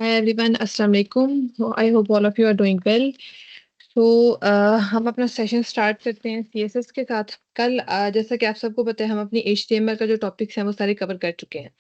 Hi everyone, Assalamu alaikum. I hope all of you are doing well. तो हम अपना session start करते हैं सीएसएस के साथ। कल जैसा कि आप सबको पता है हम अपनी एचटीएमएल का जो टॉपिक्स हैं वो सारे कवर कर चुके हैं।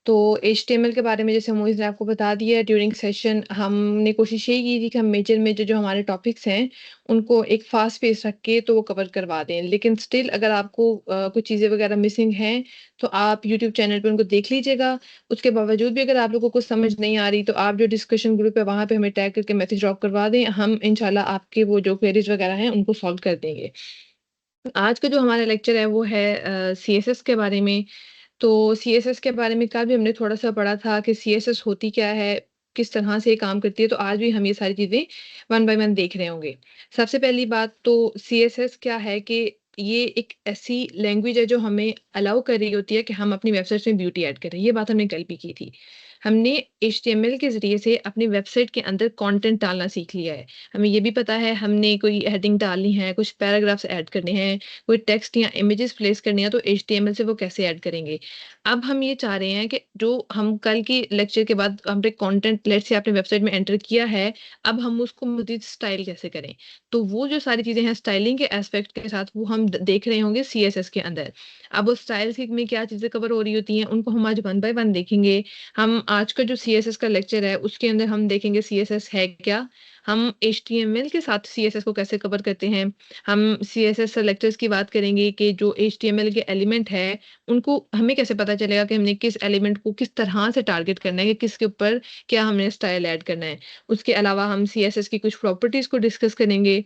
तो एचटीएमएल के बारे में जैसे मोइज़ ने आपको बता दिया है ड्यूरिंग सेशन हमने कोशिश यही की थी कि हम मेजर मेजर जो हमारे टॉपिक्स हैं, उनको एक फ़ास्ट पेस रख के तो वो कवर करवा दें। लेकिन स्टिल अगर आपको कुछ चीज़ें वगैरह मिसिंग हैं, तो आप यूट्यूब चैनल पे उनको देख लीजिएगा। उसके बावजूद भी अगर आप लोगों को कुछ समझ नहीं आ रही, तो आप जो डिस्कशन ग्रुप है वहाँ पे हमें टैग करके मैसेज ड्रॉप करवा दें। हम इंशाल्लाह आपके वो जो क्वेरीज़ वगैरह हैं, उनको सॉल्व कर देंगे। आज का जो हमारा लेक्चर है वो है सीएसएस के बारे में। तो सीएसएस के बारे में कल भी हमने थोड़ा-सा पढ़ा था कि सीएसएस होती क्या है, किस तरह से ये काम करती है, तो आज भी हम ये सारी चीज़ें वन बाय वन देख रहे होंगे। सबसे पहली बात तो सीएसएस क्या है कि ये एक ऐसी लैंग्वेज है जो हमें अलाउ कर रही होती है कि हम अपनी वेबसाइट्स में ब्यूटी ऐड करें। ये बात हमने कल भी की थी। हमने एचटीएमएल के ज़रिए से अपनी वेबसाइट के अंदर कंटेंट डालना सीख लिया है। हमें ये भी पता है हमने कोई हेडिंग डालनी है, कुछ पैराग्राफ्स ऐड करने हैं, कोई टेक्स्ट या इमेजेस प्लेस करनी है तो एचटीएमएल से वो कैसे ऐड करेंगे। अब हम ये चाह रहे हैं कि जो हम कल की लेक्चर के बाद हमने कंटेंट लेट्स से आपने वेबसाइट में एंटर किया है, अब हम उसको मज़ीद स्टाइल कैसे करें? तो वो जो सारी चीज़ें हैं स्टाइलिंग के एस्पेक्ट के साथ वो हम द देख रहे होंगे सीएसएस के अंदर। अब वो स्टाइल्स की में क्या चीज़ें कवर हो रही होती हैं, उनको हम आज वन बाय वन देखेंगे। हम आज का जो सीएसएस का लेक्चर है, उसके अंदर हम देखेंगे सीएसएस है क्या? हम एचटीएमएल के साथ सीएसएस को कैसे कवर करते हैं? हम सीएसएस सेलेक्टर्स की बात करेंगे कि जो एचटीएमएल के एलिमेंट है, उनको हमें कैसे पता चलेगा कि हमने किस एलिमेंट को किस तरह से टारगेट करना है, कि किसके ऊपर क्या हमने स्टाइल ऐड करना है। उसके अलावा हम सीएसएस की कुछ प्रॉपर्टीज़ को डिस्कस करेंगे।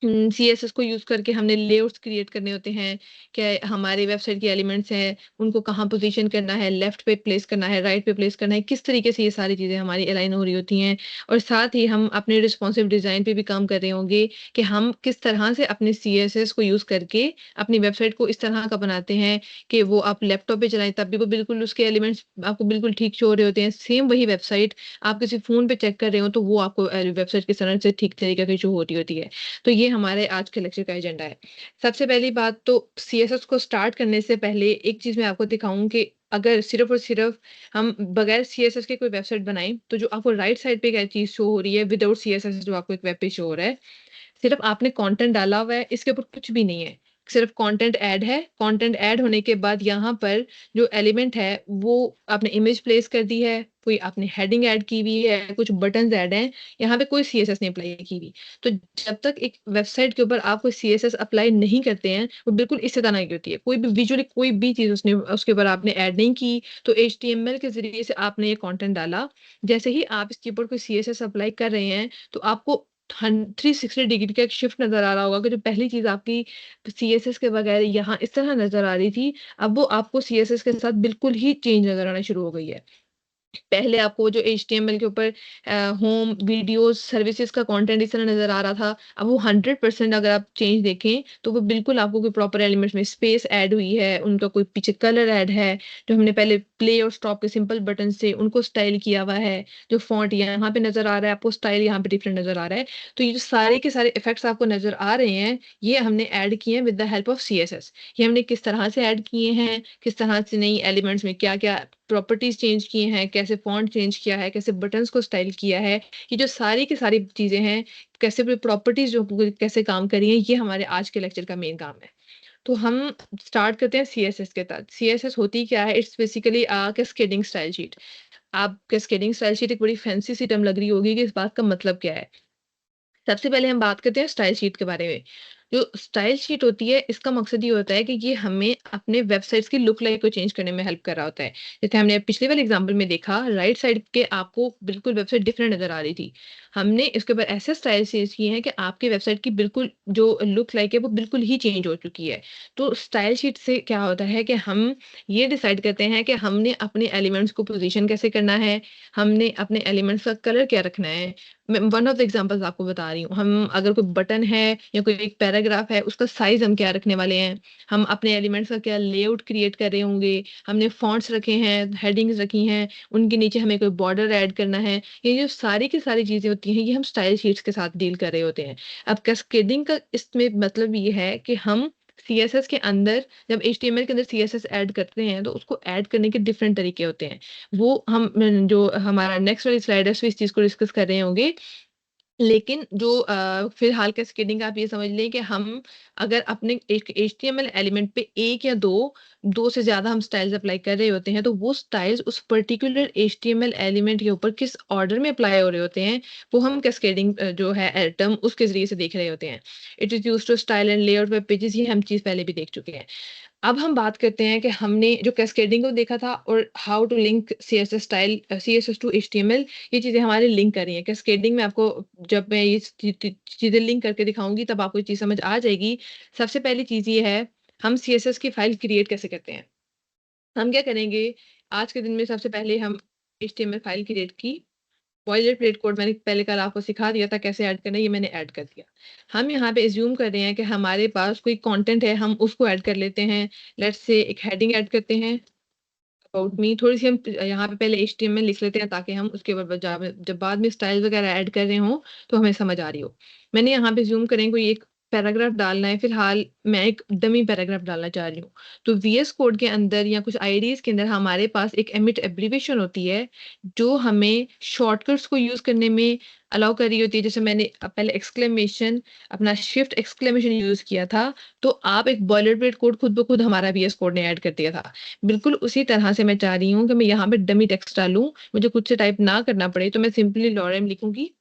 सीएसएस को यूज़ करके हमने लेआउट्स क्रिएट करने होते हैं, क्या हमारे वेबसाइट के एलिमेंट्स हैं, उनको कहाँ पोज़ीशन करना है, लेफ्ट पे प्लेस करना है, राइट पे प्लेस करना है, किस तरीके से ये सारी चीज़ें हमारी अलाइन हो रही होती हैं। और साथ ही हम अपने रिस्पॉन्सिव डिज़ाइन पे भी काम कर रहे होंगे कि हम किस तरह से अपने सीएसएस को यूज़ करके अपनी वेबसाइट को इस तरह का बनाते हैं कि वो आप लैपटॉप पे चलाएँ तब भी वो बिल्कुल उसके एलिमेंट्स आपको बिल्कुल ठीक शो हो रहे होते हैं। सेम वही वेबसाइट आप किसी फ़ोन पे चेक कर रहे हो तो वो आपको वेबसाइट किस तरह से ठीक तरीके से शो होती होती है। तो ये हमारे आज के लेक्चर का एजेंडा है। सबसे पहली बात तो सीएसएस को स्टार्ट करने से पहले एक चीज़ मैं आपको दिखाऊँ कि अगर सिर्फ़ और सिर्फ़ हम बगैर सीएसएस के कोई वेबसाइट बनाएँ, तो जो आपको राइट साइड पे क्या चीज़ शो हो रही है विदाउट सीएसएस जो आपको एक वेब पेज शो हो रहा है, सिर्फ़ आपने कंटेंट डाला हुआ है, इसके ऊपर कुछ भी नहीं है। सिर्फ़ कंटेंट ऐड है, कंटेंट ऐड होने के बाद यहाँ पर जो एलिमेंट है, वो आपने इमेज प्लेस कर दी है, कोई आपने हेडिंग ऐड की हुई है, कुछ बटन्स ऐड हैं, यहाँ पे कोई सीएसएस नहीं अप्लाई की हुई। तो जब तक एक वेबसाइट के ऊपर आप कोई सीएसएस अप्लाई नहीं करते हैं, वो बिल्कुल इसी तरह की होती है। कोई भी विजुअली कोई भी चीज़ उसने उसके ऊपर आपने ऐड नहीं की, तो एचटीएमएल के ज़रिए से आपने ये कंटेंट डाला। जैसे ही आप इसके ऊपर कोई सीएसएस अप्लाई कर रहे हैं, तो आपको 360 डिग्री का एक शिफ्ट नज़र आ रहा होगा कि जो पहली चीज़ आपकी सीएसएस के बगैर यहाँ इस तरह नज़र आ रही थी, अब वो आपको सीएसएस के साथ बिल्कुल ही चेंज नज़र आना शुरू हो गई है। पहले आपको जो एचटीएमएल के ऊपर होम, वीडियोज़, सर्विसेज़ का कंटेंट इस तरह नज़र आ रहा था। अब वो 100% अगर आप चेंज देखें, तो वो बिल्कुल आपको कोई प्रॉपर एलिमेंट्स में स्पेस ऐड हुई है, उनका कोई पीछे कलर ऐड है, जो हमने पहले प्ले और स्टॉप के सिंपल बटन्स थे, उनको स्टाइल किया हुआ है। जो फ़ॉन्ट यहाँ पे नज़र आ रहा है, आपको स्टाइल यहाँ पे डिफरेंट नज़र आ रहा है। तो ये जो सारे के सारे इफ़ेक्ट्स आपको नज़र आ रहे हैं, ये हमने ऐड किए हैं with the help of CSS. ये हमने किस तरह से ऐड किए हैं, किस तरह से नई एलिमेंट्स में क्या-क्या प्रॉपर्टीज़ चेंज की हैं, कैसे फ़ॉन्ट चेंज किया है, कैसे बटन्स को स्टाइल किया है। ये जो सारी की सारी चीज़ें हैं, कैसे भी प्रॉपर्टीज़ जो पूरी कैसे काम कर रही हैं, ये हमारे आज के लेक्चर का मेन काम है। तो हम स्टार्ट करते हैं सीएसएस के साथ। सीएसएस होती क्या है? It's basically cascading style sheet. आप कैस्केडिंग स्टाइल शीट एक बड़ी फैंसी सी टर्म लग रही होगी कि इस बात का मतलब क्या है? सबसे पहले हम बात करते हैं स्टाइल शीट के बारे में। जो स्टाइल शीट होती है इसका मकसद ये होता है कि ये हमें अपने वेबसाइट्स की लुक लाइक को चेंज करने में हेल्प कर रहा होता है। जैसे हमने पिछले वाले एग्जांपल में देखा राइट साइड के आपको बिल्कुल वेबसाइट डिफरेंट नज़र आ रही थी। हमने इसके ऊपर ऐसे स्टाइल चेंज किए हैं कि आपकी वेबसाइट की बिल्कुल जो लुक लाइक है वो बिल्कुल ही चेंज हो चुकी है। तो स्टाइल शीट से क्या होता है कि हम ये डिसाइड करते हैं कि हमने अपने एलिमेंट्स को पोजीशन कैसे करना है, हमने अपने एलिमेंट्स का कलर क्या रखना है। मैं वन ऑफ द एग्जांपल्स आपको बता रही हूँ। हम अगर कोई बटन है या कोई एक पैराग्राफ है, उसका साइज़ हम क्या रखने वाले हैं। हम अपने एलिमेंट्स का क्या लेआउट क्रिएट कर रहे होंगे। हमने फ़ॉन्ट्स रखे हैं, हेडिंग्स रखी हैं, उनके नीचे हमें कोई बॉर्डर ऐड करना है। ये जो सारी की सारी चीज़ें होती हैं, ये हम स्टाइल शीट्स के साथ डील कर रहे होते हैं। अब कैस्केडिंग का इसमें मतलब ये है कि हम सीएसएस के अंदर जब एचटीएमएल के अंदर सीएसएस ऐड करते हैं तो उसको ऐड करने के डिफरेंट तरीके होते हैं। वो हम जो हमारा नेक्स्ट वाली स्लाइड है उसमें इस चीज़ को डिस्कस कर रहे होंगे। लेकिन जो फिलहाल कैस्केडिंग आप ये समझ लें कि हम अगर अपने एक एचटीएमएल एलिमेंट पे 1 या 2 से ज़्यादा हम स्टाइल्स अप्लाई कर रहे होते हैं, तो वो स्टाइल्स उस पर्टिकुलर एचटीएमएल एलिमेंट के ऊपर किस ऑर्डर में अप्लाई हो रहे होते हैं, वो हम कैस्केडिंग जो है टर्म उसके ज़रिए से देख रहे होते हैं। It is used to style and layout web pages, ये हम चीज़ पहले भी देख चुके हैं। अब हम बात करते हैं कि हमने जो कैस्केडिंग को देखा था और how to link CSS style CSS to HTML, ये चीज़ें हमारे लिंक कर रही हैं। कैस्केडिंग में आपको जब मैं ये चीज़ें लिंक करके दिखाऊँगी तब आपको ये चीज़ समझ आ जाएगी। सबसे पहली चीज़ ये है, हम सीएसएस की फाइल क्रिएट कैसे करते हैं? हम क्या करेंगे, आज के दिन में सबसे पहले हम एचटीएमएल फाइल क्रिएट की। बॉयलर प्लेट कोड मैंने पहले कल आपको सिखा दिया था कैसे ऐड करना है, ये मैंने ऐड कर दिया। हम यहाँ पे अज़्यूम कर रहे हैं कि हमारे पास कोई कंटेंट है, हम उसको ऐड कर लेते हैं। लेट्स से एक हेडिंग ऐड करते हैं, अबाउट मी। थोड़ी-सी हम यहाँ पे पहले एचटीएमएल लिख लेते हैं ताकि हम उसके ऊपर जब बाद में स्टाइल वगैरह ऐड कर रहे हों, तो हमें समझ आ रही हो। मैंने यहाँ पे ज़ूम करें कोई एक पैराग्राफ डालना है, फिलहाल मैं एक डमी पैराग्राफ डालना चाह रही हूँ। तो वीएस कोड के अंदर या कुछ आईडीज़ के अंदर हमारे पास एक एमिट एब्रिविएशन होती है, जो हमें शॉर्टकट्स को यूज़ करने में अलाउ कर रही होती है। जैसे मैंने पहले एक्सक्लेमेशन अपना शिफ्ट एक्सक्लेमेशन यूज़ किया था, तो आप एक बॉयलरप्लेट कोड खुद ब खुद हमारा वीएस कोड ने ऐड कर दिया था। बिल्कुल उसी तरह से मैं चाह रही हूँ कि मैं यहाँ पे डमी टेक्स्ट डालूँ, मुझे खुद से टाइप ना करना पड़े, तो मैं सिंपली लॉरेम लिखूँगी।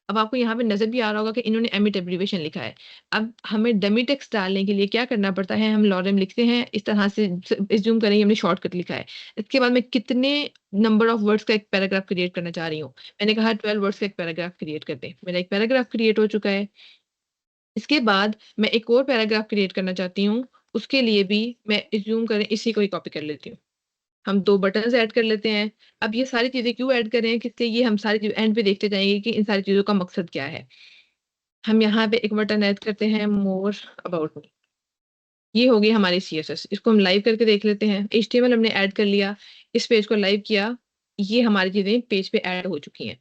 अब आपको यहाँ पे नज़र भी आ रहा होगा कि इन्होंने एमिट एब्रिविएशन लिखा है। अब हमें डमी टेक्स्ट डालने के लिए क्या करना पड़ता है, हम लॉरेम लिखते हैं, इस तरह से एज़्यूम करें हमने शॉर्टकट लिखा है। इसके बाद मैं कितने नंबर ऑफ वर्ड्स का एक पैराग्राफ क्रिएट करना चाह रही हूँ। मैंने कहा 12 वर्ड्स का एक पैराग्राफ क्रिएट कर दें। मेरा एक पैराग्राफ क्रिएट हो चुका है। इसके बाद मैं एक और पैराग्राफ क्रिएट करना चाहती हूँ, उसके लिए भी मैं एज़्यूम करें इसी को ही कॉपी कर लेती हूँ। हम 2 बटन्स ऐड कर लेते हैं। अब ये सारी चीज़ें क्यों ऐड कर रहे हैं, किससे, ये हम सारी चीज़ एंड पे देखते जाएँगे कि इन सारी चीज़ों का मकसद क्या है। हम यहाँ पे एक बटन ऐड करते हैं, मोर अबाउट मी। ये हो गई हमारी सीएसएस। इसको हम लाइव करके देख लेते हैं। एचटीएमएल हमने ऐड कर लिया, इस पेज को लाइव किया, ये हमारी चीज़ें पेज पे ऐड हो चुकी हैं।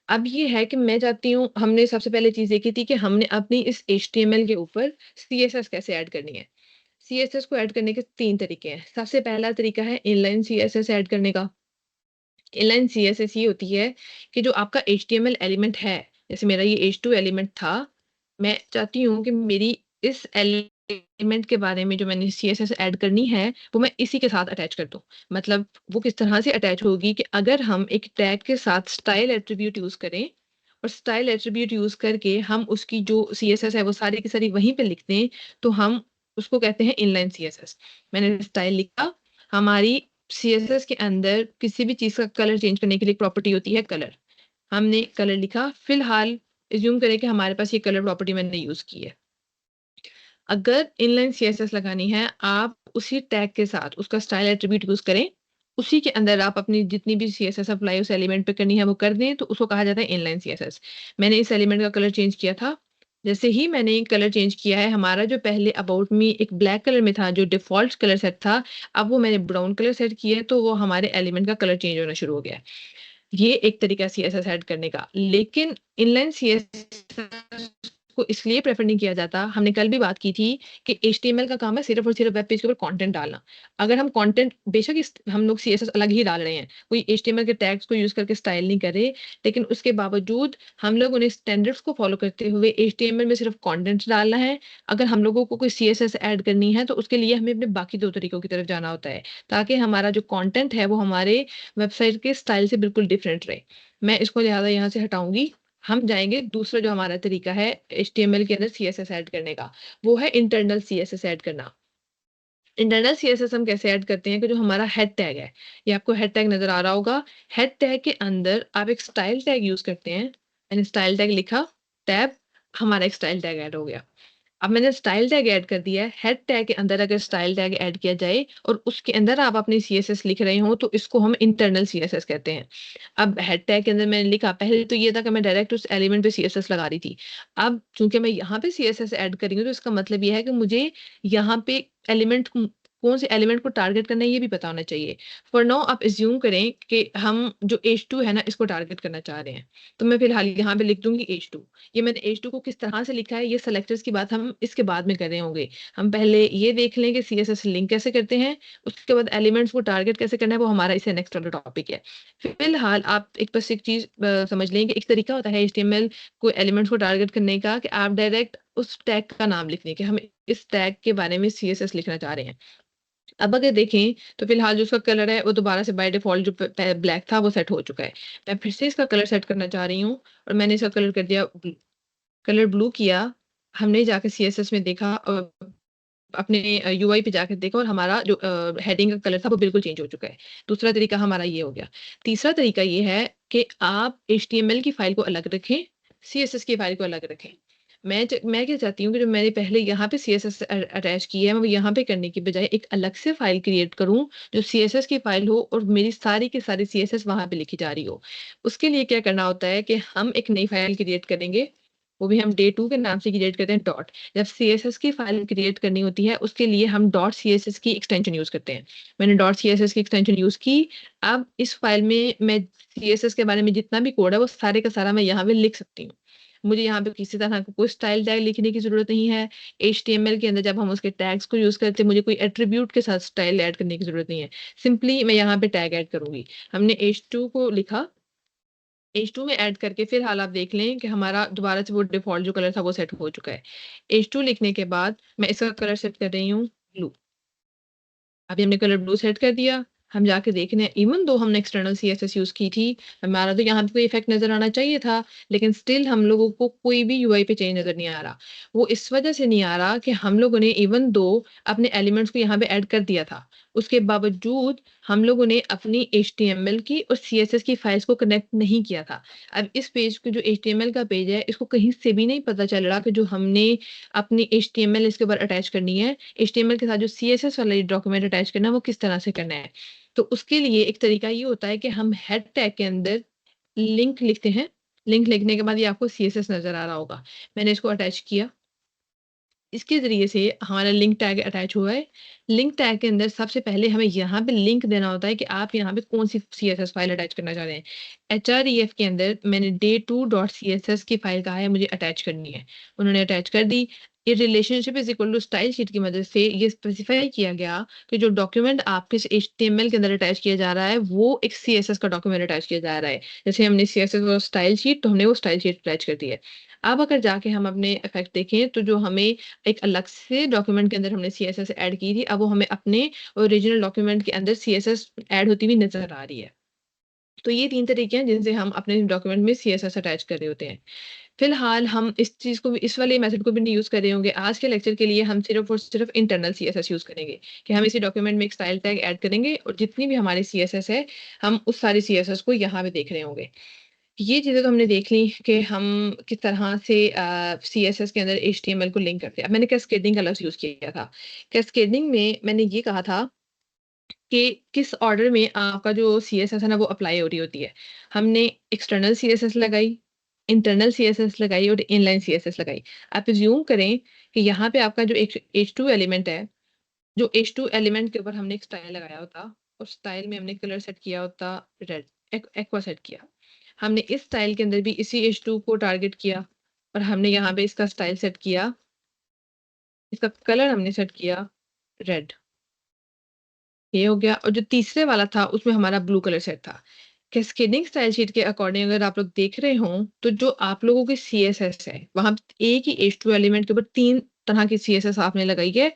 अब ये है कि मैं चाहती हूँ, हमने सबसे पहले चीज़ देखी थी कि हमने अपनी इस एचटीएमएल के ऊपर सीएसएस कैसे ऐड करनी है। सीएसएस को ऐड करने के 3 तरीके हैं। सबसे पहला तरीका है इनलाइन सीएसएस ऐड करने का। इनलाइन सीएसएस ये होती है कि जो आपका एचटीएमएल एलिमेंट है, जैसे मेरा ये एच2 एलिमेंट था, मैं चाहती हूँ कि मेरी इस एलिमेंट के बारे में जो मैंने सीएसएस ऐड करनी है, वो मैं इसी के साथ अटैच कर दूँ। मतलब वो किस तरह से अटैच होगी कि अगर हम एक टैग के साथ स्टाइल एट्रिब्यूट यूज़ करें और स्टाइल एट्रिब्यूट यूज़ करके हम उसकी जो सीएसएस है वो सारी की सारी वहीं पे लिख दें, तो हम उसको कहते हैं इनलाइन सीएसएस। मैंने स्टाइल लिखा, हमारी सीएसएस के अंदर किसी भी चीज़ का कलर चेंज करने के लिए एक प्रॉपर्टी होती है कलर। हमने कलर लिखा, फिलहाल अज़्यूम करें कि हमारे पास ये कलर प्रॉपर्टी मैंने यूज़ की है। अगर इनलाइन सीएसएस लगानी है, आप उसी टैग के साथ उसका स्टाइल एट्रिब्यूट यूज़ करें। उसी के अंदर आप अपनी जितनी भी सीएसएस अप्लाई उस एलिमेंट पे करनी है वो कर दें, तो उसको कहा जाता है इनलाइन सीएसएस। मैंने इस एलिमेंट का कलर चेंज किया था। जैसे ही मैंने कलर चेंज किया है, हमारा जो पहले अबाउट मी एक ब्लैक कलर में था, जो डिफ़ॉल्ट कलर सेट था, अब वो मैंने ब्राउन कलर सेट किया है, तो वो हमारे एलिमेंट का कलर चेंज होना शुरू हो गया है। ये एक तरीका है सीएसएस ऐड करने का। लेकिन इनलाइन सीएसएस को इसलिए प्रेफ़र नहीं किया जाता, हमने कल भी बात की थी कि एचटीएमएल का काम है सिर्फ़ और सिर्फ़ वेब पेज के ऊपर कंटेंट डालना। अगर हम कंटेंट बेशक इस हम लोग सीएसएस अलग ही डाल रहे हैं, कोई एचटीएमएल के टैग्स को यूज़ करके स्टाइल नहीं कर रहे, लेकिन उसके बावजूद हम लोग उन्हें स्टैंडर्ड्स को फ़ॉलो करते हुए एचटीएमएल में सिर्फ़ कंटेंट डालना है। अगर हम लोगों को कोई सीएसएस ऐड करनी है, तो उसके लिए हमें अपने बाकी 2 तरीकों की तरफ जाना होता है, ताकि हमारा जो कंटेंट है, वो हमारे वेबसाइट के स्टाइल से बिल्कुल डिफरेंट रहे। मैं इसको लिहाज़ा यहाँ से हटाऊँगी। हम जाएँगे दूसरा जो हमारा तरीका है एचटीएमएल के अंदर सीएसएस ऐड करने का, वो है इंटरनल सीएसएस ऐड करना। इंटरनल सीएसएस हम कैसे ऐड करते हैं कि जो हमारा हेड टैग है, ये आपको हेड टैग नज़र आ रहा होगा। हेड टैग के अंदर आप एक स्टाइल टैग यूज़ करते हैं। मैंने स्टाइल टैग लिखा, टैब, हमारा एक स्टाइल टैग ऐड हो गया। अब मैंने स्टाइल टैग ऐड कर दिया है, हेड टैग के अंदर अगर स्टाइल टैग ऐड किया जाए और उसके अंदर आप अपनी सीएसएस लिख रहे हो, तो इसको हम इंटरनल सीएसएस कहते हैं। अब हेड टैग के अंदर मैंने लिखा, पहले तो ये था कि मैं डायरेक्ट उस एलिमेंट पे सीएसएस लगा रही थी। अब चूँकि मैं यहाँ पे सीएसएस ऐड कर रही हूँ, तो इसका मतलब ये है कि मुझे यहाँ पे एलिमेंट कौन से एलिमेंट को टारगेट करना है ये भी पता होना चाहिए। फॉर नाउ आप एज्यूम करें कि हम जो H2 है ना इसको टारगेट करना चाह रहे हैं, तो मैं फिलहाल यहाँ पे लिख दूंगी H2। ये मैंने H2 को किस तरह से लिखा है, ये सेलेक्टर्स की बात हम इसके बाद में कर रहे होंगे। हम पहले ये देख लें कि CSS लिंक कैसे करते हैं, उसके बाद एलिमेंट्स को टारगेट कैसे करना है, वो हमारा इससे नेक्स्ट वाला टॉपिक है। फिलहाल आप एक बस एक चीज समझ लें कि एक तरीका होता है HTML को एलिमेंट्स को टारगेट करने का, कि आप डायरेक्ट उस टैग का नाम लिखने के हम इस टैग के बारे में CSS लिखना चाह रहे हैं। अब अगर देखें तो फिलहाल जो उसका कलर है वो दोबारा से बाय डिफॉल्ट जो ब्लैक था वो सेट हो चुका है। मैं फिर से इसका कलर सेट करना चाह रही हूँ और मैंने इसका कलर कर दिया कलर ब्लू किया। हमने जाकर CSS में देखा और अपने UI पे जाकर देखा और हमारा जो हेडिंग का कलर था वो बिल्कुल चेंज हो चुका है। दूसरा तरीका हमारा ये हो गया। तीसरा तरीका ये है कि आप HTML की फाइल को अलग रखें, CSS की फाइल को अलग रखें। मैं क्या चाहती हूँ कि जो मैंने पहले यहाँ पे CSS अटैच की है, मैं वो यहाँ पे करने की बजाय एक अलग से फाइल क्रिएट करूँ, जो CSS की फाइल हो और मेरी सारी की सारी CSS वहाँ पे लिखी जा रही हो। उसके लिए क्या करना होता है कि हम एक नई फाइल क्रिएट करेंगे, वो भी हम day 2 के नाम से क्रिएट करते हैं डॉट। जब CSS की फाइल क्रिएट करनी होती है उसके लिए हम डॉट CSS की एक्सटेंशन यूज करते हैं। मैंने डॉट CSS की एक्सटेंशन यूज की। अब इस फाइल में मैं CSS के बारे में जितना भी कोड है वो सारे का सारा मैं यहाँ पे लिख सकती हूँ। मुझे यहाँ पे किसी तरह का कोई स्टाइल टैग लिखने की जरूरत नहीं है। HTML के अंदर जब हम उसके टैग्स को यूज करते हैं मुझे कोई एट्रीब्यूट के साथ स्टाइल ऐड करने की जरूरत नहीं है। सिंपली मैं यहाँ पे टैग ऐड करूंगी। हमने H2 को लिखा, H2 में ऐड करके फिर हाल आप देख लें कि हमारा दोबारा से वो डिफ़ॉल्ट जो कलर था वो सेट हो चुका है। H2 लिखने के बाद मैं इसका कलर सेट कर रही हूँ ब्लू। अभी हमने कलर ब्लू सेट कर दिया। हम जाके देख रहे हैं इवन दो हमने एक्सटर्नल CSS यूज़ की थी, हमारा तो यहाँ पे कोई इफ़ेक्ट नज़र आना चाहिए था, लेकिन स्टिल हम लोगों को कोई भी UI पे चेंज नज़र नहीं आ रहा। वो इस वज़ह से नहीं आ रहा कि हम लोगों ने इवन दो अपने एलिमेंट्स को यहाँ पे ऐड कर दिया था। उसके बावजूद हम लोगों ने अपनी HTML की और CSS की फाइल्स को कनेक्ट नहीं किया था। अब इस पेज को जो HTML का पेज है, इसको कहीं से भी नहीं पता चल रहा कि जो हमने अपनी HTML इसके ऊपर अटैच करनी है, HTML के साथ जो CSS वाला ये डॉक्यूमेंट अटैच करना है वो किस तरह से करना है। तो उसके लिए एक तरीका ये होता है कि हम हेड टैग के अंदर लिंक लिखते हैं। लिंक लिखने के बाद ये आपको CSS नज़र आ रहा होगा। मैंने इसको अटैच किया। इसके ज़रिए से हमारा लिंक टैग अटैच हुआ है। लिंक टैग के अंदर सबसे पहले हमें यहाँ पे लिंक देना होता है कि आप यहाँ पे कौन-सी CSS फाइल अटैच करना चाह रहे हैं। href के अंदर मैंने day2.css की फाइल कहा है मुझे अटैच करनी है। उन्होंने अटैच कर दी। ये relationship is equal to style sheet की मदद से ये स्पेसिफाई किया गया कि जो डॉक्यूमेंट आपके HTML के अंदर अटैच किया जा रहा है, वो एक CSS का डॉक्यूमेंट अटैच किया जा रहा है। जैसे हमने CSS और स्टाइल शीट, तो हमने वो स्टाइल शीट अटैच कर दी है। अब अगर जाके हम अपने इफ़ेक्ट देखें, तो जो हमें एक अलग से डॉक्यूमेंट के अंदर हमने CSS ऐड की थी, अब वो हमें अपने ओरिजिनल डॉक्यूमेंट के अंदर CSS ऐड होती हुई नज़र आ रही है। तो ये 3 तरीके हैं जिनसे हम अपने डॉक्यूमेंट में CSS अटैच कर रहे होते हैं। फिलहाल हम इस चीज़ को भी, इस वाले मेथड को भी नहीं यूज़ कर रहे होंगे। आज के लेक्चर के लिए हम सिर्फ़ और सिर्फ़ इंटरनल CSS यूज़ करेंगे, कि हम इसी डॉक्यूमेंट में एक स्टाइल टैग ऐड करेंगे और जितनी भी हमारी CSS है, हम उस सारी CSS को यहाँ पे देख रहे होंगे। ये चीज़ें तो हमने देख ली कि हम किस तरह से CSS के अंदर HTML को लिंक करते हैं। अब मैंने कैस्केडिंग का लफ्ज़ यूज़ किया था। कैस्केडिंग में मैंने ये कहा था कि किस ऑर्डर में आपका जो CSS है ना वो अप्लाई हो रही होती है। हमने एक्सटर्नल CSS लगाई, इंटरनल CSS लगाई और इनलाइन CSS लगाई। आप अज़्यूम करें कि यहाँ पे आपका जो एक H2 एलिमेंट है, जो H2 एलिमेंट के ऊपर हमने एक स्टाइल लगाया होता और स्टाइल में हमने कलर सेट किया होता रेड, एक्वा सेट किया। हमने इस स्टाइल के अंदर भी इसी H2 को टारगेट किया और हमने यहाँ पे इसका स्टाइल सेट किया, इसका कलर हमने सेट किया रेड। ये हो गया और जो तीसरे वाला था उसमें हमारा ब्लू कलर सेट था। कैस्केडिंग स्टाइल शीट के अकॉर्डिंग अगर आप लोग देख रहे हों, तो जो आप लोगों की CSS है, वहाँ एक ही H2 एलिमेंट के ऊपर 3 तरह की CSS आपने लगाई है।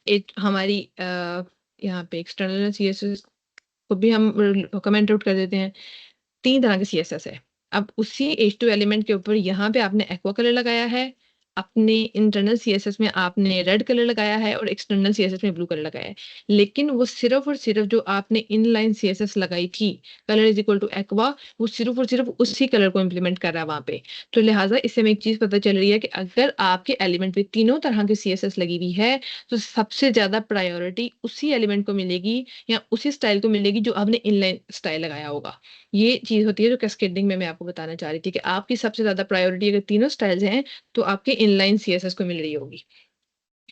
एक हमारी यहाँ पे एक्सटर्नल CSS को भी हम कमेंट आउट कर देते हैं। 3 तरह के CSS है। अब उसी H2 एलिमेंट के ऊपर यहाँ पे आपने एक्वा कलर लगाया है, अपने इंटरनल CSS में आपने रेड कलर लगाया है और एक्सटर्नल CSS में ब्लू कलर लगाया है। लेकिन वो सिर्फ़ और सिर्फ़ जो आपने इनलाइन CSS लगाई थी, colour is equal to aqua, वो सिर्फ़ और सिर्फ़ उसी कलर को इम्प्लीमेंट कर रहा है वहाँ पे। तो लिहाज़ा इससे हमें एक चीज़ पता चल रही है कि अगर आपके एलिमेंट पे तीनों तरह की CSS लगी हुई है, तो सबसे ज़्यादा प्रायोरिटी उसी एलिमेंट को मिलेगी या उसी स्टाइल को मिलेगी जो आपने इनलाइन स्टाइल लगाया होगा। ये चीज़ होती है जो कैस्केडिंग में मैं आपको बताना चाह रही थी कि आपकी सबसे ज़्यादा प्रायोरिटी अगर तीनों स्टाइल्स हैं, तो आपके इनलाइन CSS को मिल रही होगी।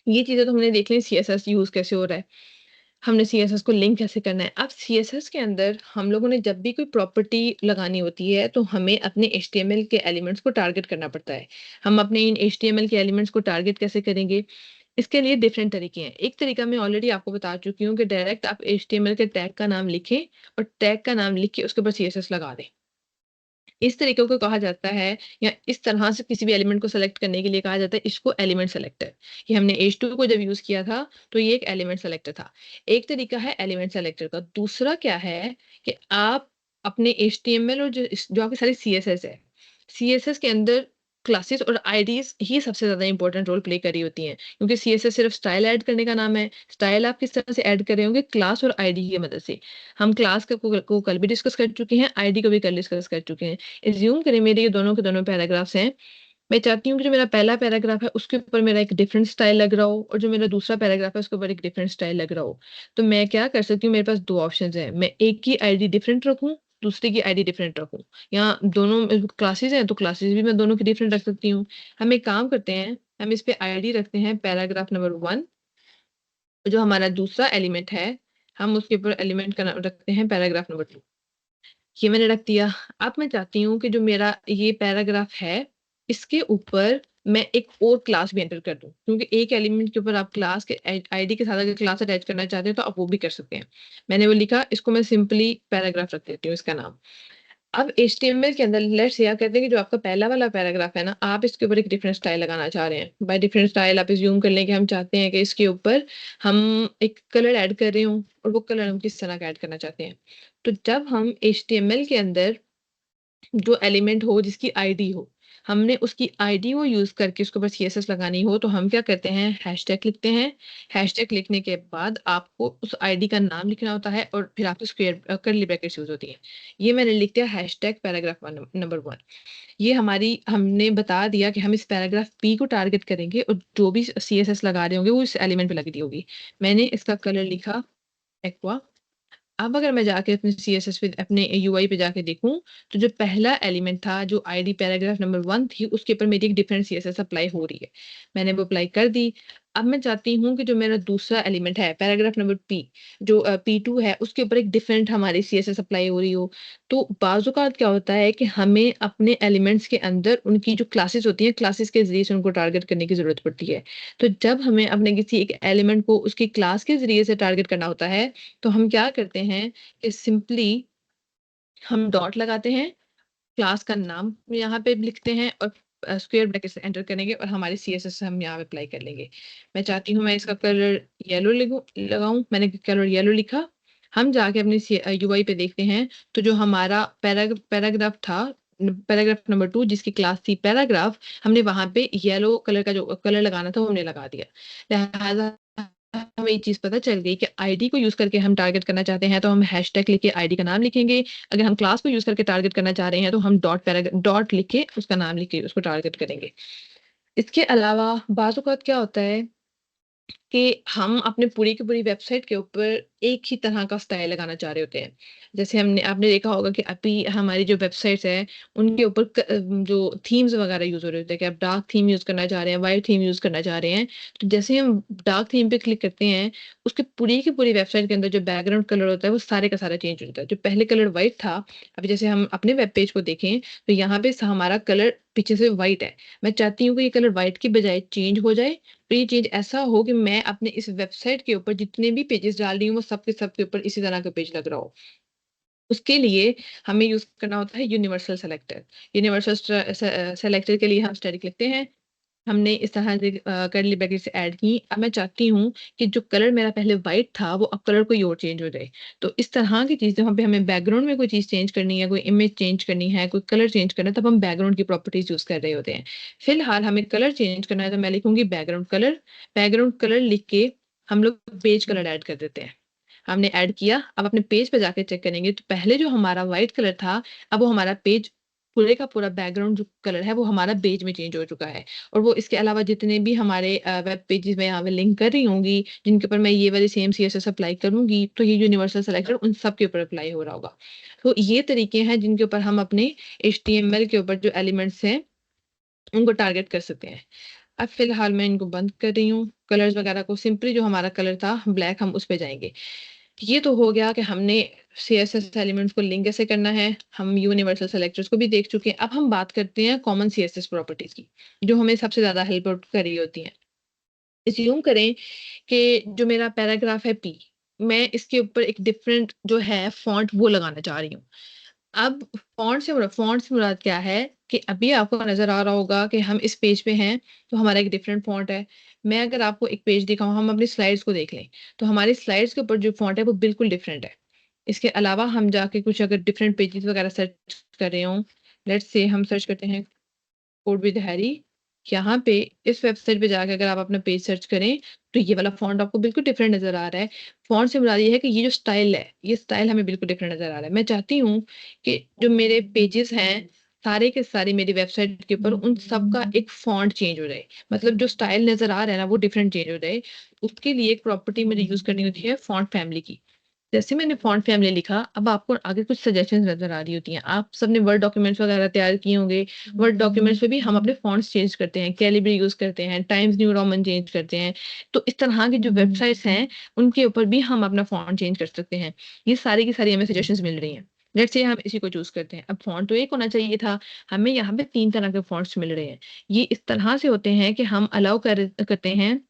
ये चीज़ें तो हमने देख ली CSS यूज़ कैसे हो रहा है। हमने सीएसएस को लिंक कैसे करना है। अब सीएसएस के अंदर हम लोगों ने जब भी कोई प्रॉपर्टी लगानी होती है तो हमें अपने एचटीएमएल के एलिमेंट्स को टारगेट करना पड़ता है। हम अपने इन एचटीएमएल के एलिमेंट्स को टारगेट कैसे करेंगे? इसके लिए डिफरेंट तरीके हैं। एक तरीका मैं ऑलरेडी आपको बता चुकी हूँ कि डायरेक्ट आप एचटीएमएल के टैग का नाम लिखें और टैग का नाम लिख के उसके ऊपर सीएसएस लगा दें। इस तरीके को कहा जाता है, या इस तरह से किसी भी एलिमेंट को सेलेक्ट करने के लिए कहा जाता है इसको एलिमेंट सेलेक्टर। ये हमने H2 को जब यूज़ किया था तो ये एक एलिमेंट सेलेक्टर था। एक तरीका है एलिमेंट सेलेक्टर का। दूसरा क्या है कि आप अपने एचटीएमएल और जो आपकी सारी सीएसएस है, सीएसएस के अंदर क्लासेस और आईडीज़ ही सबसे ज़्यादा इंपॉर्टेंट रोल प्ले कर रही होती हैं। क्योंकि सीएसएस सिर्फ स्टाइल ऐड करने का नाम है। स्टाइल आप किस तरह से ऐड कर रहे होंगे? क्लास और आईडी की मदद से। हम क्लास को कल भी डिस्कस कर चुके हैं, आईडी को भी कल डिस्कस कर चुके हैं। एज्यूम करें मेरे ये दोनों के दोनों पैराग्राफ्स हैं। मैं चाहती हूँ कि जो मेरा पहला पैराग्राफ है उसके ऊपर मेरा एक डिफरेंट स्टाइल लग रहा हो और जो मेरा दूसरा पैराग्राफ है उसके ऊपर एक डिफरेंट स्टाइल लग रहा हो। तो मैं क्या कर सकती हूँ, मेरे पास 2 ऑप्शंस हैं। मैं एक की आईडी डिफरेंट रखूँ, दूसरे की आईडी डिफरेंट रखूँ। या दोनों क्लासेस हैं तो क्लासेस भी मैं दोनों की डिफरेंट रख सकती हूँ। हम एक काम करते हैं, हम इस पे आईडी रखते हैं पैराग्राफ नंबर 1। जो हमारा दूसरा एलिमेंट है, हम उसके ऊपर एलिमेंट का नाम रखते हैं पैराग्राफ नंबर 2। ये मैंने रख दिया। अब मैं चाहती हूँ कि जो मेरा ये पैराग्राफ है, इसके ऊपर मैं एक और क्लास भी एंटर कर दूँ। क्योंकि एक एलिमेंट के ऊपर आप क्लास के आईडी के साथ अगर क्लास अटैच करना चाहते हैं तो आप वो भी कर सकते हैं। मैंने वो लिखा, इसको मैं सिंपली पैराग्राफ रख देती हूँ इसका नाम। अब एचटीएमएल के अंदर लेट्स से आप कहते हैं कि जो आपका पहला वाला पैराग्राफ है ना, आप इसके ऊपर एक डिफरेंट स्टाइल लगाना चाह रहे हैं। बाय डिफरेंट स्टाइल आप अज्यूम कर लें कि हम चाहते हैं कि इसके ऊपर हम एक कलर ऐड कर रहे हों और वो कलर हम किस तरह का ऐड करना चाहते हैं। तो जब हम एचटीएमएल के अंदर जो एलिमेंट हो जिसकी आईडी हो, हमने उसकी आईडी को यूज़ करके उसके ऊपर सीएसएस लगानी हो तो हम क्या करते हैं, हैशटैग लिखते हैं। हैशटैग लिखने के बाद आपको उस आईडी का नाम लिखना होता है और फिर आपकी कर्ली ब्रैकेट्स यूज़ होती हैं। ये मैंने लिख दिया हैशटैग पैराग्राफ नंबर 1। ये हमारी हमने बता दिया कि हम इस पैराग्राफ पी को टारगेट करेंगे और जो भी सीएसएस लगा रहे होंगे वो इस एलिमेंट पे लगी होगी। मैंने इसका कलर लिखा एक्वा। अब अगर मैं जाके अपने सीएसएस पे अपने यूआई पे जाके देखूँ, तो जो पहला एलिमेंट था, जो आईडी पैराग्राफ नंबर 1 थी, उसके ऊपर मेरी एक डिफरेंट सीएसएस अप्लाई हो रही है। मैंने वो अप्लाई कर दी। अब मैं चाहती हूँ कि जो मेरा दूसरा एलिमेंट है, पैराग्राफ नंबर पी, जो पी2 है, उसके ऊपर एक डिफरेंट हमारी सीएसएस अप्लाई हो रही हो। तो बाज़ औक़ात क्या होता है कि हमें अपने एलिमेंट्स के अंदर उनकी जो क्लासेस होती हैं, क्लासेस के ज़रिए से उनको टारगेट करने की ज़रूरत पड़ती है। तो जब हमें अपने किसी एक एलिमेंट को उसकी क्लास के ज़रिए से टारगेट करना होता है, तो हम क्या करते हैं कि सिंपली हम डॉट लगाते हैं, क्लास का नाम यहाँ पे लिखते हैं और स्क्वायर ब्रैकेट से एंटर करेंगे और हमारी सीएसएस हम यहाँ पे अप्लाई कर लेंगे। मैं चाहती हूँ मैं इसका कलर येलो लगाऊँ, मैंने कलर येलो लिखा। हम जाके अपने यूआई पे देखते हैं, तो जो हमारा पैराग्राफ था, पैराग्राफ नंबर 2 जिसकी क्लास थी पैराग्राफ, हमने वहाँ पे येलो कलर का जो कलर लगाना था वो हमने लगा दिया। लिहाज़ा हमें ये चीज़ पता चल गई कि आईडी को यूज़ करके हम टारगेट करना चाहते हैं तो हम हैशटैग लिख के आईडी का नाम लिखेंगे। अगर हम क्लास को यूज़ करके टारगेट करना चाह रहे हैं तो हम डॉट लिख के उसका नाम लिख के उसको टारगेट करेंगे। इसके अलावा बाज़ औक़ात क्या होता है कि हम अपने पूरी की पूरी वेबसाइट के ऊपर एक ही तरह का स्टाइल लगाना चाह रहे होते हैं। जैसे आपने देखा होगा कि अभी हमारी जो वेबसाइट्स हैं, उनके ऊपर जो थीम्स वगैरह यूज़ हो रहे होते हैं कि आप डार्क थीम यूज़ करना चाह रहे हैं, व्हाइट थीम यूज़ करना चाह रहे हैं। तो जैसे ही हम डार्क थीम पे क्लिक करते हैं, उसके पूरी की पूरी वेबसाइट के अंदर जो बैकग्राउंड कलर होता है, वो सारे का सारा चेंज हो जाता है। जो पहले कलर व्हाइट था, अभी जैसे हम अपने वेब पेज को देखें, तो यहाँ पे हमारा कलर पीछे से व्हाइट है। मैं चाहती हूँ कि ये कलर व्हाइट की बजाय चेंज हो जाए। तो ये चीज़ ऐसा हो कि मैं अपने इस वेबसाइट के ऊपर जितने भी पेजेस डाल रही हूँ, वो सब के सब के ऊपर इसी तरह का पेज लग रहा हो। उसके लिए हमें यूज़ करना होता है यूनिवर्सल सेलेक्टर। यूनिवर्सल सेलेक्टर के लिए हम स्टैटिक लिखते हैं। हमने इस तरह से कर्ली ब्रैकेट्स ऐड की। अब मैं चाहती हूँ कि जो कलर मेरा पहले व्हाइट था, वो अब कलर कोई और चेंज हो जाए। तो इस तरह की चीज़ जहाँ पे हमें बैकग्राउंड में कोई चीज़ चेंज करनी है, कोई इमेज चेंज करनी है, कोई कलर चेंज करना है, तब हम बैकग्राउंड की प्रॉपर्टीज़ यूज़ कर रहे होते हैं। फिलहाल हमें कलर चेंज करना है तो मैं लिखूँगी बैकग्राउंड कलर। बैकग्राउंड कलर लिख के हम लोग पेज कलर ऐड कर देते हैं। हमने ऐड किया, अब अपने पेज पे जाके चेक करेंगे तो पहले जो हमारा व्हाइट कलर था, अब वो हमारा पेज पूरे का पूरा बैकग्राउंड जो कलर है वो हमारा पेज में चेंज हो चुका है। और वो इसके अलावा जितने भी हमारे वेब पेजेस मैं यहाँ पे लिंक कर रही होंगी, जिनके ऊपर मैं ये वाली सेम सीएसएस अप्लाई करूँगी, तो ये यूनिवर्सल सेलेक्टर उन सब के ऊपर अप्लाई हो रहा होगा। तो ये तरीके हैं जिनके ऊपर हम अपने एचटीएमएल के ऊपर जो एलिमेंट्स हैं, उनको टारगेट कर सकते हैं। अब फ़िलहाल मैं इनको बंद कर रही हूँ। कलर्स वगैरह को सिंपली जो हमारा कलर था ब्लैक हम उस पे जाएँगे। ये तो हो गया कि हमने सीएसएस एलिमेंट्स को लिंक कैसे करना है, हम यूनिवर्सल सेलेक्टर्स को भी देख चुके हैं। अब हम बात करते हैं कॉमन सीएसएस प्रॉपर्टीज़ की, जो हमें सबसे ज़्यादा हेल्प आउट कर रही होती हैं। अज़्यूम करें कि जो मेरा पैराग्राफ है पी, मैं इसके ऊपर एक डिफरेंट जो है फ़ॉन्ट वो लगाना चाह रही हूँ। अब फ़ॉन्ट से मुराद क्या है कि अभी आपको नज़र आ रहा होगा कि हम इस पेज पे हैं, तो हमारा एक डिफरेंट फ़ॉन्ट है। मैं अगर आपको एक पेज दिखाऊँ, हम अपनी स्लाइड्स को देख लें, तो हमारी स्लाइड्स के ऊपर जो फ़ॉन्ट है वो बिल्कुल डिफरेंट है। इसके अलावा हम जाके कुछ अगर डिफरेंट पेजेज़ वगैरह सर्च कर रहे हों, लेट्स से हम सर्च करते हैं कोड विद हैरी। यहाँ पे इस वेबसाइट पे जाके अगर आप अपना पेज सर्च करें, तो ये वाला फ़ॉन्ट आपको बिल्कुल डिफरेंट नज़र आ रहा है। फ़ॉन्ट से मुराद ये है कि ये जो स्टाइल है, ये स्टाइल हमें बिल्कुल डिफरेंट नज़र आ रहा है। मैं चाहती हूँ कि जो मेरे पेजेज़ हैं, सारे के सारे मेरी वेबसाइट के ऊपर उन सब का एक फ़ॉन्ट चेंज हो जाए। मतलब जो स्टाइल नज़र आ रहा है ना, वो डिफरेंट चेंज हो जाए। उसके लिए एक प्रॉपर्टी मुझे यूज़ करनी होती है फ़ॉन्ट फैमिली की। जैसे मैंने फ़ॉन्ट फैमिली लिखा, अब आपको आगे कुछ सजेशंस नज़र आ रही होती हैं। आप सबने वर्ड डॉक्यूमेंट्स वगैरह तैयार किए होंगे। वर्ड डॉक्यूमेंट्स में भी हम अपने फ़ॉन्ट्स चेंज करते हैं, कैलिब्री यूज़ करते हैं, टाइम्स न्यू रोमन चेंज करते हैं। तो इस तरह की जो वेबसाइट्स हैं, उनके ऊपर भी हम अपना फ़ॉन्ट चेंज कर सकते हैं। ये सारी की सारी हमें सजेशंस मिल रही हैं। लेट्स से हम इसी को चूज़ करते हैं। अब फ़ॉन्ट तो एक होना चाहिए था, हमें यहाँ पे 3 तरह के फ़ॉन्ट्स मिल रहे हैं। ये इस तरह से होते हैं कि हम अलाउ करते हैं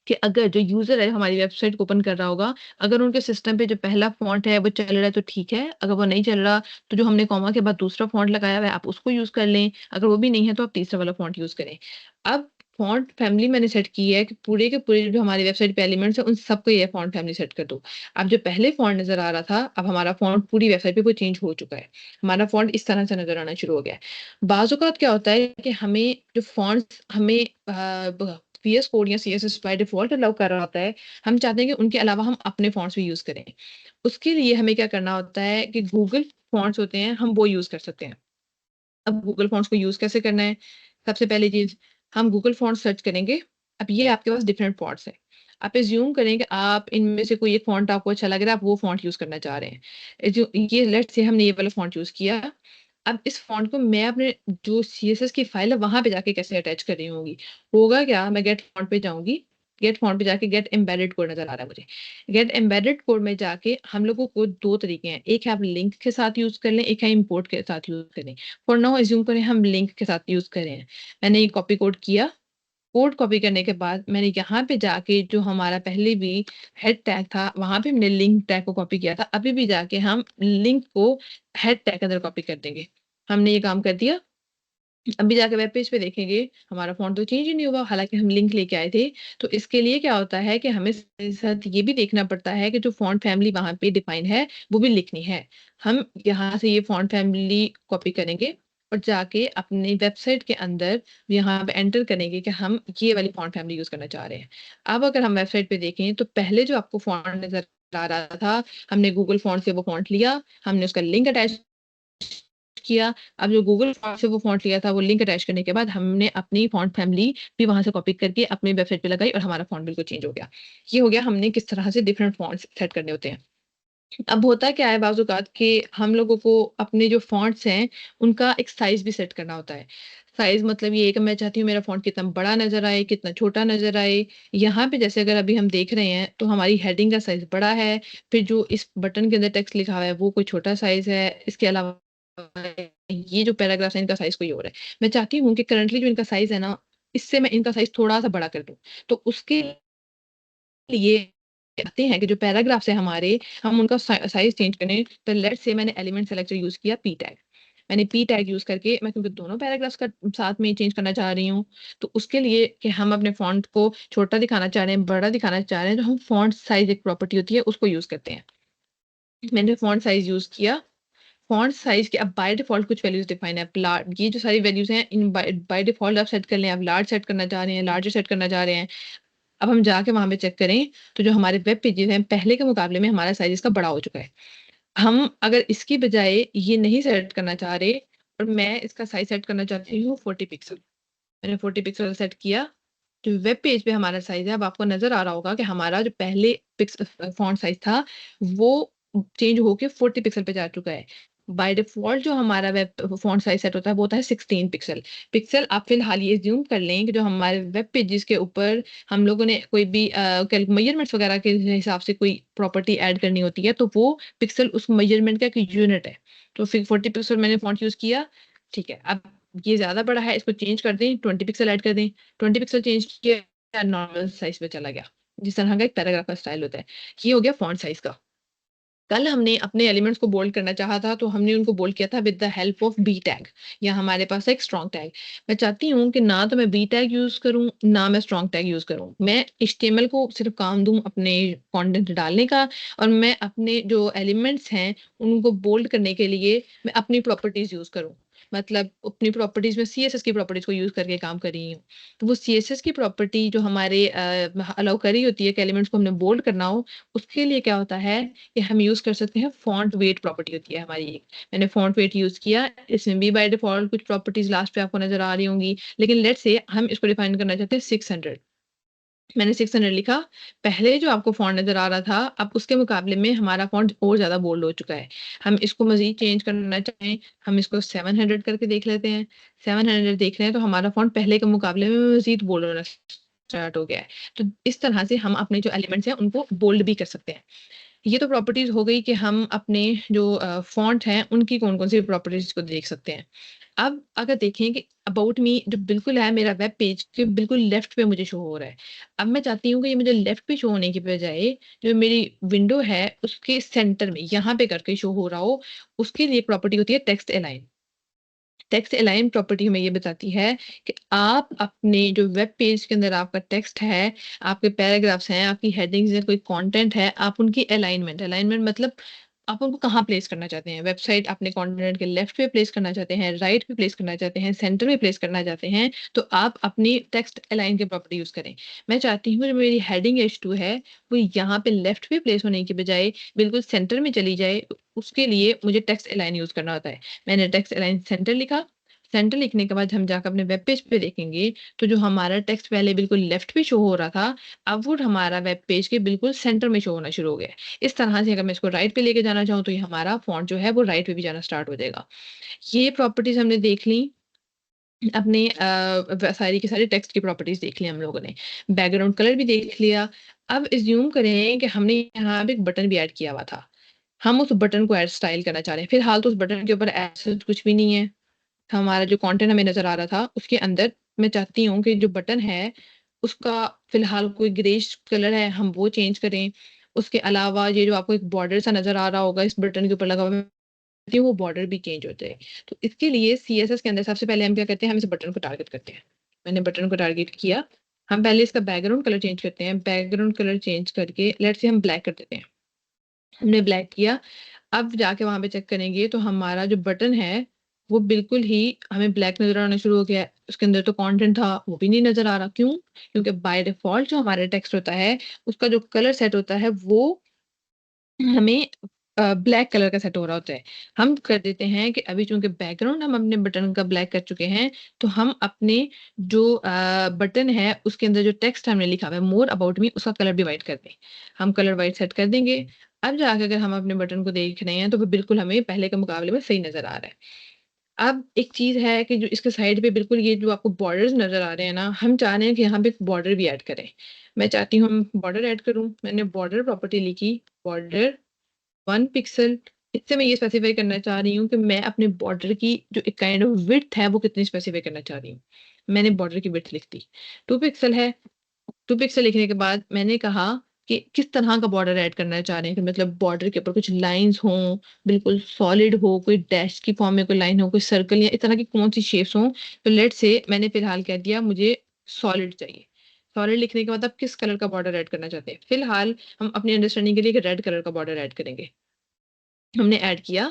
कि अगर जो यूज़र है हमारी वेबसाइट को ओपन कर रहा होगा, अगर उनके सिस्टम पे जो पहला फ़ॉन्ट है वो चल रहा है तो ठीक है, अगर वो नहीं चल रहा तो जो हमने कॉमा के बाद दूसरा फ़ॉन्ट लगाया हुआ है आप उसको यूज़ कर लें, अगर वो भी नहीं है तो आप तीसरा वाला फ़ॉन्ट यूज़ करें। अब फ़ॉन्ट फैमिली मैंने सेट की है कि पूरे के पूरे जो हमारी वेबसाइट पे एलिमेंट्स हैं उन सबको ये फ़ॉन्ट फैमिली सेट कर दो। अब जो पहले फ़ॉन्ट नज़र आ रहा था, अब हमारा फ़ॉन्ट पूरी वेबसाइट पे वो चेंज हो चुका है। हमारा फ़ॉन्ट इस तरह से नज़र आना शुरू हो गया है। बाज़ औक़ात क्या होता है कि हमें जो फ़ॉन्ट्स हमें ब वीएस कोड या सीएसएस बाय डिफ़ॉल्ट अलाउ कर रहा होता है, हम चाहते हैं कि उनके अलावा हम अपने फ़ॉन्ट्स भी यूज़ करें। उसके लिए हमें क्या करना होता है कि गूगल फ़ॉन्ट्स होते हैं, हम वो यूज़ कर सकते हैं। अब गूगल फ़ॉन्ट्स को यूज़ कैसे करना है? सबसे पहली चीज़, हम गूगल फ़ॉन्ट्स सर्च करेंगे। अब ये आपके पास डिफरेंट फ़ॉन्ट्स हैं। आप अज़्यूम करें कि आप इनमें से कोई एक फ़ॉन्ट आपको अच्छा लग रहा है, आप वो फ़ॉन्ट यूज़ करना चाह रहे हैं। जो ये लेट्स से हमने ये वाला फ़ॉन्ट यूज़ किया। अब इस फ़ॉन्ट को मैं अपने जो सीएसएस की फ़ाइल है, वहाँ पे जाके कैसे अटैच कर रही होंगी? होगा क्या, मैं गेट फ़ॉन्ट पे जाऊँगी, गेट फ़ॉन्ट पे जाके गेट एम्बेडेड कोड नज़र आ रहा है मुझे। गेट एम्बेडेड कोड में जाके हम लोगों को 2 तरीके हैं, एक है आप लिंक के साथ यूज़ कर लें, एक है इम्पोर्ट के साथ यूज़ करें। फॉर नाउ अज़्यूम करें हम लिंक के साथ यूज़ कर रहे हैं। मैंने ये कॉपी कोड किया, कोड कॉपी करने के बाद मैंने यहाँ पे जाके जो हमारा पहले भी हेड टैग था, वहाँ पे हमने लिंक टैग को कॉपी किया था। अभी भी जाके हम लिंक को हेड टैग के अंदर कॉपी कर देंगे। हमने ये काम कर दिया। अभी जाके वेब पेज पे देखेंगे, हमारा फ़ॉन्ट तो चेंज ही नहीं हुआ, हालाँकि हम लिंक लेके आए थे। तो इसके लिए क्या होता है कि हमें साथ ये भी देखना पड़ता है कि जो फ़ॉन्ट फैमिली वहाँ पे डिफ़ाइन है, वो भी लिखनी है। हम यहाँ से ये फ़ॉन्ट फैमिली कॉपी करेंगे और जाके अपनी वेबसाइट के अंदर यहाँ पे एंटर करेंगे कि हम ये वाली फ़ॉन्ट फैमिली यूज़ करना चाह रहे हैं। अब अगर हम वेबसाइट पे देखें, तो पहले जो आपको फ़ॉन्ट नज़र आ रहा था, हमने गूगल फ़ॉन्ट से वो फ़ॉन्ट लिया, हमने उसका लिंक अटैच किया। अब जो गूगल फ़ॉन्ट से वो फ़ॉन्ट लिया था, वो लिंक अटैच करने के बाद हमने अपनी फ़ॉन्ट फैमिली भी वहाँ से कॉपी करके अपनी वेबसाइट पे लगाई और हमारा फ़ॉन्ट बिल्कुल चेंज हो गया। ये हो गया हमने किस तरह से डिफरेंट फ़ॉन्ट्स सेट करने होते हैं। अब होता क्या है बाज़ औक़ात कि हम लोगों को अपने जो फ़ॉन्ट्स हैं, उनका एक साइज़ भी सेट करना होता है। साइज़ मतलब ये है कि मैं चाहती हूँ मेरा फ़ॉन्ट कितना बड़ा नज़र आए, कितना छोटा नज़र आए। यहाँ पे जैसे अगर अभी हम देख रहे हैं, तो हमारी हेडिंग का साइज़ बड़ा है, फिर जो इस बटन के अंदर टेक्स्ट लिखा हुआ है, वो कोई छोटा साइज़ है। इसके अलावा ये जो पैराग्राफ्स है, इनका साइज़ कोई और है। मैं चाहती हूँ कि करंटली जो इनका साइज़ है ना, इससे मैं इनका साइज़ थोड़ा-सा बड़ा कर दूँ। तो उसके लिए कहते हैं कि जो पैराग्राफ्स हैं हमारे, हम उनका साइज़ चेंज करें, तो लेट्स से मैंने एलिमेंट सेलेक्टर यूज़ किया पी टैग। मैंने पी टैग यूज़ करके मैं क्योंकि दोनों पैराग्राफ्स का साथ में चेंज करना चाह रही हूँ, तो उसके लिए कि हम अपने फ़ॉन्ट को छोटा दिखाना चाह रहे हैं, बड़ा दिखाना चाह रहे हैं, तो हम फ़ॉन्ट साइज़ एक प्रॉपर्टी होती है, उसको यूज़ करते हैं। मैंने फ़ॉन्ट साइज़ यूज़ किया। फ़ॉन्ट साइज़ के अब बाय डिफ़ॉल्ट कुछ वैल्यूज़ डिफ़ाइन है। आप ला ये जो सारी वैल्यूज़ हैं, इन बाय बाय डिफ़ॉल्ट आप सेट कर लें। आप लार्ज सेट करना चाह रहे हैं, लार्जर सेट करना चाह रहे हैं। अब हम जाके वहाँ पे चेक करें, तो जो हमारे वेब पेजेज़ हैं, पहले के मुकाबले में हमारा साइज़ इसका बड़ा हो चुका है। हम अगर इसकी बजाय ये नहीं सेट करना चाह रहे और मैं इसका साइज़ सेट करना चाहती हूँ 40 पिक्सल। मैंने 40 पिक्सल सेट किया, जो वेब पेज पे हमारा साइज़ है, अब आपको नज़र आ रहा होगा कि हमारा जो पहले फ़ॉन्ट साइज़ था, वो चेंज होके 40 पिक्सल पे जा चुका है। बाय डिफ़ॉल्ट जो हमारा वेब फ़ॉन्ट साइज़ सेट होता है वो होता है 16 पिक्सल। पिक्सल आप फ़िलहाल ये अज़्यूम कर लें कि जो हमारे वेब पेजेज़ के ऊपर हम लोगों ने कोई भी कैल मेजरमेंट्स वग़ैरह के हिसाब से कोई प्रॉपर्टी ऐड करनी होती है, तो वो पिक्सल उस मेजरमेंट का एक यूनिट है। तो फिर 40 पिक्सल मैंने फ़ॉन्ट यूज़ किया, ठीक है। अब ये ज़्यादा बड़ा है, इसको चेंज कर दें, 20 पिक्सल ऐड कर दें। 20 पिक्सल चेंज किया, नॉर्मल साइज़ पे चला गया। जिस तरह का एक पैराग्राफ का स्टाइल होता है। ये हो गया फ़ॉन्ट साइज़ का। कल हमने अपने एलिमेंट्स को बोल्ड करना चाहा था, तो हमने उनको बोल्ड किया था with the help of B tag या हमारे पास है एक स्ट्रॉन्ग टैग। मैं चाहती हूँ कि ना तो मैं बी टैग यूज़ करूँ, ना मैं स्ट्रॉन्ग टैग यूज़ करूँ। मैं एचटीएमएल को सिर्फ़ काम दूँ अपने कंटेंट डालने का और मैं अपने जो एलिमेंट्स हैं, उनको बोल्ड करने के लिए मैं अपनी प्रॉपर्टीज़ यूज़ करूँ। मतलब अपनी प्रॉपर्टीज़ में सीएसएस की प्रॉपर्टीज़ को यूज़ करके काम कर रही हूँ। तो वो सीएसएस की प्रॉपर्टी जो हमारे अलाउ कर रही होती है कि एलिमेंट्स को हमने बोल्ड करना हो, उसके लिए क्या होता है कि हम यूज़ कर सकते हैं फ़ॉन्ट वेट प्रॉपर्टी होती है हमारी एक। मैंने फ़ॉन्ट वेट यूज़ किया, इसमें भी बाय डिफ़ॉल्ट कुछ प्रॉपर्टीज़ लास्ट पे आपको नज़र आ रही होंगी। लेकिन लेट्स से हम इसको डिफ़ाइन करना चाहते हैं 600। मैंने 600 लिखा, पहले जो आपको फ़ॉन्ट नज़र आ रहा था, अब उसके मुकाबले में हमारा फ़ॉन्ट और ज़्यादा बोल्ड हो चुका है। हम इसको मज़ीद चेंज करना चाहें, हम इसको 700 करके देख लेते हैं। 700 देख रहे हैं तो हमारा फ़ॉन्ट पहले के मुकाबले में मज़ीद बोल्ड होना स्टार्ट हो गया है। तो इस तरह से हम अपने जो एलिमेंट्स हैं, उनको बोल्ड भी कर सकते हैं। ये तो प्रॉपर्टीज़ हो गई कि हम अपने जो फ़ॉन्ट हैं, उनकी कौन-कौन सी प्रॉपर्टीज़ को देख सकते हैं। अब अगर देखें कि अबाउट मी जो बिल्कुल है मेरा वेब पेज के बिल्कुल लेफ्ट पे मुझे शो हो रहा है। अब मैं चाहती हूँ कि ये मुझे लेफ्ट पे शो होने की बजाय जो मेरी विंडो है उसके सेंटर में यहाँ पे करके शो हो रहा हो, उसके लिए एक प्रॉपर्टी होती है text align. Text align property हमें ये बताती है कि आप अपने जो वेब पेज के अंदर आपका टेक्स्ट है, आपके पैराग्राफ्स हैं, आपकी हेडिंग्स हैं, कोई कंटेंट है, आप उनकी अलाइनमेंट अलाइनमेंट मतलब आप उनको कहाँ प्लेस करना चाहते हैं? वेबसाइट अपने कंटेंट के लेफ्ट पे प्लेस करना चाहते हैं, राइट पे प्लेस करना चाहते हैं, सेंटर में प्लेस करना चाहते हैं, तो आप अपनी टेक्स्ट अलाइन की प्रॉपर्टी यूज़ करें। मैं चाहती हूँ जो मेरी हेडिंग H2 है, वो यहाँ पे लेफ्ट पे प्लेस होने की बजाय बिल्कुल सेंटर में चली जाए, उसके लिए मुझे टेक्स्ट अलाइन यूज़ करना होता है। मैंने टेक्स्ट अलाइन सेंटर लिखा, सेंटर लिखने के बाद हम जाकर अपने वेब पेज पे देखेंगे, तो जो हमारा टेक्स्ट पहले बिल्कुल लेफ्ट पे शो हो रहा था, अब वो हमारा वेब पेज के बिल्कुल सेंटर में शो होना शुरू हो गया है। इस तरह से अगर मैं इसको राइट पे लेके जाना चाहूँ, तो ये हमारा फ़ॉन्ट जो है वो राइट पे भी जाना स्टार्ट हो जाएगा। ये प्रॉपर्टीज़ हमने देख ली अपने सारी की सारी टेक्स्ट की प्रॉपर्टीज़ देख ली हम लोगों ने। बैकग्राउंड कलर भी देख लिया। अब अज़्यूम करें कि हमने यहाँ पे एक बटन भी ऐड किया हुआ था। हम उस बटन को ऐड स्टाइल करना चाह रहे हैं। फिलहाल तो उस बटन के ऊपर ऐसा कुछ भी नहीं है। हमारा जो कंटेंट हमें नज़र आ रहा था, उसके अंदर मैं चाहती हूँ कि जो बटन है, उसका फ़िलहाल कोई ग्रेइश कलर है, हम वो चेंज करें। उसके अलावा ये जो आपको एक बॉर्डर सा नज़र आ रहा होगा इस बटन के ऊपर लगा हुआ, मैं चाहती हूँ वो बॉर्डर भी चेंज हो जाए। तो इसके लिए सीएसएस के अंदर सबसे पहले हम क्या करते हैं, हम इस बटन को टारगेट करते हैं। मैंने बटन को टारगेट किया, हम पहले इसका बैकग्राउंड कलर चेंज करते हैं। बैकग्राउंड कलर चेंज करके लेट्स से हम ब्लैक कर देते हैं। हमने ब्लैक किया, अब जाके वहाँ पे चेक करेंगे तो हमारा जो बटन है, वो बिल्कुल ही हमें ब्लैक नज़र आना शुरू हो गया है। उसके अंदर तो कंटेंट था, वो भी नहीं नज़र आ रहा। क्यों? क्योंकि बाय डिफ़ॉल्ट जो हमारा टेक्स्ट होता है, उसका जो कलर सेट होता है, वो हमें ब्लैक कलर का सेट हो रहा होता है। हम कर देते हैं कि अभी चूँकि बैकग्राउंड हम अपने बटन का ब्लैक कर चुके हैं, तो हम अपने जो बटन है उसके अंदर जो टेक्स्ट हमने लिखा हुआ है मोर अबाउट मी उसका कलर भी व्हाइट कर दें। हम कलर व्हाइट सेट कर देंगे। अब जाके अगर हम अपने बटन को देख रहे हैं तो वो बिल्कुल हमें पहले के मुकाबले में सही नज़र आ रहा है। अब एक चीज़ है कि जो इसके साइड पे बिल्कुल ये जो आपको बॉर्डर्स नज़र आ रहे हैं ना, हम चाह रहे हैं कि यहाँ पे एक बॉर्डर भी ऐड करें। मैं चाहती हूँ हम बॉर्डर ऐड करूँ। मैंने बॉर्डर प्रॉपर्टी लिखी, बॉर्डर 1 पिक्सल। इससे मैं ये स्पेसिफ़ाई करना चाह रही हूँ कि मैं अपने बॉर्डर की जो एक काइंड ऑफ विड्थ है वो कितनी स्पेसिफ़ाई करना चाह रही हूँ। मैंने बॉर्डर की विड्थ लिख दी। 2 पिक्सल है, 2 पिक्सल लिखने के बाद मैंने कहा कि किस तरह का बॉर्डर ऐड करना चाह रहे हैं कि मतलब बॉर्डर के ऊपर कुछ लाइन्स हों, बिल्कुल सॉलिड हो, कोई डैश की फ़ॉर्म में कोई लाइन हो, कोई सर्कल या इस तरह की कौन-सी शेप्स हों। तो लेट्स से मैंने फ़िलहाल कह दिया मुझे सॉलिड चाहिए। सॉलिड लिखने के बाद आप किस कलर का बॉर्डर ऐड करना चाहते हैं? फ़िलहाल हम अपनी अंडरस्टैंडिंग के लिए एक रेड कलर का बॉर्डर ऐड करेंगे। हमने ऐड किया।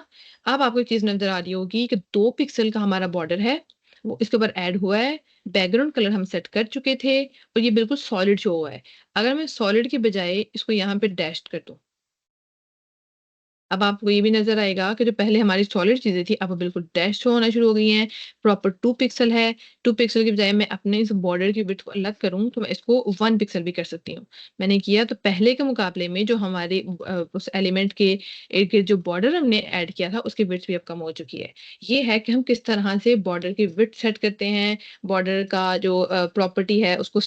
अब आपको एक चीज़ नज़र आ रही होगी कि 2 पिक्सल का हमारा बॉर्डर है, वो इसके ऊपर ऐड हुआ है। बैकग्राउंड कलर हम सेट कर चुके थे और ये बिल्कुल सॉलिड शो हुआ है। अगर मैं सॉलिड के बजाय इसको यहाँ पे डैश्ड कर दूँ, अब आपको ये भी नज़र आएगा कि जो पहले हमारी सॉलिड चीज़ें थी, अब वो बिल्कुल डैश शो होना शुरू हो गई हैं। प्रॉपर 2 पिक्सल है, 2 पिक्सल की बजाय मैं अपने इस बॉर्डर की विड्थ को अलग करूँ, तो मैं इसको 1 पिक्सल भी कर सकती हूँ। मैंने किया तो पहले के मुकाबले में जो हमारे उस एलिमेंट के इर्द-गिर्द जो बॉर्डर हमने ऐड किया था, उसकी विड्थ भी अब कम हो चुकी है। ये है कि हम किस तरह से बॉर्डर की विड्थ सेट करते हैं, बॉर्डर का जो प्रॉपर्टी है, उसको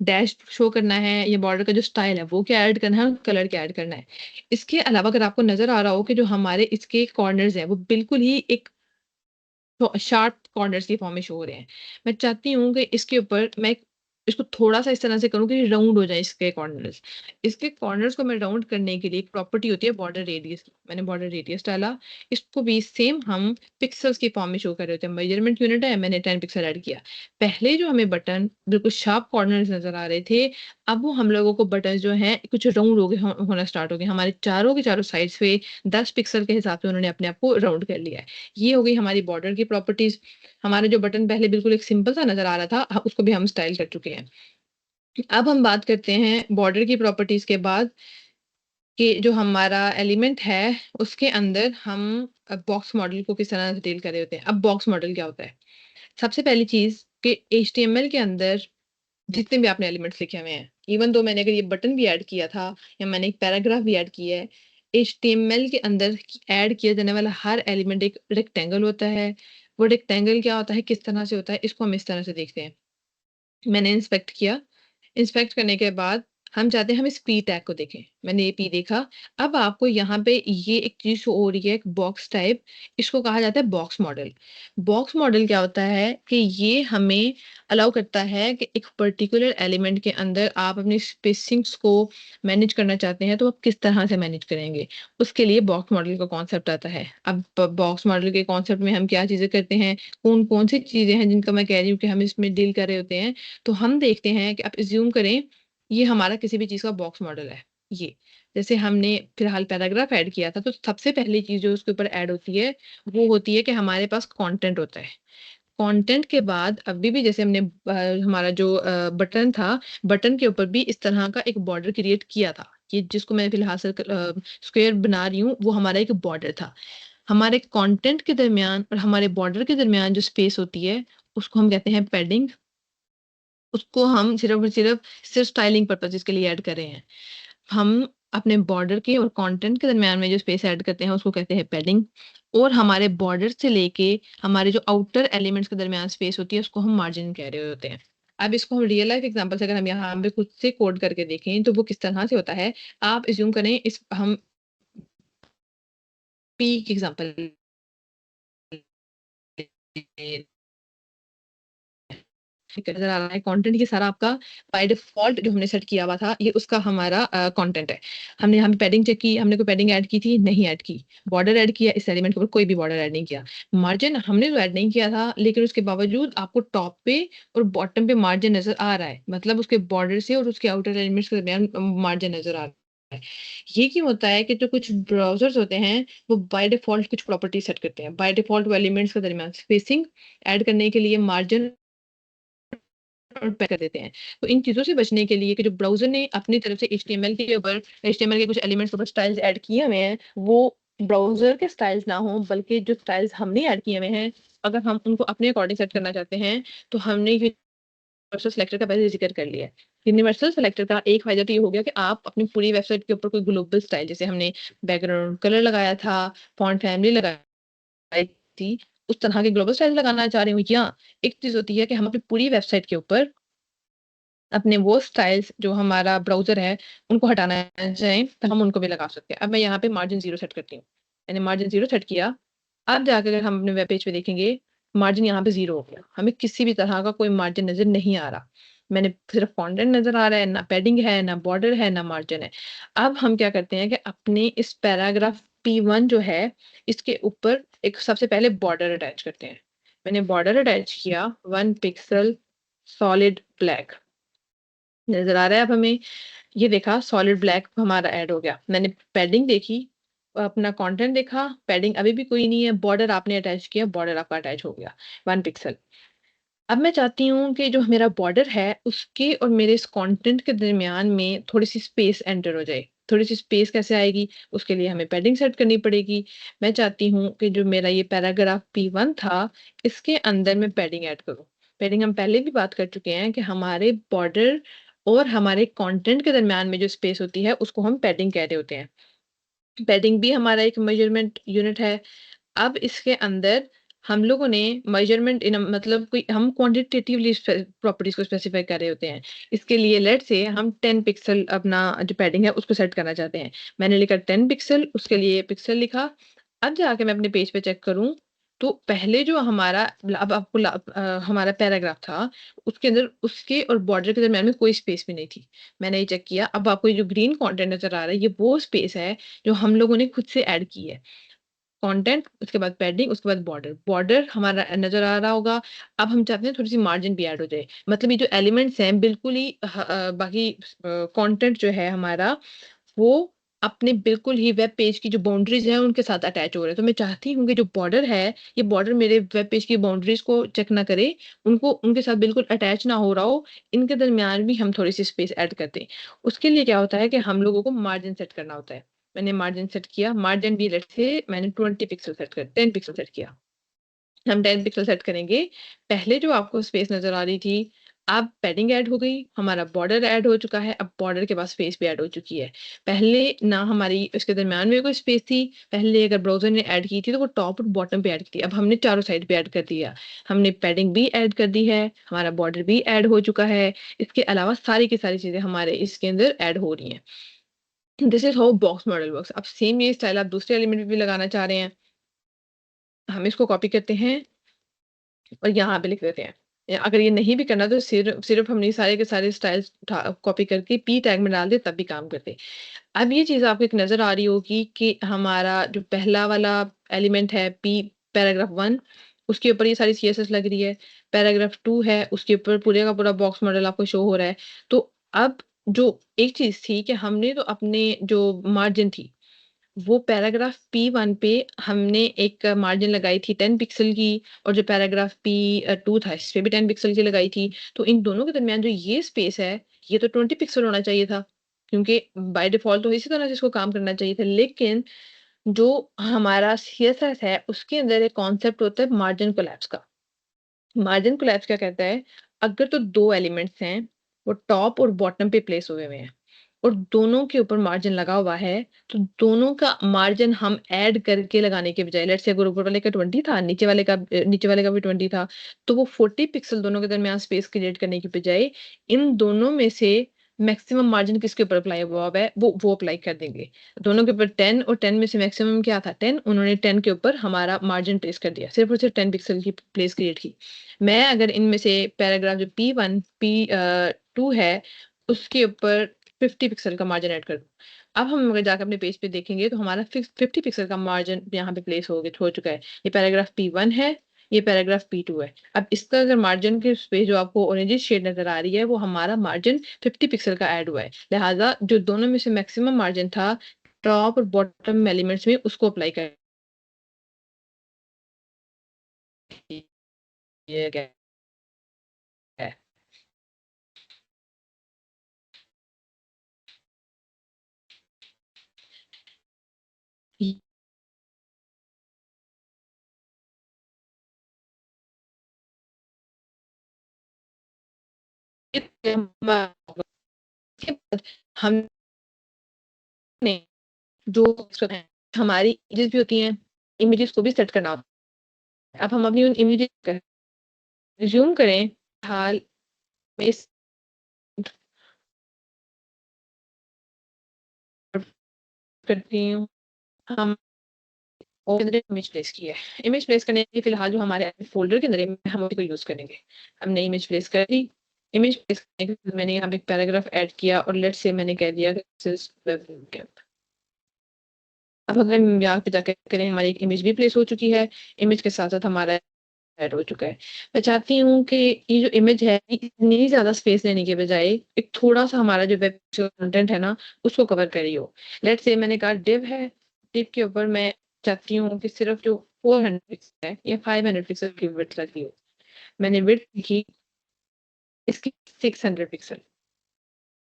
डैश शो करना है या बॉर्डर का जो स्टाइल है, वो क्या ऐड करना है और कलर क्या ऐड करना है। इसके अलावा अगर आपको नज़र आ रहा हो कि जो हमारे इसके कॉर्नर्स हैं, वो बिल्कुल ही एक तो शार्प कॉर्नर्स की फॉर्म में शो हो रहे हैं। मैं चाहती हूँ कि इसके ऊपर मैं इसको थोड़ा-सा इस तरह से करूँ कि राउंड हो जाए इसके कॉर्नर्स। इसके कॉर्नर्स को मैं राउंड करने के लिए एक प्रॉपर्टी होती है बॉर्डर रेडियस की। मैंने बॉर्डर रेडियस डाला, इसको भी सेम हम पिक्सेल्स की फॉर्म में शो कर रहे होते हैं। मेजरमेंट यूनिट है, मैंने 10 पिक्सल ऐड किया। पहले जो हमें बटन बिल्कुल शार्प कॉर्नर्स नज़र आ रहे थे, अब वो हम लोगों को बटन जो हैं कुछ राउंड हो गए होना स्टार्ट हो गए। हमारे चारों के चारों साइड्स पे 10 पिक्सल के हिसाब से उन्होंने अपने आप को राउंड कर लिया है। ये हो गई हमारी बॉर्डर की प्रॉपर्टीज़। हमारा जो बटन पहले बिल्कुल एक सिंपल सा नज़र आ रहा था, उसको भी हम स्टाइल कर चुके हैं। अब हम बात करते हैं बॉर्डर की प्रॉपर्टीज़ के बाद कि जो हमारा एलिमेंट है, उसके अंदर हम बॉक्स मॉडल को किस तरह से डील कर रहे होते हैं। अब बॉक्स मॉडल क्या होता है? सबसे पहली चीज़ कि एचटीएमएल के अंदर जितने भी आपने एलिमेंट्स लिखे हुए हैं, इवन दो मैंने अगर ये बटन भी ऐड किया था या मैंने एक पैराग्राफ भी ऐड किया है, एचटीएमएल के अंदर ऐड किया जाने वाला हर एलिमेंट एक रेक्टेंगल होता है। वो रेक्टेंगल क्या होता है, किस तरह से होता है, इसको हम इस तरह से देखते हैं। मैंने इंस्पेक्ट किया, इंस्पेक्ट करने के बाद हम चाहते हैं हम इस पी टैग को देखें। मैंने ये पी देखा, अब आपको यहाँ पे ये एक चीज़ शो हो रही है, एक बॉक्स टाइप, इसको कहा जाता है बॉक्स मॉडल। बॉक्स मॉडल क्या होता है कि ये हमें अलाउ करता है कि एक पर्टिकुलर एलिमेंट के अंदर आप अपनी स्पेसिंग्स को मैनेज करना चाहते हैं, तो आप किस तरह से मैनेज करेंगे? उसके लिए बॉक्स मॉडल का कॉन्सेप्ट आता है। अब ब बॉक्स मॉडल के कॉन्सेप्ट में हम क्या चीज़ें करते हैं, कौन-कौन सी चीज़ें हैं जिनका मैं कह रही हूँ कि हम इसमें डील कर रहे होते हैं। तो हम देखते हैं कि आप अज़्यूम करें, ये हमारा किसी भी चीज़ का बॉक्स मॉडल है, ये। जैसे हमने फिलहाल पैराग्राफ ऐड किया था, तो सबसे पहली चीज़ जो उसके ऊपर ऐड होती है, वो होती है कि हमारे पास कंटेंट होता है। कंटेंट के बाद अभी भी जैसे हमने हमारा जो बटन था, बटन के ऊपर भी इस तरह का एक बॉर्डर क्रिएट किया था। ये जिसको मैं फिलहाल स्क्वायर बना रही हूँ, वो हमारा एक बॉर्डर था। हमारे कंटेंट के दरमियान और हमारे बॉर्डर के दरमियान जो स्पेस होती है, उसको हम कहते हैं पैडिंग। उसको हम सिर्फ़ स्टाइलिंग पर्पसेज़ के लिए ऐड कर रहे हैं। हम अपने बॉर्डर के और कंटेंट के दरमियान में जो स्पेस ऐड करते हैं, उसको कहते हैं पैडिंग और हमारे बॉर्डर से लेके हमारे जो आउटर एलिमेंट्स के दरमियान स्पेस होती है, उसको हम मार्जिन कह रहे होते हैं। अब इसको हम रियल लाइफ़ एग्ज़ाम्पल से अगर हम यहाँ पे खुद से कोड करके देखें, तो वो किस तरह से होता है, आप अज़्यूम करें इस हम पी की एग्ज़ाम्पल लें ठीक है, नज़र आ रहा है कंटेंट ये सारा आपका बाय डिफ़ॉल्ट जो हमने सेट किया हुआ था, ये उसका हमारा कंटेंट है। हमने यहाँ पे पैडिंग चेक की, हमने कोई पैडिंग ऐड की थी? नहीं ऐड की। बॉर्डर ऐड किया, इस एलिमेंट के ऊपर कोई भी बॉर्डर ऐड नहीं किया। मार्जिन हमने तो ऐड नहीं किया था, लेकिन उसके बावजूद आपको टॉप पे और बॉटम पे मार्जिन नज़र आ रहा है। मतलब उसके बॉर्डर से और उसके आउटर एलिमेंट्स के दरमियान मार्जिन नज़र आ रहा है। ये क्यों होता है कि जो कुछ ब्राउज़र्स होते हैं, वो बाय डिफ़ॉल्ट कुछ प्रॉपर्टी सेट करते हैं। बाय डिफ़ॉल्ट वो एलिमेंट्स के दरमियान स्पेसिंग ऐड करने के लिए मार्जिन और पैक कर देते हैं। तो इन चीज़ों से बचने के लिए कि जो ब्राउज़र ने अपनी तरफ से एचटीएमएल के कुछ एलिमेंट्स के ऊपर स्टाइल्स ऐड किए हुए हैं, वो ब्राउज़र के स्टाइल्स ना हों, बल्कि जो स्टाइल्स हमने ऐड किए हुए हैं, अगर हम उनको अपने अकॉर्डिंग सेट करना चाहते हैं, तो हमने यूनिवर्सल सिलेक्टर का पहले ज़िक्र कर लिया है। यूनिवर्सल सिलेक्टर का एक फ़ायदा तो ये हो गया कि आप अपनी पूरी वेबसाइट के ऊपर कोई ग्लोबल स्टाइल जैसे हमने बैकग्राउंड कलर लगाया था, फ़ॉन्ट फैमिली लगाई थी, उस तरह के ग्लोबल स्टाइल लगाना चाह रही हूँ या एक चीज़ होती है कि हम अपनी पूरी वेबसाइट के ऊपर अपने वो स्टाइल्स जो हमारा ब्राउज़र है, उनको हटाना चाहें, तो हम उनको भी लगा सकते हैं। अब मैं यहाँ पे मार्जिन 0 सेट करती हूँ। मैंने मार्जिन 0 सेट किया, अब जाकर अगर हम अपने वेब पेज पे देखेंगे, मार्जिन यहाँ पे 0 हो गया। हमें किसी भी तरह का कोई मार्जिन नज़र नहीं आ रहा। मैंने सिर्फ़ कंटेंट नज़र आ रहा है, ना पैडिंग है, ना बॉर्डर है, ना मार्जिन है। अब हम क्या करते हैं कि अपने इस पैराग्राफ P1 जो है, इसके ऊपर एक सबसे पहले बॉर्डर अटैच करते हैं। मैंने बॉर्डर अटैच किया 1 पिक्सल सॉलिड ब्लैक। नज़र आ रहा है अब हमें? ये देखा सॉलिड ब्लैक हमारा ऐड हो गया। मैंने पैडिंग देखी, अपना कंटेंट देखा, पैडिंग अभी भी कोई नहीं है, बॉर्डर आपने अटैच किया, बॉर्डर आपका अटैच हो गया 1 पिक्सल। अब मैं चाहती हूँ कि जो मेरा बॉर्डर है, उसके और मेरे इस कंटेंट के दरमियान में थोड़ी-सी स्पेस एंटर हो जाए। थोड़ी-सी स्पेस कैसे आएगी? उसके लिए हमें पैडिंग सेट करनी पड़ेगी। मैं चाहती हूँ कि जो मेरा ये पैराग्राफ P1 था, इसके अंदर मैं पैडिंग ऐड करूँ। पैडिंग हम पहले भी बात कर चुके हैं कि हमारे बॉर्डर और हमारे कंटेंट के दरमियान में जो स्पेस होती है, उसको हम पैडिंग कह रहे होते हैं। पैडिंग भी हमारा एक मेज़रमेंट यूनिट है। अब इसके अंदर हम लोगों ने मेजरमेंट इन मतलब कोई हम क्वांटिटेटिवली प्रॉपर्टीज को स्पेसिफाई कर रहे होते हैं। इसके लिए लेट्स से हम 10 पिक्सल अपना जो पैडिंग है उसको सेट करना चाहते हैं। मैंने लिखा 10 पिक्सल, उसके लिए पिक्सल लिखा। अब जाके मैं अपने पेज पे चेक करूँ, तो पहले जो हमारा अब आपको हमारा पैराग्राफ था, उसके अंदर उसके और बॉर्डर के दरमियान में कोई स्पेस भी नहीं थी। मैंने ये चेक किया, अब आपको ये जो ग्रीन कंटेंट नज़र आ रहा है, ये वो स्पेस है जो हम लोगों ने खुद से ऐड की है। कंटेंट, उसके बाद पैडिंग, उसके बाद बॉर्डर। बॉर्डर हमारा नज़र आ रहा होगा। अब हम चाहते हैं थोड़ी-सी मार्जिन भी ऐड हो जाए। मतलब ये जो एलिमेंट्स हैं बिल्कुल ही बाकी कंटेंट जो है हमारा वो अपने बिल्कुल ही वेब पेज की जो बाउंड्रीज़ हैं उनके साथ अटैच हो रहे हैं। तो मैं चाहती हूँ कि जो बॉर्डर है, ये बॉर्डर मेरे वेब पेज की बाउंड्रीज़ को चेक ना करे, उनको उनके साथ बिल्कुल अटैच ना हो रहा हो, इनके दरमियान भी हम थोड़ी-सी स्पेस ऐड कर दें। उसके लिए क्या होता है कि हम लोगों को मार्जिन सेट करना होता है। मैंने मार्जिन सेट किया, मार्जिन भी लेट्स से मैंने 20 पिक्सल सेट कर 10 पिक्सल सेट किया। हम 10 पिक्सल सेट करेंगे। पहले जो आपको स्पेस नज़र आ रही थी, अब पैडिंग ऐड हो गई, हमारा बॉर्डर ऐड हो चुका है, अब बॉर्डर के बाद स्पेस भी ऐड हो चुकी है। पहले ना हमारी उसके दरमियान में कोई स्पेस थी, पहले अगर ब्राउज़र ने ऐड की थी तो वो टॉप और बॉटम पे ऐड की थी। अब हमने चारों साइड पे ऐड कर दिया। हमने पैडिंग भी ऐड कर दी है, हमारा बॉर्डर भी ऐड हो चुका है। इसके अलावा सारी की सारी चीज़ें हमारे इसके अंदर ऐड हो रही हैं। This is how box model works. अब सेम ये स्टाइल आप दूसरे एलिमेंट पे भी लगाना चाह रहे हैं। हम इसको कॉपी करते हैं और यहाँ पे लिख देते हैं। अगर ये नहीं भी करना तो सिर्फ़ हमने सारे के सारे स्टाइल्स उठा कॉपी करके पी टैग में डाल दिए तब भी काम करते। अब ये चीज़ आपको एक नज़र आ रही होगी कि हमारा जो पहला वाला एलिमेंट है पी पैराग्राफ 1 उसके ऊपर ये सारी सीएसएस लग रही है। पैराग्राफ 2 है उसके ऊपर पूरे का पूरा बॉक्स मॉडल आपको शो हो रहा है। तो अब जो एक चीज़ थी कि हमने तो अपने जो मार्जिन थी वो पैराग्राफ P1 पे हमने एक मार्जिन लगाई थी 10 पिक्सल की और जो पैराग्राफ P2 था इस पे भी 10 पिक्सल की लगाई थी। तो इन दोनों के दरमियान जो ये स्पेस है, ये तो 20 पिक्सल होना चाहिए था। क्योंकि बाय डिफ़ॉल्ट तो इसी तरह से इसको काम करना चाहिए था। लेकिन जो हमारा सीएसएस है उसके अंदर एक कॉन्सेप्ट होता है मार्जिन कोलैप्स का। मार्जिन कोलैप्स क्या कहता है, अगर तो 2 एलिमेंट्स हैं, वो टॉप और बॉटम पे प्लेस हुए हुए हैं और दोनों के ऊपर मार्जिन लगा हुआ है, तो दोनों का मार्जिन हम ऐड करके लगाने के बजाय लेट्स से अगर ऊपर वाले का 20 था, नीचे वाले का भी 20 था, तो वो 40 पिक्सल दोनों के दरमियान स्पेस क्रिएट करने के बजाय इन दोनों में से मैक्सिमम मार्जिन किसके ऊपर अप्लाई हुआ हुआ है, वो अप्लाई कर देंगे। दोनों के ऊपर 10 और 10 में से मैक्सिमम क्या था 10 उन्होंने 10 के ऊपर हमारा मार्जिन प्लेस कर दिया। सिर्फ़ और सिर्फ़ 10 पिक्सल की प्लेस क्रिएट की। मैं अगर इनमें से पैराग्राफ जो P1, P2 है, उसके ऊपर 50 पिक्सल का मार्जिन ऐड कर दूँ। अब हम अगर जाकर अपने पेज पे देखेंगे तो हमारा 50 पिक्सल का मार्जिन यहाँ पे प्लेस हो चुका है। ये पैराग्राफ P1 है, ये पैराग्राफ P2 है। अब इसका अगर मार्जिन की स्पेस जो आपको ऑरेंजिश शेड नज़र आ रही है, वो हमारा मार्जिन 50 पिक्सल का ऐड हुआ है। लिहाज़ा जो दोनों में से मैक्सिमम मार्जिन था, टॉप और बॉटम एलिमेंट्स में उसको अप्लाई कर दिया गया है। ये हमने जो हमारी इमेजेस भी होती हैं, इमेजेस को भी सेट करना होता है। अब हम अपनी उन इमेजेस का रिज़्यूम करें, हाल में इस करती हूँ, हम और अंदर इमेज प्लेस की है। इमेज प्लेस करने के लिए फिलहाल जो हमारे फ़ोल्डर के अंदर है, हम उसी को यूज़ करेंगे। हमने इमेज प्लेस कर दी, इमेज प्लेस करने के बाद मैंने यहाँ पे एक पैराग्राफ ऐड किया और लेट्स से मैंने कह दिया कि दिस इज़ वेब कैप। अब अगर हम यहाँ पे जाके करें, हमारी एक इमेज भी प्लेस हो चुकी है, इमेज के साथ-साथ हमारा ऐड हो चुका है। मैं चाहती हूँ कि ये जो इमेज है इतनी ज़्यादा स्पेस लेने के बजाय एक थोड़ा-सा हमारा जो वेब जो कंटेंट है ना उसको कवर कर रही हो। लेट्स से मैंने कहा डिव है, डिव के ऊपर मैं चाहती हूँ कि सिर्फ़ जो 400 पिक्सल है या 500 पिक्सल की विड्थ रखी हो। मैंने विड्थ लिखी इसकी 600 पिक्सल।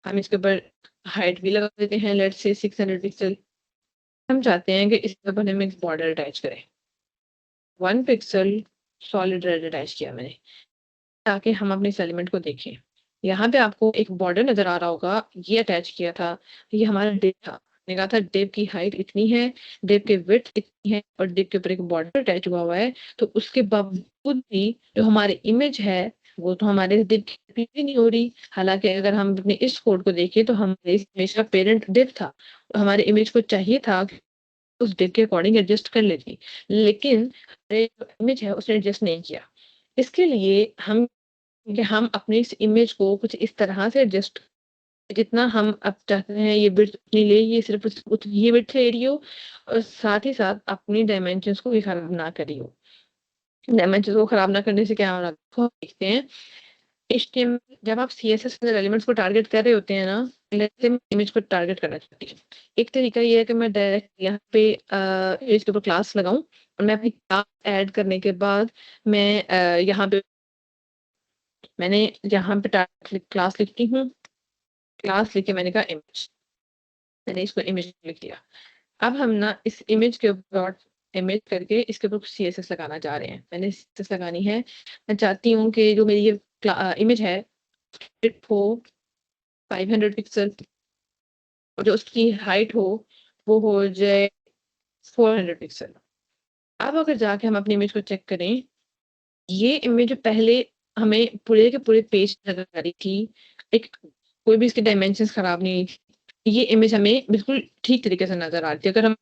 हम इसके ऊपर हाइट भी लगा देते हैं, लेट्स से 600 पिक्सल। हम चाहते हैं कि इस पर हम एक बॉर्डर अटैच करें। 1 पिक्सल सॉलिड रेड अटैच किया मैंने, ताकि हम अपने इस एलिमेंट को देखें। यहाँ पे आपको एक बॉर्डर नज़र आ रहा होगा, ये अटैच किया था, ये हमारा डिव था। मैंने कहा था डिव की हाइट इतनी है, डिव की विड्थ इतनी है और डिव के ऊपर एक बॉर्डर अटैच हुआ हुआ है, तो उसके बावजूद भी जो हमारी इमेज है, वो तो हमारे डिव की repeat ही नहीं हो रही। हालाँकि अगर हम अपने इस कोड को देखें तो हमारे इस इमेज का पेरेंट डिव था। हमारे इमेज को चाहिए था कि उस डिव के अकॉर्डिंग एडजस्ट कर लेती, लेकिन हमारे जो इमेज है उसने एडजस्ट नहीं किया। इसके लिए हम अपनी इस इमेज को कुछ इस तरह से एडजस्ट, जितना हम अब चाहते हैं ये विड्थ उतनी ले, ये सिर्फ़ उतनी ही विड्थ ले रही हो और साथ ही साथ अपनी डायमेंशंस को भी खराब ना करी हो। डायमेंशंस को खराब ना करने से क्या हो रहा है, देखो आप देखते हैं एचटीएमएल जब आप सीएसएस के अंदर एलिमेंट्स को टारगेट कर रहे होते हैं ना, लेट्स से मैं इमेज को टारगेट करना चाहती हूँ। एक तरीका ये है कि मैं डायरेक्ट यहाँ पे इमेज के ऊपर क्लास लगाऊँ और मैं अपनी क्लास ऐड करने के बाद मैं यहाँ पे मैंने यहाँ पे क्लास लिखती हूँ, क्लास लिख के मैंने कहा इमेज, मैंने इसको इमेज लिख दिया। अब हम ना इस इमेज के ऊपर डॉट इमेज करके इसके ऊपर कुछ सीएसएस लगाना चाह रहे हैं। मैंने सीएसएस लगानी है। मैं चाहती हूँ कि जो मेरी ये इमेज है विड्थ हो 500 पिक्सल और जो उसकी हाइट हो वो हो जाए 400 पिक्सल। अब अगर जाके हम अपनी इमेज को चेक करें, ये इमेज पहले हमें पूरे के पूरे पेज नज़र आ रही थी। एक कोई भी इसकी डायमेंशंस खराब नहीं थी। ये इमेज हमें बिल्कुल ठीक तरीके से नज़र आ रही थी। अगर हम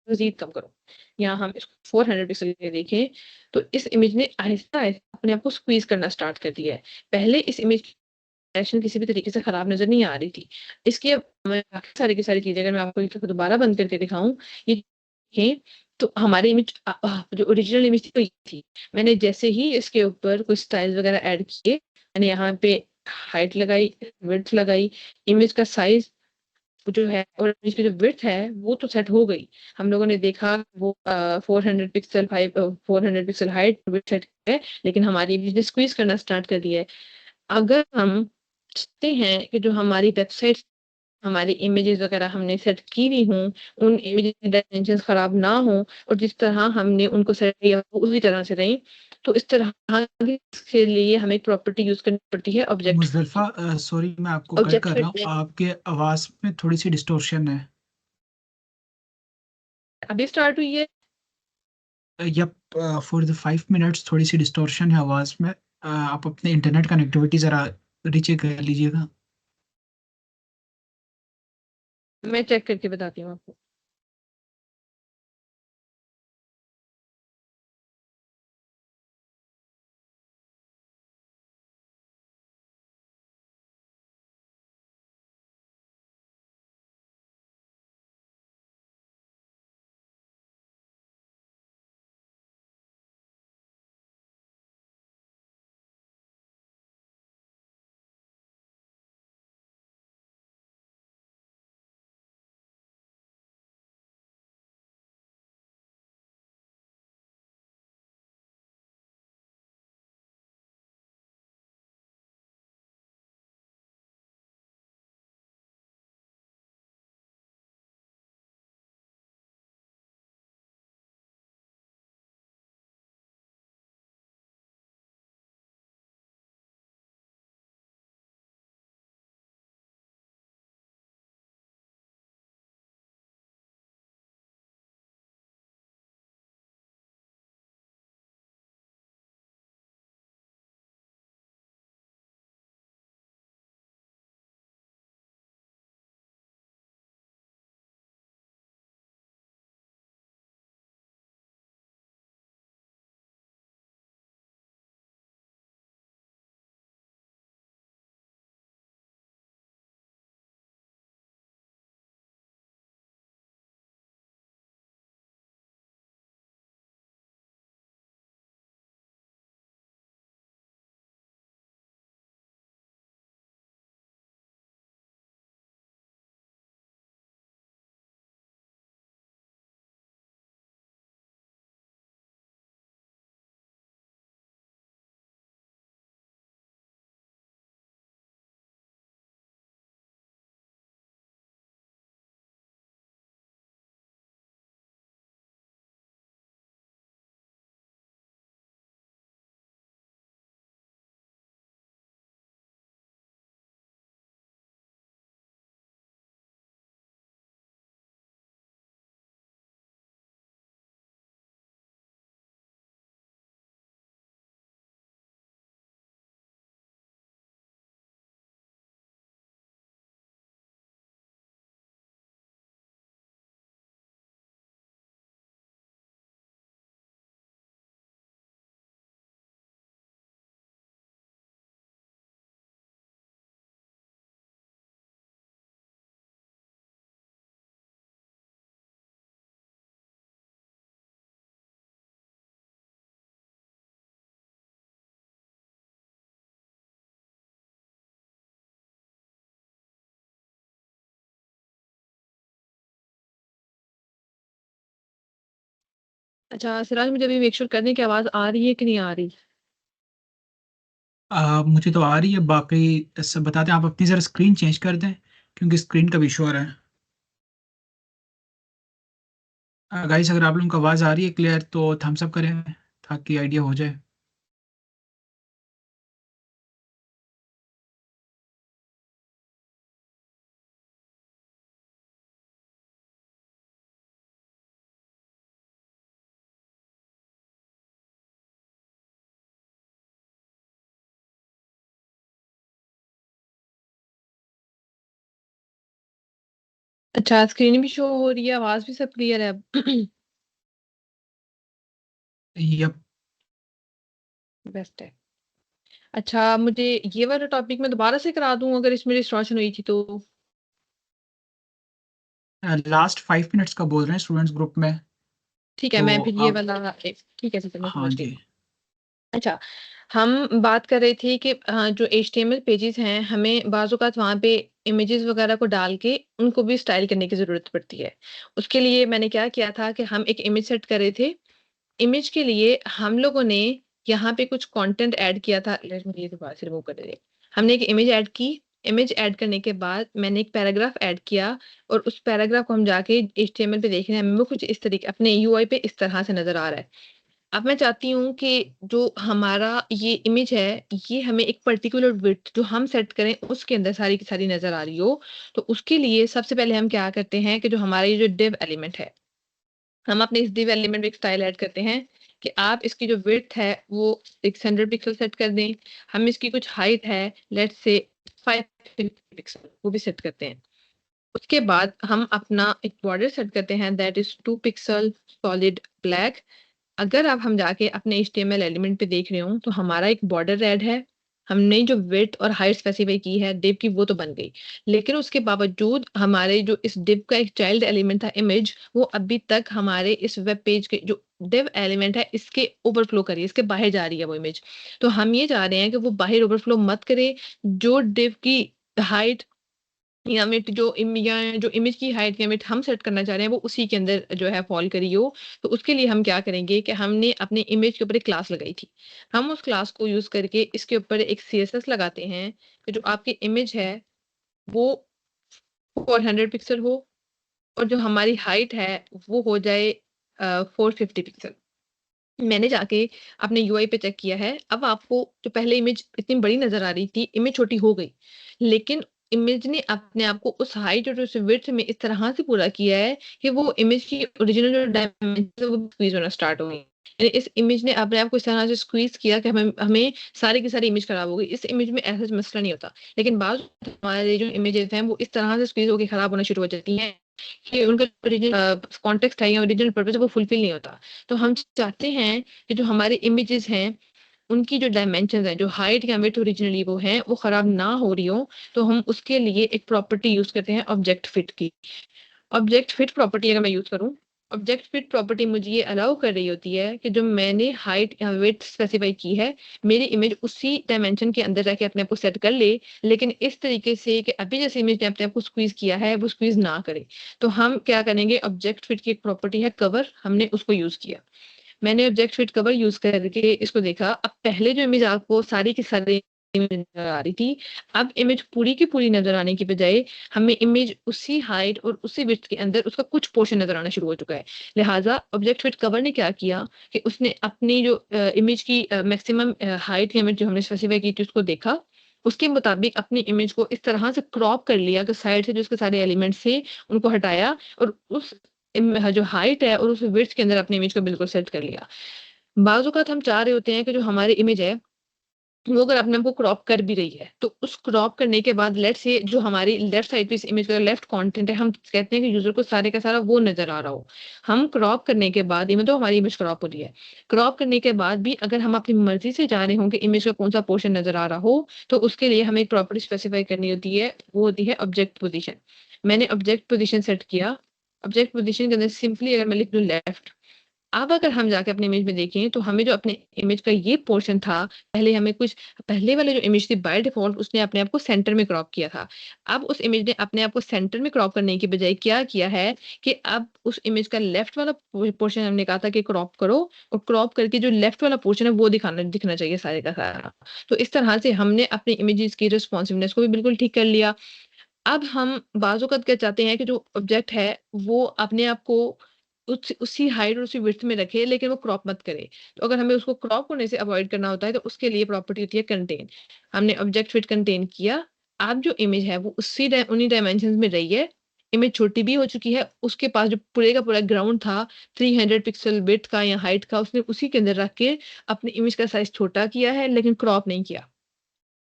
मज़ीद कम करो, यहाँ हम इसको 400 पिक्सल पे देखें, तो इस इमेज ने आहिस्ता-आहिस्ता अपने आप को स्क्वीज़ करना स्टार्ट कर दिया है। पहले इस इमेज की डायरेक्शन किसी भी तरीके से खराब नज़र नहीं आ रही थी। इसकी अब मैं बाकी सारी की सारी चीज़ें अगर मैं आपको एक दोबारा बंद करके दिखाऊँ, ये देखें तो हमारी इमेज जो ओरिजिनल इमेज थी वो ये थी। मैंने जैसे ही इसके ऊपर कुछ स्टाइल्स वगैरह ऐड किए, मैंने यहाँ पे हाइट लगाई, विड्थ लगाई, इमेज का साइज़ जो है और इमेज की जो विड्थ है वो तो सेट हो गई। हम लोगों ने देखा वो 400 pixel 400 pixel height width set है, लेकिन हमारी इमेज ने स्क्वीज़ करना स्टार्ट कर दिया है। अगर हम चाहते हैं कि जो हमारी वेबसाइट हमारी इमेजेस वगैरह हमने सेट की हुई हों, उन इमेजेस की डायमेंशंस खराब ना हों और जिस तरह हमने उनको सेट किया वो उसी तरह से रहें, तो इस तरह के लिए हमें एक प्रॉपर्टी यूज़ करनी पड़ती है ऑब्जेक्ट मुज़दलिफ़ा की। सॉरी मैं आपको कट ऑब्जेक्ट कर रहा हूँ, फिट आपके आवाज़ में थोड़ी-सी डिस्टॉर्शन है। अभी स्टार्ट हुई है। यप फॉर द 5 मिनट्स थोड़ी-सी डिस्टॉर्शन है आवाज़ में। आप अपने इंटरनेट कनेक्टिविटी ज़रा रीचेक कर लीजिएगा। मैं चेक करके बताती हूँ आपको। अच्छा, सिराज मुझे अभी मेक श्योर कर दें कि आवाज़ आ रही है कि नहीं आ रही? मुझे तो आ रही है, बाकी सब बता दें। आप अपनी ज़रा स्क्रीन चेंज कर दें, क्योंकि स्क्रीन का भी इशू आ रहा है। गाइस, अगर आप लोगों को आवाज़ आ रही है क्लियर तो थम्स अप करें, ताकि आइडिया हो जाए। अच्छा, स्क्रीन भी शो हो रही है, आवाज़ भी सब क्लियर है अब? यप। बेस्ट है। अच्छा, मुझे ये वाला टॉपिक मैं दोबारा से करा दूँ अगर इसमें डिस्टॉर्शन हुई थी तो? लास्ट 5 मिनट्स का बोल रहे हैं स्टूडेंट्स ग्रुप में। ठीक है, तो मैं फिर ये आप, वाला ठीक है, ठीक है, मैं हाँ समझ गई। जी। अच्छा, हम बात कर रहे थे कि जो एचटीएमएल पेजेस हैं, हमें बाज़ औक़ात वहाँ पे इमेजेस वगैरह को डाल के उनको भी स्टाइल करने की ज़रूरत पड़ती है। उसके लिए मैंने क्या किया था कि हम एक इमेज सेट कर रहे थे। इमेज के लिए हम लोगों ने यहाँ पे कुछ कंटेंट ऐड किया था। लेट मी ये दोबारा से रिमूव कर दे। हमने एक इमेज ऐड की। इमेज ऐड करने के बाद मैंने एक पैराग्राफ ऐड किया और उस पैराग्राफ को हम जाके एचटीएमएल पे देख रहे हैं, हमें वो कुछ इस तरीके अपने यूआई पे इस तरह से नज़र आ रहा है। अब मैं चाहती हूँ कि जो हमारा ये इमेज है, ये हमें एक पर्टिकुलर विड्थ जो हम सेट करें उसके अंदर सारी की सारी नज़र आ रही हो। तो उसके लिए सबसे पहले हम क्या करते हैं कि जो हमारा ये जो डिव एलिमेंट है, हम अपने इस div एलिमेंट में एक स्टाइल ऐड करते हैं कि आप इसकी जो विड्थ है वो 600 पिक्सल सेट कर दें। हम इसकी कुछ हाइट है, लेट्स से 550 पिक्सल, वो भी सेट करते हैं। उसके बाद हम अपना एक बॉर्डर सेट करते हैं that is 2 pixel solid black. अगर अब हम जाके अपने एचटीएमएल एलिमेंट पे देख रहे हो तो हमारा एक बॉर्डर रेड है। हमने जो विड्थ और हाइट स्पेसिफाई की है डिव की वो तो बन गई। लेकिन उसके बावजूद हमारे जो इस डिव का एक चाइल्ड एलिमेंट था इमेज, वो अभी तक हमारे इस वेब पेज के जो डिव एलिमेंट है इसके ओवरफ्लो कर रही है, इसके बाहर जा रही है वो इमेज। तो हम ये चाह रहे हैं कि वो बाहर ओवरफ्लो मत करे। जो डिव की हाइट या मिट जो या जो इमेज की हाइट या मिट हम सेट करना चाह रहे हैं वो उसी के अंदर जो है फॉल करी हो। तो उसके लिए हम क्या करेंगे कि हमने अपने इमेज के ऊपर एक क्लास लगाई थी। हम उस क्लास को यूज़ करके इसके ऊपर एक सीएसएस लगाते हैं कि जो आपकी इमेज है वो 400 पिक्सल हो और जो हमारी हाइट है वो हो जाए 450 पिक्सल। मैंने जाके अपने यूआई पे चेक किया है। अब आपको जो पहले इमेज इतनी बड़ी नज़र आ रही थी, इमेज छोटी हो गई। लेकिन इमेज ने अपने आप को उस हाइट और उस विड्थ में इस तरह से पूरा किया है कि वो इमेज की ओरिजिनल जो डायमेंशन है वो स्क्वीज़ होना स्टार्ट हो गई। यानी इस इमेज ने अपने आप को इस तरह से स्क्वीज़ किया कि हमें हमें सारी की सारी इमेज खराब हो गई। इस इमेज में ऐसा मसला नहीं होता। लेकिन बाज़ हमारे जो इमेजेस हैं वो इस तरह से स्क्वीज़ होके खराब होना शुरू हो जाती हैं कि उनका ओरिजिनल कॉन्टेक्स्ट है या ओरिजिनल पर्पस है वो फुलफिल नहीं होता। तो हम चाहते हैं कि जो हमारे इमेजेस हैं, उनकी जो डायमेंशंस हैं, जो हाइट या विड्थ ओरिजिनली वो हैं, वो खराब ना हो रही हो, तो हम उसके लिए एक प्रॉपर्टी यूज़ करते हैं ऑब्जेक्ट फिट की। ऑब्जेक्ट फिट प्रॉपर्टी अगर मैं यूज़ करूँ, ऑब्जेक्ट फिट प्रॉपर्टी मुझे ये अलाउ कर रही होती है कि जो मैंने हाइट या विड्थ स्पेसिफाई की है, मेरी इमेज उसी डायमेंशन के अंदर जाके अपने आप को सेट कर ले, लेकिन इस तरीके से कि अभी जैसे इमेज ने अपने आप को स्क्वीज़ किया है, वो स्क्वीज़ ना करे। तो हम क्या करेंगे, ऑब्जेक्ट फिट की एक प्रॉपर्टी है कवर, हमने उसको यूज़ किया। मैंने ऑब्जेक्ट फिट कवर यूज़ करके इसको देखा। अब पहले जो इमेज आपको सारी की सारी इमेज नज़र आ रही थी, अब इमेज पूरी की पूरी नज़र आने की बजाय हमें इमेज उसी हाइट और उसी विड्थ के अंदर उसका कुछ पोर्शन नज़र आना शुरू हो चुका है। लिहाज़ा ऑब्जेक्ट फिट कवर ने क्या किया कि उसने अपनी जो इमेज की मैक्सिमम हाइट या विड्थ जो हमने स्पेसिफाई की थी उसको देखा। उसके मुताबिक अपनी इमेज को इस तरह से क्रॉप कर लिया कि साइड से जो उसके सारे एलिमेंट्स थे उनको हटाया और उस जो हाइट है और उस विड्थ के अंदर अपनी इमेज को बिल्कुल सेट कर लिया। बाज़ औक़ात हम चाह रहे होते हैं कि जो हमारी इमेज है, वो अगर अपने आप को क्रॉप कर भी रही है, तो उस क्रॉप करने के बाद लेट्स से जो हमारी लेफ्ट साइड पे इस इमेज का लेफ्ट कंटेंट है, हम कहते हैं कि यूज़र को सारे का सारा वो नज़र आ रहा हो। हम क्रॉप करने के बाद इवन तो हमारी इमेज क्रॉप हो रही है। क्रॉप करने के बाद भी अगर हम अपनी मर्ज़ी से जा रहे हों कि इमेज का कौन-सा पोर्शन नज़र आ रहा हो, तो उसके लिए हमें एक प्रॉपर्टी स्पेसिफाई करनी होती है, वो होती है ऑब्जेक्ट पोज़ीशन। मैंने ऑब्जेक्ट पोज़ीशन सेट किया। ऑब्जेक्ट पोज़ीशन के अंदर सिंपली अगर मैं लिख दूँ लेफ्ट, अब अगर हम जाके अपनी इमेज में देखें तो हमें जो अपने इमेज का ये पोर्शन था, पहले हमें कुछ पहले वाले जो इमेज थी बाय डिफ़ॉल्ट उसने अपने आप को सेंटर में क्रॉप किया था। अब उस इमेज ने अपने आप को सेंटर में क्रॉप करने की बजाय क्या किया है कि अब उस इमेज का लेफ्ट वाला पोर्शन हमने कहा था कि क्रॉप करो और क्रॉप करके जो लेफ्ट वाला पोर्शन है वो दिखना चाहिए सारे का सारा। तो इस तरह से हमने अपनी इमेजेस की रिस्पॉन्सिवनेस को भी बिल्कुल ठीक कर लिया। अब हम बाज़-औक़ात क्या चाहते हैं कि जो ऑब्जेक्ट है, वो अपने आप को उसी हाइट और उसी विड्थ में रखे, लेकिन वो क्रॉप मत करे। तो अगर हमें उसको क्रॉप होने से अवॉइड करना होता है, तो उसके लिए प्रॉपर्टी होती है कंटेन। हमने ऑब्जेक्ट फिट कंटेन किया, अब जो इमेज है, वो उन्हीं डायमेंशंस में रही है। इमेज छोटी भी हो चुकी है, उसके पास जो पूरे का पूरा ग्राउंड था, 300 पिक्सल विड्थ का या हाइट का, उसने उसी के अंदर रख के अपनी इमेज का साइज़ छोटा किया है, लेकिन क्रॉप नहीं किया।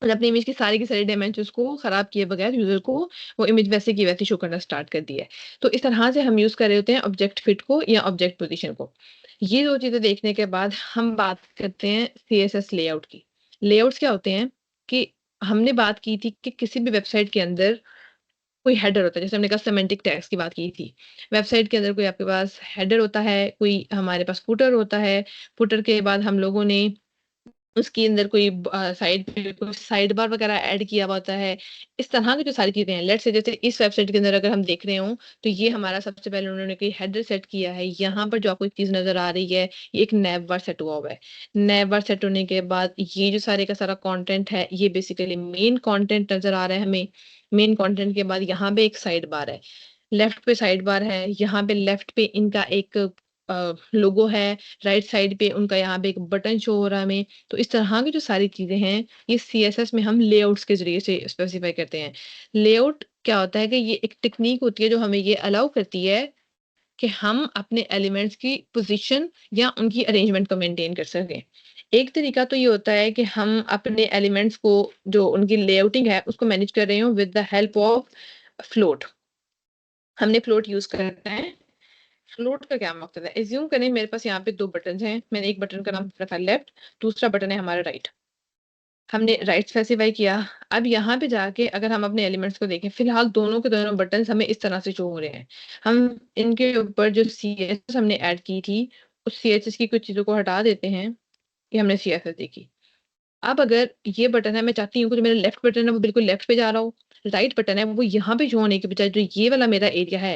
और अपनी इमेज की सारी डायमेंशंस को खराब किए बगैर यूज़र को वो इमेज वैसे की वैसी शो करना स्टार्ट कर दी है। तो इस तरह से हम यूज़ कर रहे होते हैं ऑब्जेक्ट फिट को या ऑब्जेक्ट पोज़ीशन को। ये 2 चीज़ें देखने के बाद हम बात करते हैं सीएसएस लेआउट की। लेआउट्स क्या होते हैं कि हमने बात की थी कि किसी भी वेबसाइट के अंदर कोई हेडर होता है, जैसे हमने कहा सिमेंटिक टैग्स की बात की थी। वेबसाइट के अंदर कोई आपके पास हेडर होता है, कोई हमारे पास फुटर होता है। फुटर के बाद हम लोगों ने उसके अंदर कोई साइड पे कोई साइड बार वगैरह ऐड किया हुआ होता है। इस तरह की जो सारी चीज़ें हैं, लेट्स से जैसे इस वेबसाइट के अंदर अगर हम देख रहे हों, तो ये हमारा सबसे पहले उन्होंने कोई हेडर सेट किया है। यहाँ पर जो आपको एक चीज़ नज़र आ रही है, ये एक नैव बार सेट हुआ हुआ है। नैव बार सेट होने के बाद ये जो सारे का सारा कंटेंट है, ये बेसिकली मेन कंटेंट नज़र आ रहा है हमें। मेन कंटेंट के बाद यहाँ पे एक साइड बार है। लेफ्ट पे साइड बार है, यहाँ पे लेफ्ट पे इनका एक लोगो है, राइट साइड पे उनका यहाँ पे एक बटन शो हो रहा है हमें। तो इस तरह की जो सारी चीज़ें हैं, ये सीएसएस में हम लेआउट्स के ज़रिए से स्पेसिफ़ाई करते हैं। लेआउट क्या होता है कि ये एक टेक्नीक होती है जो हमें ये अलाउ करती है कि हम अपने एलिमेंट्स की पोज़ीशन या उनकी अरेंजमेंट को मेंटेन कर सकें। एक तरीका तो ये होता है कि हम अपने एलिमेंट्स को जो उनकी लेआउटिंग है, उसको मैनेज कर रहे हों with the help of float. हमने फ्लोट यूज़ करना है। फ्लोट का क्या मकसद है? एज़्यूम करें मेरे पास यहाँ पे 2 बटन्स हैं। मैंने एक बटन का नाम रखा लेफ्ट, दूसरा बटन है हमारा राइट। हमने राइट स्पेसिफ़ाई किया। अब यहाँ पे जाके अगर हम अपने एलिमेंट्स को देखें, फ़िलहाल दोनों के दोनों बटन्स हमें इस तरह से शो हो रहे हैं। हम इनके ऊपर जो सीएसएस हमने ऐड की थी, उस सीएसएस की कुछ चीज़ों को हटा देते हैं। ये हमने सीएसएस देखी। अब अगर ये बटन है, मैं चाहती हूँ कि जो मेरा लेफ्ट बटन है वो बिल्कुल लेफ्ट पे जा रहा हो, राइट बटन है वो यहाँ पे शो होने के बजाय जो ये वाला मेरा एरिया है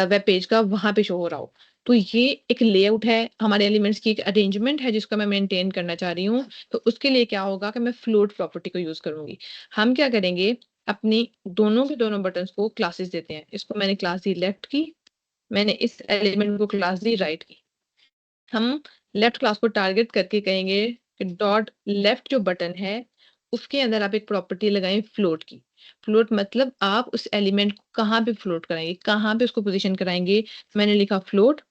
वेब पेज का वहाँ पे शो हो रहा हो। तो ये एक लेआउट है, हमारे एलिमेंट्स की एक अरेंजमेंट है जिसको मैं मेंटेन करना चाह रही हूँ। तो उसके लिए क्या होगा कि मैं फ्लोट प्रॉपर्टी को यूज़ करूँगी। हम क्या करेंगे, अपनी दोनों के दोनों बटन्स को क्लासेस देते हैं। इसको मैंने क्लास दी लेफ्ट की, मैंने इस एलिमेंट को क्लास दी राइट की। हम लेफ्ट क्लास को टारगेट करके कहेंगे कि डॉट लेफ्ट जो बटन है, उसके अंदर आप एक प्रॉपर्टी लगाएँ फ्लोट की। फ्लोट मतलब आप उस एलिमेंट को कहाँ पे फ्लोट कराएँगे, कहाँ पे उसको पोज़ीशन कराएँगे। मैंने लिखा फ्लोट,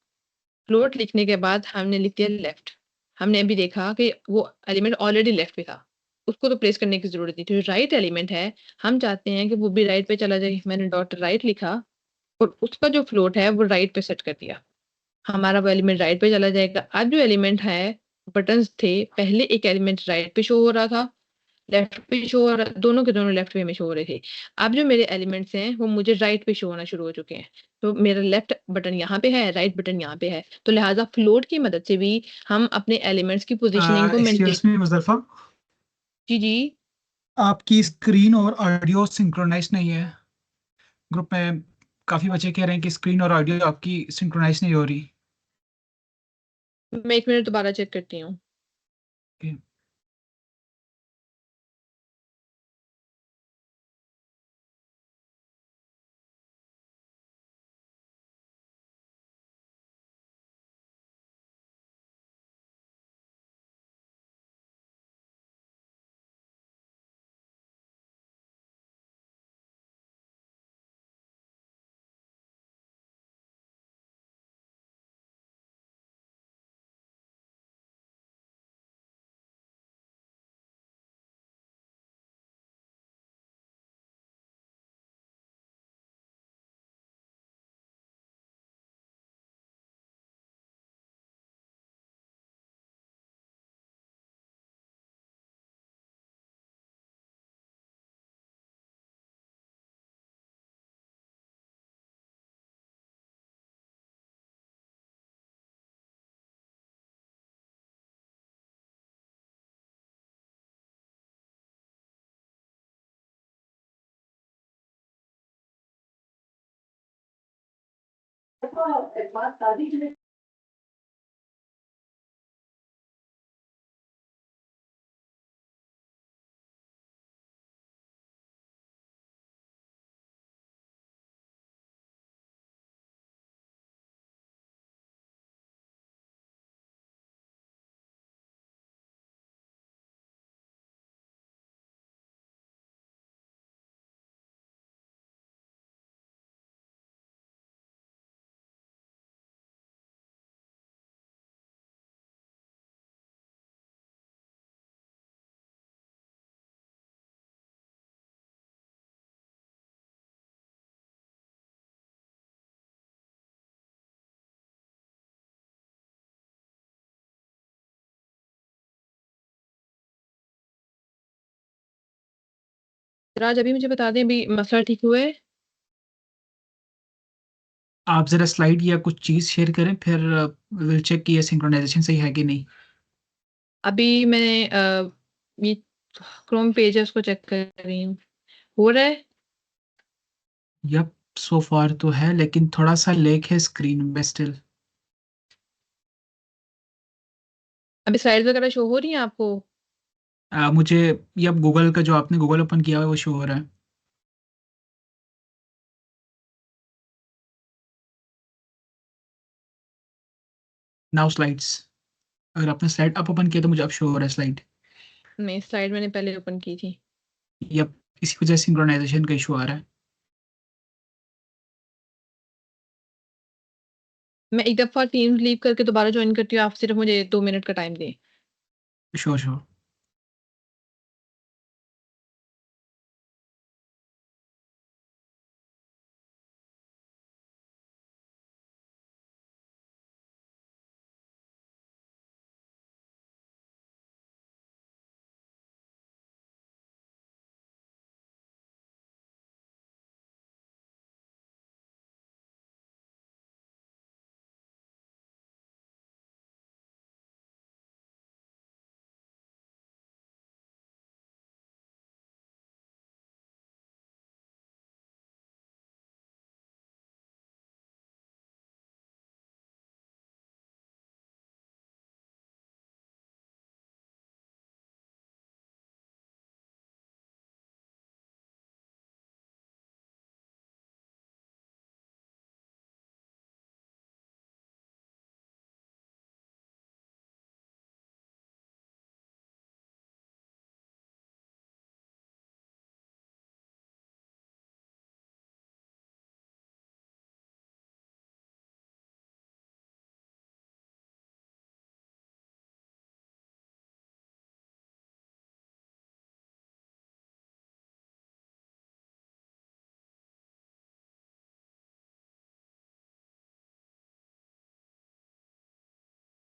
फ्लोट लिखने के बाद हमने लिख दिया लेफ्ट। हमने अभी देखा कि वो एलिमेंट ऑलरेडी लेफ्ट पे था। उसको तो प्लेस करने की ज़रूरत नहीं थी। जो राइट एलिमेंट है, हम चाहते हैं कि वो भी राइट पे चला जाए। मैंने डॉट राइट लिखा और उसका जो फ्लोट है, वो राइट पे सेट कर दिया। हमारा वो एलिमेंट राइट पे चला जाएगा। अब जो एलिमेंट है, बटन्स थे, पहले एक एलिमेंट राइट पे शो हो रहा था, लेफ्ट पे शो हो रहा दोनों के दोनों लेफ्ट वे में शो हो रहे थे। अब जो मेरे एलिमेंट्स हैं, वो मुझे राइट पे शो होना शुरू हो चुके हैं। तो मेरा लेफ्ट बटन यहाँ पे है, राइट बटन यहाँ पे है। तो लिहाज़ा फ्लोट की मदद से भी हम अपने एलिमेंट्स की पोज़ीशनिंग को मेंटेन। एक्सक्यूज़ मी मुज़फ़्फ़ा, जी, जी। आपकी स्क्रीन और ऑडियो सिंक्रोनाइज़ नहीं है। ग्रुप में काफ़ी बच्चे कह रहे हैं कि स्क्रीन और ऑडियो आपकी सिंक्रोनाइज़ नहीं हो रही। मैं 1 मिनट दोबारा चेक करती हूँ। ओके। राज अभी मुझे बता दें, अभी मसला ठीक हुआ है? आप ज़रा स्लाइड या कुछ चीज़ शेयर करें, फिर विल चेक कि ये सिंक्रोनाइज़ेशन सही है कि नहीं। अभी मैंने ये क्रोम पेज है उसको चेक कर रही हूँ। हो रहा है? यप, सो फार तो है, लेकिन थोड़ा-सा लेग है स्क्रीन में स्टिल। अभी स्लाइड्स वगैरह शो हो रही हैं आपको? मुझे यप गूगल का जो आपने गूगल ओपन किया हुआ है वो शो हो रहा है। Now slides. अगर आपने स्लाइड अप ओपन किया तो मुझे अब शो हो रहा है स्लाइड। नहीं, स्लाइड मैंने पहले ओपन की थी। यप, इसी वजह से सिंक्रोनाइज़ेशन का इशू आ रहा है। मैं एक दफ़ा टीम्स लीव करके दोबारा जॉइन करती हूँ, आप सिर्फ़ मुझे 2 मिनट का टाइम दें। Sure, sure.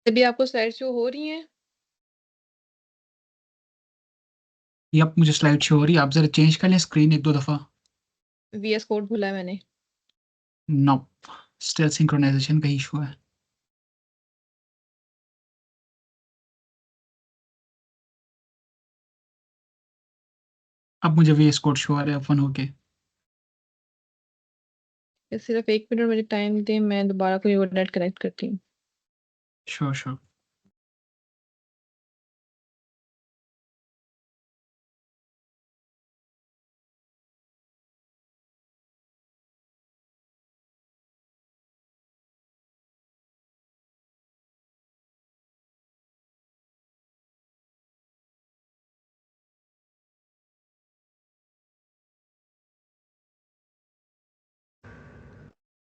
अभी आपको स्लाइड्स शो हो रही हैं? यप, मुझे स्लाइड शो हो रही है। आप ज़रा चेंज कर लें स्क्रीन 1-2 दफ़ा। वीएस कोड भूला है मैंने। नो, स्टिल सिंक्रोनाइज़ेशन का इशू है। अब मुझे वीएस कोड शो आ रहा है ओपन होके। सिर्फ़ 1 मिनट मुझे टाइम दें, मैं दोबारा कोई और नेट कनेक्ट करती हूँ। Sure, sure.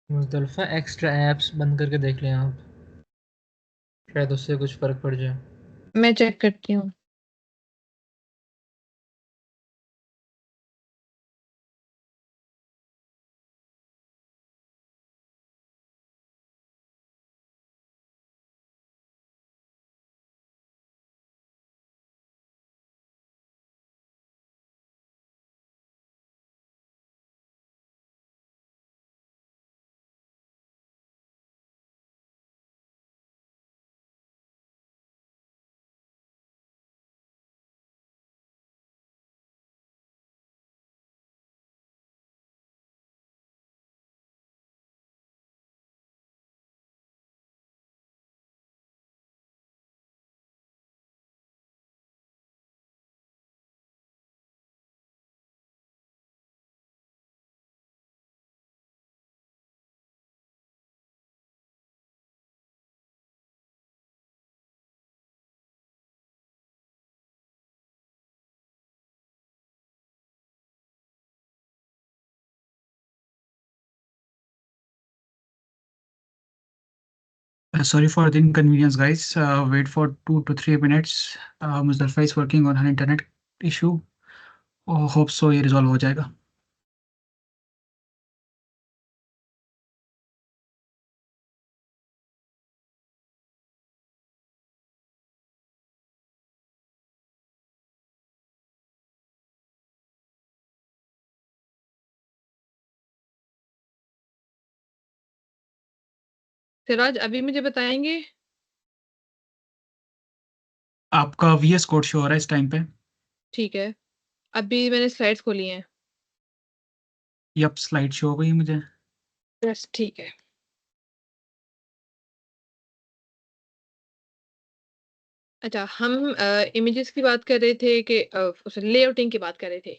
Muzdalifah extra apps बंद करके देख लें आप, शायद उससे कुछ फ़र्क पड़ जाए। मैं चेक करती हूँ। Sorry for the inconvenience, guys. Wait for 2 to 3 minutes. Muzdalfa is working on an internet issue. Hope so ये resolve हो जाएगा. सिराज अभी मुझे बताएंगे? आपका VS कोड शो हो रहा है इस टाइम पे. ठीक है, अभी मैंने स्लाइड्स खोली हैं। यप, स्लाइड शो हो गई मुझे. बस ठीक है। अच्छा, हम इमेजेस की बात कर रहे थे कि लेआउटिंग की बात कर रहे थे।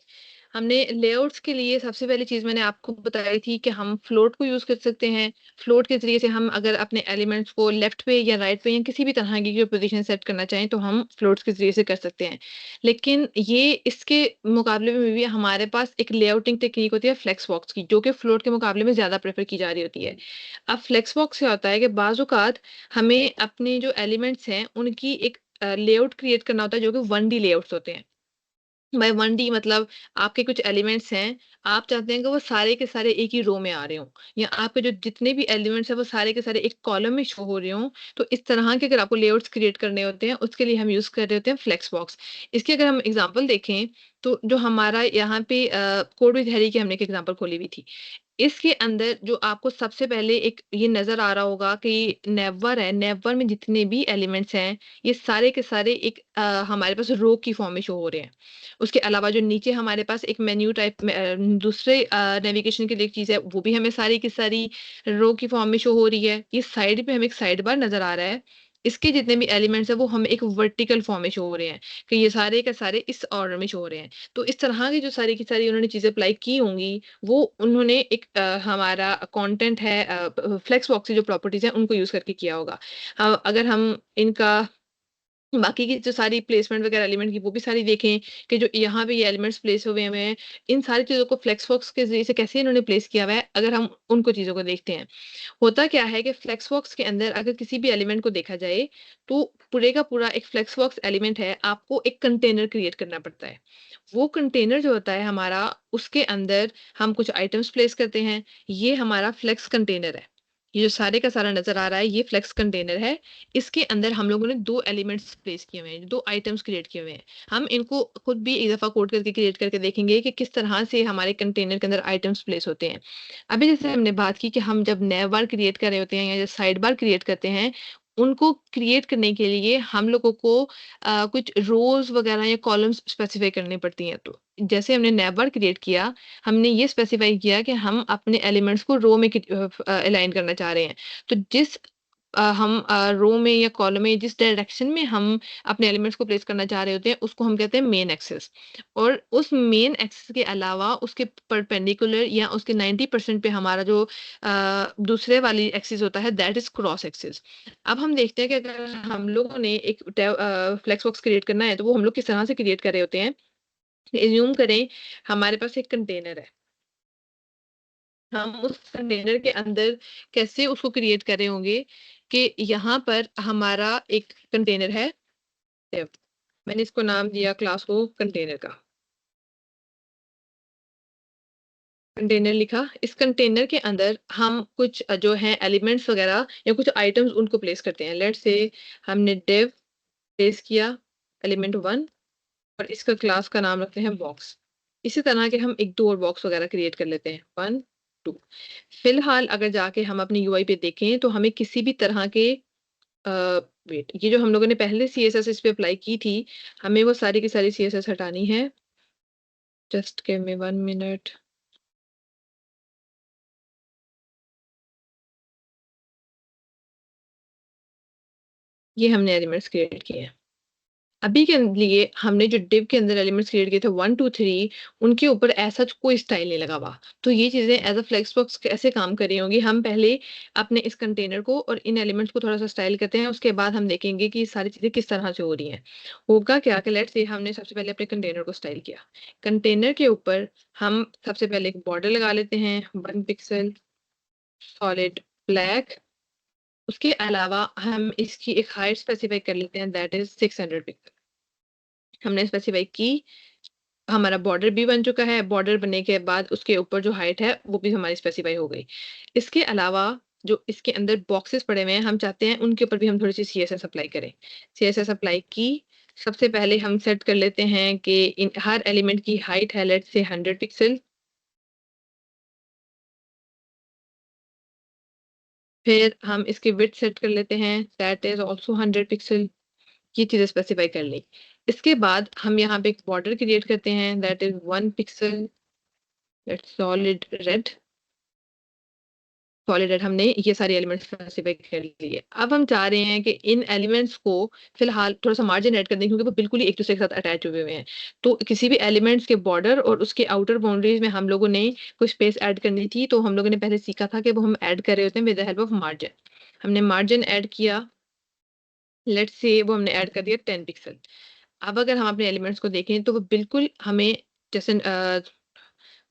हमने लेआउट्स के लिए सबसे पहली चीज़ मैंने आपको बताई थी कि हम फ्लोट को यूज़ कर सकते हैं। फ्लोट के ज़रिए से हम अगर अपने एलिमेंट्स को लेफ्ट पे या राइट पे या किसी भी तरह की जो पोज़ीशन सेट करना चाहें, तो हम फ्लोट्स के ज़रिए से कर सकते हैं। लेकिन ये इसके मुकाबले में भी हमारे पास एक लेआउटिंग टेक्नीक होती है फ्लेक्स बॉक्स की, जो कि फ्लोट के मुकाबले में ज़्यादा प्रेफ़र की जा रही होती है। अब फ्लेक्स बॉक्स क्या होता है कि बाज़ औक़ात हमें अपने जो एलिमेंट्स हैं, उनकी एक लेआउट क्रिएट करना होता है, जो कि 1D लेआउट्स होते हैं। बाय 1D मतलब आपके कुछ एलिमेंट्स हैं, आप चाहते हैं कि वो सारे के सारे एक ही रो में आ रहे हों, या आपके जो जितने भी एलिमेंट्स हैं वो सारे के सारे एक कॉलम में शो हो रहे हों। तो इस तरह के अगर आपको लेआउट्स क्रिएट करने होते हैं, उसके लिए हम यूज़ कर रहे होते हैं फ्लेक्स बॉक्स। इसकी अगर हम एग्जांपल देखें, तो जो हमारा यहाँ पे कोड विद हैरी की हमने एक एग्जांपल खोली हुई थी। इसके अंदर जो आपको सबसे पहले एक ये नज़र आ रहा होगा कि नेवर है, नेवर में जितने भी एलिमेंट्स हैं, ये सारे के सारे एक हमारे पास रो की फॉर्म में शो हो रहे हैं। उसके अलावा जो नीचे हमारे पास एक मेन्यू टाइप में दूसरे नेविगेशन के लिए एक चीज़ है, वो भी हमें सारी की सारी रो की फॉर्म में शो हो रही है। ये साइड पे हमें एक साइड बार नज़र आ रहा है। इसके जितने भी एलिमेंट्स हैं, वो हमें एक वर्टिकल फॉर्म में शो हो रहे हैं, कि ये सारे के सारे इस ऑर्डर में शो हो रहे हैं। तो इस तरह की जो सारी की सारी उन्होंने चीज़ें अप्लाई की होंगी, वो उन्होंने एक हमारा कंटेंट है फ्लेक्स बॉक्स की जो प्रॉपर्टीज़ हैं, उनको यूज़ करके किया होगा। अगर हम इनका बाकी की जो सारी प्लेसमेंट वगैरह एलिमेंट की वो भी सारी देखें कि जो यहाँ पे ये एलिमेंट्स प्लेस हुए हुए हैं, इन सारी चीज़ों को फ्लेक्स बॉक्स के ज़रिए से कैसे इन्होंने प्लेस किया हुआ है, अगर हम उनको चीज़ों को देखते हैं। होता क्या है कि फ्लेक्स बॉक्स के अंदर अगर किसी भी एलिमेंट को देखा जाए, तो पूरे का पूरा एक फ्लेक्स बॉक्स एलिमेंट है, आपको एक कंटेनर क्रिएट करना पड़ता है। वो कंटेनर जो होता है हमारा, उसके अंदर हम कुछ आइटम्स प्लेस करते हैं, ये हमारा फ्लेक्स कंटेनर है। ये जो सारे का सारा नज़र आ रहा है, ये फ्लेक्स कंटेनर है। इसके अंदर हम लोगों ने 2 एलिमेंट्स प्लेस किए हुए हैं, 2 आइटम्स क्रिएट किए हुए हैं। हम इनको खुद भी एक दफ़ा कोड करके क्रिएट करके देखेंगे कि किस तरह से हमारे कंटेनर के अंदर आइटम्स प्लेस होते हैं। अभी जैसे हमने बात की कि हम जब नैव बार क्रिएट कर रहे होते हैं या जब साइड बार क्रिएट करते हैं, उनको क्रिएट करने के लिए हम लोगों को कुछ रोज़ वगैरह या कॉलम्स स्पेसिफ़ाई करनी पड़ती हैं। तो जैसे हमने नैव बार क्रिएट किया, हमने ये स्पेसिफ़ाई किया कि हम अपने एलिमेंट्स को रो में अलाइन करना चाह रहे हैं। तो जिस हम रो में या कॉलम में जिस डायरेक्शन में हम अपने एलिमेंट्स को प्लेस करना चाह रहे होते हैं, उसको हम कहते हैं मेन एक्सिस। और उस मेन एक्सिस के अलावा उसके परपेंडिकुलर या उसके 90% पे हमारा जो दूसरे वाली एक्सिस होता है, दैट इज़ क्रॉस एक्सिस। अब हम देखते हैं कि अगर हम लोगों ने एक फ्लेक्स बॉक्स क्रिएट करना है, तो वो हम लोग किस तरह से क्रिएट कर रहे होते हैं। एज़्यूम करें हमारे पास एक कंटेनर है। हम उस कंटेनर के अंदर कैसे उसको क्रिएट कर रहे होंगे कि यहाँ पर हमारा एक कंटेनर है div। मैंने इसको नाम दिया क्लास को कंटेनर का। कंटेनर लिखा, इस कंटेनर के अंदर हम कुछ जो हैं एलिमेंट्स वगैरह या कुछ आइटम्स उनको प्लेस करते हैं। लेट्स से हमने div प्लेस किया एलिमेंट 1 और इसका क्लास का नाम रखते हैं बॉक्स। इसी तरह के हम 1-2 और बॉक्स वगैरह क्रिएट कर लेते हैं 1, 2। फिलहाल अगर जाके हम अपनी यूआई पे देखें, तो हमें किसी भी तरह के अ, वेट, ये जो हम लोगों ने पहले सीएसएस इस पे अप्लाई की थी, हमें वो सारी की सारी सीएसएस हटानी है। Just give me 1 minute. ये हमने एलिमेंट्स क्रिएट किए हैं। अभी के लिए हमने जो डिव के अंदर एलिमेंट्स क्रिएट किए थे 1, 2, 3, उनके ऊपर ऐसा कोई स्टाइल नहीं लगा हुआ। तो ये चीज़ें एज़ अ फ्लेक्स बॉक्स कैसे काम कर रही होंगी, हम पहले अपने इस कंटेनर को और इन एलिमेंट्स को थोड़ा-सा स्टाइल करते हैं, उसके बाद हम देखेंगे कि ये सारी चीज़ें किस तरह से हो रही हैं। होगा क्या कि लेट्स से हमने सबसे पहले अपने कंटेनर को स्टाइल किया। कंटेनर के ऊपर हम सबसे पहले एक बॉर्डर लगा लेते हैं, 1 पिक्सेल, सॉलिड ब्लैक, उसके अलावा हम इसकी एक हाइट स्पेसिफाई कर लेते हैं, दैट इज 600 पिक्सल। हमने स्पेसिफाई की, हमारा बॉर्डर भी बन चुका है। बॉर्डर बनने के बाद उसके ऊपर जो हाइट है वो भी हमारी स्पेसिफाई हो गई। इसके अलावा जो इसके अंदर बॉक्सेस पड़े हुए हैं, हम चाहते हैं उनके ऊपर भी हम थोड़ी सी सीएसएस अप्लाई करें। सीएसएस अप्लाई की, सबसे पहले हम सेट कर लेते हैं कि इन हर एलिमेंट की हाइट है लेट्स से 100 पिक्सल। फिर हम इसकी विड्थ सेट कर लेते हैं, दैट इज आल्सो 100 पिक्सल। ये चीजें स्पेसिफाई कर ली। इसके बाद हम यहाँ पे एक बॉर्डर क्रिएट करते हैं, that is 1 pixel, that's solid red. Solid red हमने ये सारे एलिमेंट्स स्पेसिफाई कर लिए। अब हम चाह रहे हैं कि इन एलिमेंट्स को फिलहाल थोड़ा सा मार्जिन ऐड कर दें, क्योंकि वो बिल्कुल ही एक दूसरे के साथ अटैच हुए हुए हैं। तो किसी भी एलिमेंट्स के बॉर्डर और उसके आउटर बाउंड्रीज में हम लोगों ने कुछ स्पेस ऐड करनी थी, तो हम लोगों ने पहले सीखा था कि वो हम ऐड कर रहे होते हैं with the help of margin. हमने मार्जिन ऐड किया, लेट्स से वो हमने ऐड कर दिया 10 पिक्सल। अब अगर हम अपने एलिमेंट्स को देखें तो वो बिल्कुल हमें जैसे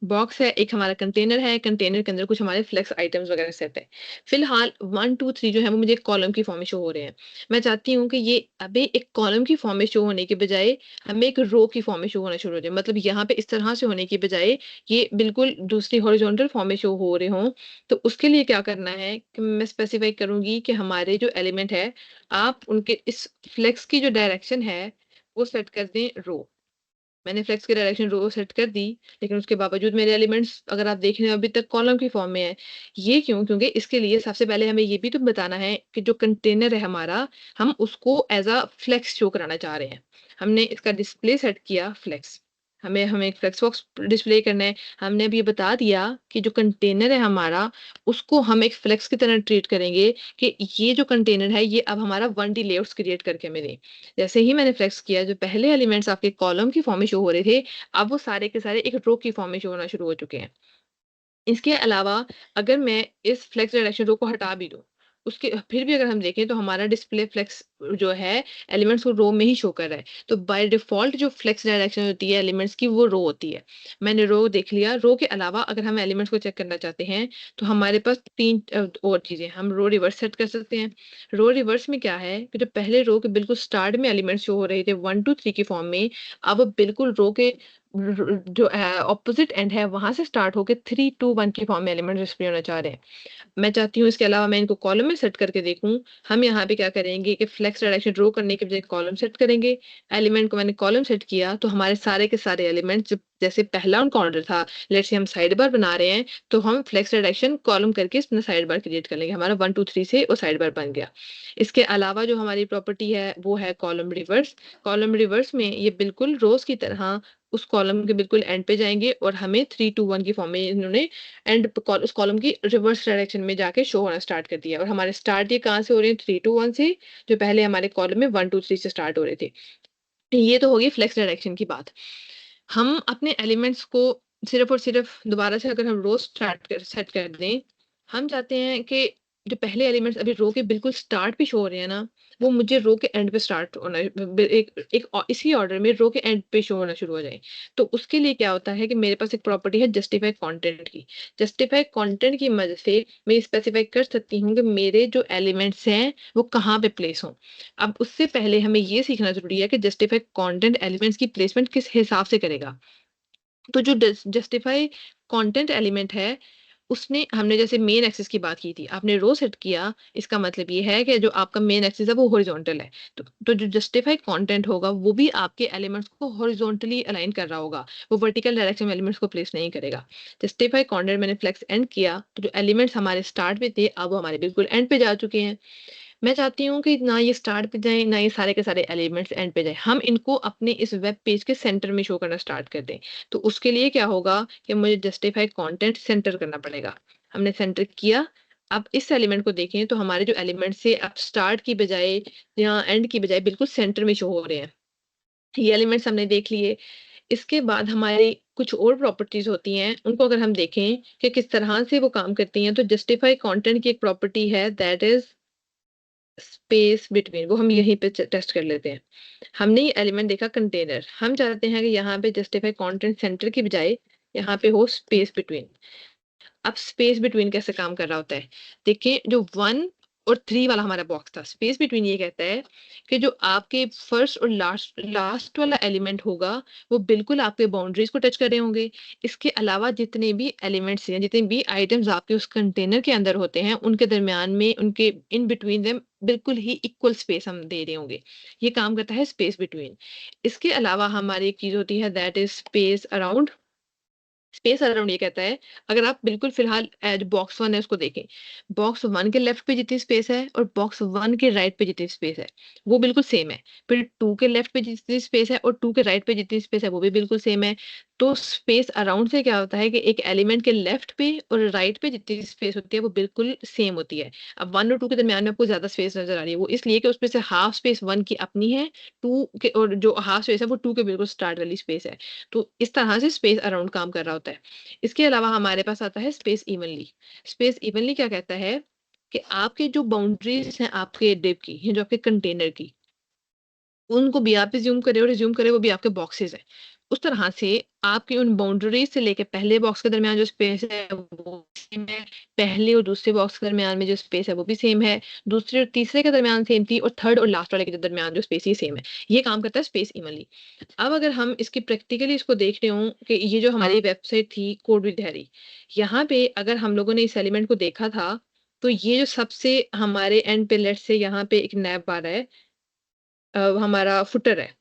बॉक्स है, एक हमारा कंटेनर है, कंटेनर के अंदर कुछ हमारे फ्लेक्स आइटम्स वगैरह सेट है। फिलहाल 1 2 3 जो है वो मुझे एक कॉलम की फॉर्म में शो हो रहे हैं। मैं चाहती हूँ कि ये अभी एक कॉलम की फॉर्म में शो होने के बजाय हमें एक रो की फॉर्म में शो होना शुरू हो जाए। मतलब यहाँ पे इस तरह से होने की बजाय ये बिल्कुल दूसरी हॉरिजॉन्टल फॉर्म में शो हो रहे हों। तो उसके लिए क्या करना है कि मैं स्पेसिफाई करूंगी कि हमारे जो एलिमेंट है, आप उनके इस फ्लेक्स की जो डायरेक्शन है वो सेट कर दें रो। मैंने फ्लेक्स की डायरेक्शन रो सेट कर दी, लेकिन उसके बावजूद मेरे एलिमेंट्स अगर आप देख रहे हैं अभी तक कॉलम की फॉर्म में है। ये क्यों? क्योंकि इसके लिए सबसे पहले हमें ये भी तो बताना है कि जो कंटेनर है हमारा, हम उसको एज अ फ्लेक्स शो कराना चाह रहे हैं। हमने इसका डिस्प्ले सेट किया फ्लेक्स। हमें हमें एक फ्लेक्स बॉक्स डिस्प्ले करना है। हमने अभी ये बता दिया कि जो कंटेनर है हमारा, उसको हम एक फ्लेक्स की तरह ट्रीट करेंगे कि ये जो कंटेनर है ये अब हमारा 1D लेआउट्स क्रिएट करके हमें दे। जैसे ही मैंने फ्लेक्स किया, जो पहले एलिमेंट्स आपके कॉलम की फॉर्म में शो हो रहे थे, अब वो सारे के सारे एक रो की फॉर्म में शो होना शुरू हो चुके हैं। इसके अलावा अगर मैं इस फ्लेक्स डायरेक्शन रो को हटा भी दूँ, उसके फिर भी अगर हम देखें तो हमारा डिस्प्ले फ्लेक्स जो है एलिमेंट्स को रो में ही शो कर रहा है। तो बाय डिफ़ॉल्ट जो फ्लेक्स डायरेक्शन होती है एलिमेंट्स की वो रो होती है। मैंने रो देख लिया, रो के अलावा अगर हम एलिमेंट्स को चेक करना चाहते हैं तो हमारे पास 3 और चीज़ें हम रो रिवर्स सेट कर सकते हैं। रो रिवर्स में क्या है कि जो पहले रो के बिल्कुल स्टार्ट में एलिमेंट्स शो हो रहे थे 1 2 3 की फॉर्म में, अब बिल्कुल रो के जो ऑपोजिट एंड है वहां से स्टार्ट होके 3 2 1 की फॉर्म में एलिमेंट डिस्प्ले होना चाह रहे हैं। मैं चाहती हूँ इसके अलावा मैं इनको कॉलम में सेट करके देखूं। हम यहाँ पे क्या करेंगे कि फ्लेक्स डायरेक्शन ड्रॉ करने के बजाय कॉलम सेट करेंगे। एलिमेंट को मैंने कॉलम सेट किया तो हमारे सारे के सारे एलिमेंट जैसे पहला उनका ऑर्डर था, लेट्स से हम साइड बार बना रहे हैं, तो हम फ्लेक्स डायरेक्शन कॉलम करके इसमें साइड बार क्रिएट कर लेंगे। हमारा 1 2 3 से वो साइड बार बन गया। इसके अलावा जो हमारी प्रॉपर्टी है वो है कॉलम रिवर्स। कॉलम रिवर्स में ये बिल्कुल रोज की तरह उस कॉलम के बिल्कुल एंड पे जाएंगे और हमें 3 2 1 की फॉर्म में इन्होंने एंड उस कॉलम की रिवर्स डायरेक्शन में जाके शो होना स्टार्ट कर दिया। और हमारे स्टार्ट ये कहाँ से हो रहे हैं? 3 2 1 से, जो पहले हमारे कॉलम में 1 2 3 से स्टार्ट हो रहे थे। ये तो होगी फ्लेक्स डायरेक्शन की बात। हम अपने एलिमेंट्स को सिर्फ और सिर्फ दोबारा से अगर हम रो स्टार्ट कर सेट कर दें, हम चाहते हैं कि जो पहले एलिमेंट्स अभी रो के बिल्कुल स्टार्ट पे शो हो रहे हैं ना, वो मुझे रो के एंड पे स्टार्ट होना इसी ऑर्डर में रो के एंड पे शो होना शुरू हो जाए। तो उसके लिए क्या होता है कि मेरे पास एक प्रॉपर्टी है जस्टिफाई कंटेंट की। जस्टिफाई कंटेंट की मदद से मैं स्पेसिफाई कर सकती हूँ कि मेरे जो एलिमेंट्स हैं वो कहाँ पे प्लेस हों। अब उससे पहले हमें ये सीखना ज़रूरी है कि जस्टिफाई कंटेंट एलिमेंट्स की प्लेसमेंट किस हिसाब से करेगा। तो जो जस्टिफाई कंटेंट एलिमेंट है, उसने हमने जैसे मेन एक्सिस की बात की थी, आपने रो सेट किया, इसका मतलब ये है कि जो आपका मेन एक्सिस है वो हॉरिजॉन्टल है। तो जो जस्टिफाई कंटेंट होगा वो भी आपके एलिमेंट्स को हॉरिजॉन्टली अलाइन कर रहा होगा, वो वर्टिकल डायरेक्शन में एलिमेंट्स को प्लेस नहीं करेगा। जस्टिफाई कंटेंट मैंने फ्लेक्स एंड किया, तो जो एलिमेंट्स हमारे स्टार्ट में थे अब वो हमारे बिल्कुल एंड पे जा चुके हैं। मैं चाहती हूँ कि ना ये स्टार्ट पे जाएँ, ना ये सारे के सारे एलिमेंट्स एंड पे जाएँ। हम इनको अपने इस वेब पेज के सेंटर में शो करना स्टार्ट कर दें। तो उसके लिए क्या होगा कि मुझे जस्टिफाई कंटेंट सेंटर करना पड़ेगा। हमने सेंटर किया, अब इस एलिमेंट को देखें तो हमारे जो एलिमेंट्स से अब स्टार्ट की बजाय या एंड की बजाय बिल्कुल सेंटर में शो हो रहे हैं। ये एलिमेंट्स हमने देख लिए। इसके बाद हमारी कुछ और प्रॉपर्टीज़ होती हैं, उनको अगर हम देखें कि किस तरह से वो काम करती हैं, तो जस्टिफाई कंटेंट की एक प्रॉपर्टी है दैट इज़ स्पेस बिटवीन, वो हम यहीं पे टेस्ट कर लेते हैं। हमने ये एलिमेंट देखा कंटेनर, हम चाहते हैं कि यहाँ पे जस्टिफाई कंटेंट सेंटर की बजाय यहाँ पे हो स्पेस बिटवीन। अब स्पेस बिटवीन कैसे काम कर रहा होता है? देखिए जो 1 और 3 वाला हमारा बॉक्स था। स्पेस बिटवीन ये कहता है कि जो आपके फर्स्ट और लास्ट वाला एलिमेंट होगा, वो बिल्कुल आपके बाउंड्रीज़ को टच कर रहे होंगे। इसके अलावा जितने भी एलिमेंट्स हैं, जितने भी आइटम्स आपके उस कंटेनर के अंदर होते हैं, उनके दरमियान में, उनके इन बिटवीन देम बिल्कुल ही इक्वल स्पेस हम दे रहे होंगे। ये काम करता है स्पेस बिटवीन। इसके अलावा हमारी एक चीज़ होती है that is space around. Space around ये कहता है, अगर आप बिल्कुल फिलहाल जो बॉक्स 1 है उसको देखें, बॉक्स 1 के लेफ्ट पे जितनी स्पेस है और बॉक्स 1 के राइट पे जितनी स्पेस है, वो बिल्कुल सेम है। फिर 2 के लेफ्ट पे जितनी स्पेस है और 2 के राइट पे जितनी स्पेस है, वो भी बिल्कुल सेम है। तो स्पेस अराउंड से क्या होता है कि एक एलिमेंट के लेफ्ट पे और राइट पे जितनी स्पेस होती है, वो बिल्कुल सेम होती है। अब 1 और 2 के दरमियान में आपको ज़्यादा स्पेस नज़र आ रही है, वो इसलिए कि उसमें से हाफ स्पेस 1 की अपनी है, 2 के और जो हाफ स्पेस है वो 2 के बिल्कुल स्टार्ट वाली स्पेस है। तो इस तरह से स्पेस अराउंड काम कर रहा होता है। इसके अलावा हमारे पास आता है स्पेस इवनली। स्पेस इवनली क्या कहता है कि आपके जो बाउंड्रीज़ हैं आपके डिव की, ये जो आपके कंटेनर की, उनको भी आप ज़ूम करें और रिज़्यूम करें, वो भी आपके बॉक्सेस हैं। उस तरह से आपकी उन बाउंड्रीज़ से लेके पहले बॉक्स के दरमियान जो स्पेस है वो सेम है, पहले और दूसरे बॉक्स के दरमियान में जो स्पेस है वो भी सेम है, दूसरे और तीसरे के दरमियान सेम थी और थर्ड और लास्ट वाले के दरमियान जो स्पेस है ये सेम है। ये काम करता है स्पेस इवनली। अब अगर हम इसकी प्रैक्टिकली इसको देख रहे हों कि ये जो हमारी वेबसाइट थी कोड विद हैरी, यहाँ पे अगर हम लोगों ने इस एलिमेंट को देखा था, तो ये जो सबसे हमारे एंड पे लेट्स से यहाँ पे एक नैप आ रहा है, हमारा फुटर है।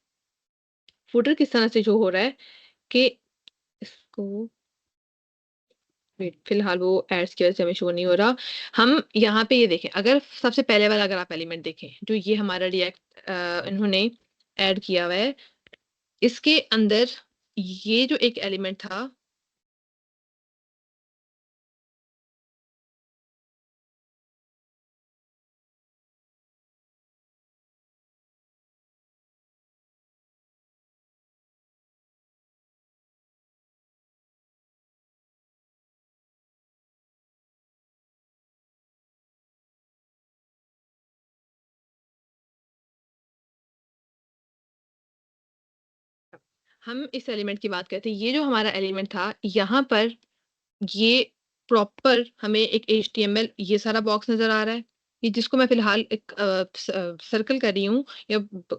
फुटर किस तरह से शो हो रहा है कि इसको वेट फिलहाल वो एड्स की वजह से हमें शो नहीं हो रहा। हम यहाँ पे ये देखें, अगर सबसे पहले वाला अगर आप एलिमेंट देखें, जो ये हमारा रिएक्ट इन्होंने ऐड किया हुआ है, इसके अंदर ये जो एक एलिमेंट था, हम इस एलिमेंट की बात करते हैं, ये जो हमारा एलिमेंट था, यहाँ पर ये प्रॉपर हमें एक एचटीएमएल ये सारा बॉक्स नज़र आ रहा है। ये जिसको मैं फ़िलहाल एक सर्कल कर रही हूँ या